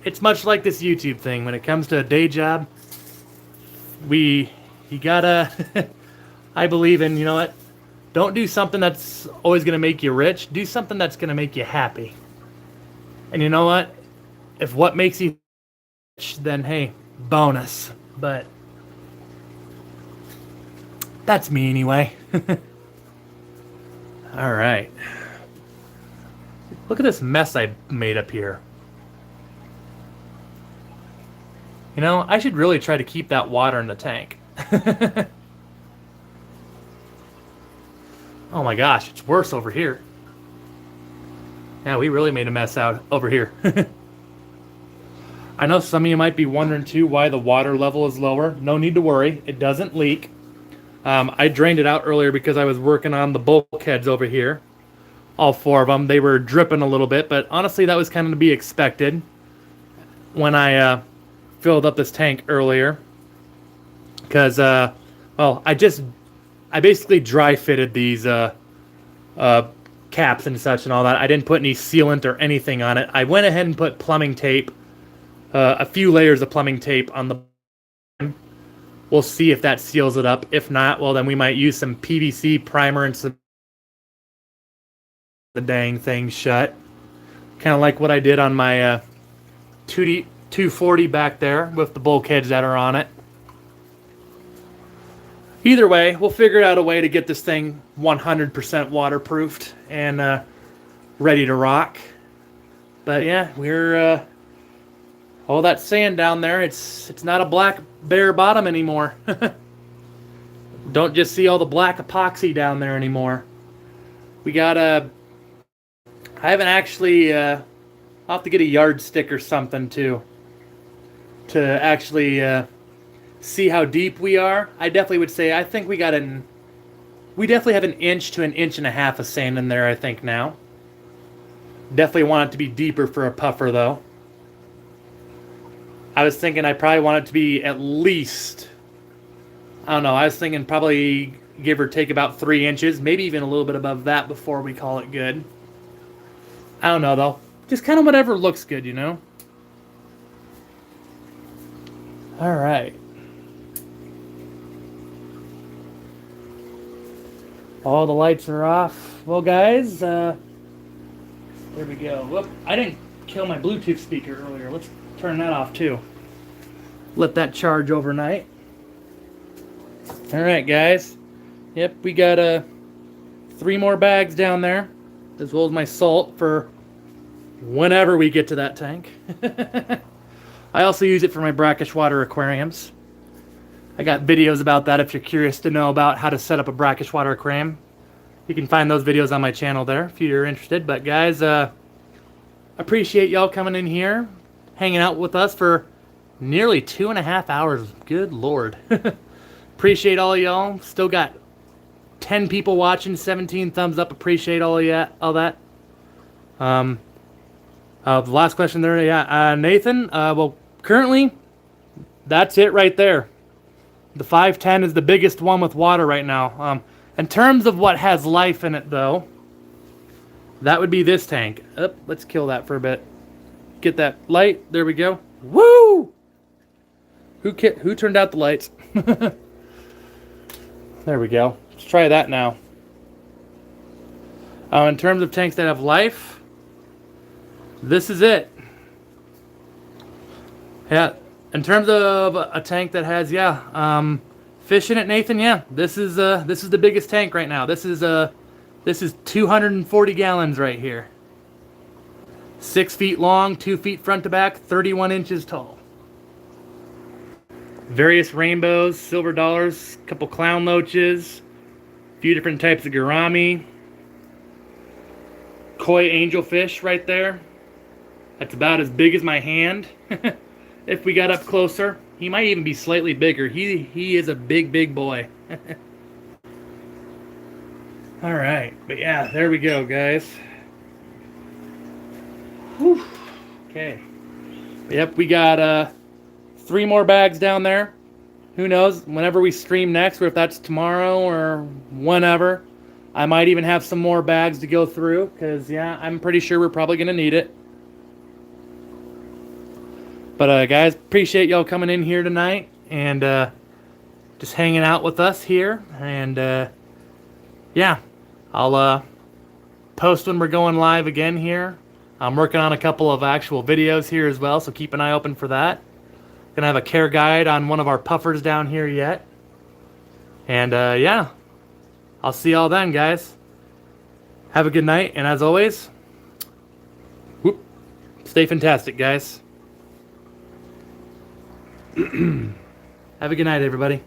it's much like this YouTube thing. When it comes to a day job, you gotta, I believe in, you know what, don't do something that's always going to make you rich. Do something that's going to make you happy. And you know what? If what makes you rich, then hey, bonus. But that's me anyway. All right. Look at this mess I made up here. You know, I should really try to keep that water in the tank. Oh my gosh, it's worse over here. Yeah, we really made a mess out over here. I know some of you might be wondering too why the water level is lower. No need to worry, it doesn't leak. I drained it out earlier because I was working on the bulkheads over here. All 4 of them. They were dripping a little bit, but honestly that was kind of to be expected when I filled up this tank earlier. Because, well, I basically dry fitted these caps and such and all that. I didn't put any sealant or anything on it. I went ahead and put plumbing tape, a few layers of plumbing tape on the bottom. We'll see if that seals it up. If not, well, then we might use some PVC primer and some the dang thing shut. Kind of like what I did on my 240 back there with the bulkheads that are on it. Either way, we'll figure out a way to get this thing 100% waterproofed and ready to rock. But yeah, we're all that sand down there. It's not a black bare bottom anymore. Don't just see all the black epoxy down there anymore. We got I haven't actually. I'll have to get a yardstick or something to actually. See how deep we are. I definitely would say I think we definitely have 1 inch to 1.5 inches of sand in there, I think now. Definitely want it to be deeper for a puffer though. I was thinking I probably want it to be at least, I don't know, I was thinking probably give or take about 3 inches, maybe even a little bit above that before we call it good. I don't know though. Just kind of whatever looks good, you know? Alright. All the lights are off. Well, guys, there we go. Whoop, I didn't kill my Bluetooth speaker earlier. Let's turn that off, too. Let that charge overnight. All right, guys. Yep, we got 3 more bags down there, as well as my salt for whenever we get to that tank. I also use it for my brackish water aquariums. I got videos about that if you're curious to know about how to set up a brackish water aquarium. You can find those videos on my channel there if you're interested. But guys, appreciate y'all coming in here, hanging out with us for nearly 2.5 hours. Good Lord. Appreciate all y'all. Still got 10 people watching, 17 thumbs up. Appreciate all that. The last question there, yeah, Nathan. Well, currently, that's it right there. The 510 is the biggest one with water right now. In terms of what has life in it, though, that would be this tank. Let's kill that for a bit. Get that light. There we go. Woo! Who turned out the lights? There we go. Let's try that now. In terms of tanks that have life, this is it. Yeah. In terms of a tank that has, fish in it, Nathan, this is the biggest tank right now. This is 240 gallons right here. 6 feet long, 2 feet front to back, 31 inches tall. Various rainbows, silver dollars, couple clown loaches, a few different types of gourami, koi angelfish right there. That's about as big as my hand. If we got up closer, he might even be slightly bigger. He is a big boy. All right, but yeah, there we go, guys. Whew. Okay. Yep, we got 3 more bags down there. Who knows? Whenever we stream next, or if that's tomorrow or whenever, I might even have some more bags to go through. Because, yeah, I'm pretty sure we're probably going to need it. But, guys, appreciate y'all coming in here tonight. And just hanging out with us here. And, yeah, I'll post when we're going live again here. I'm working on a couple of actual videos here as well, so keep an eye open for that. Gonna have a care guide on one of our puffers down here yet. And yeah, I'll see y'all then, guys. Have a good night, and as always, whoop, stay fantastic, guys. Have a good night, everybody.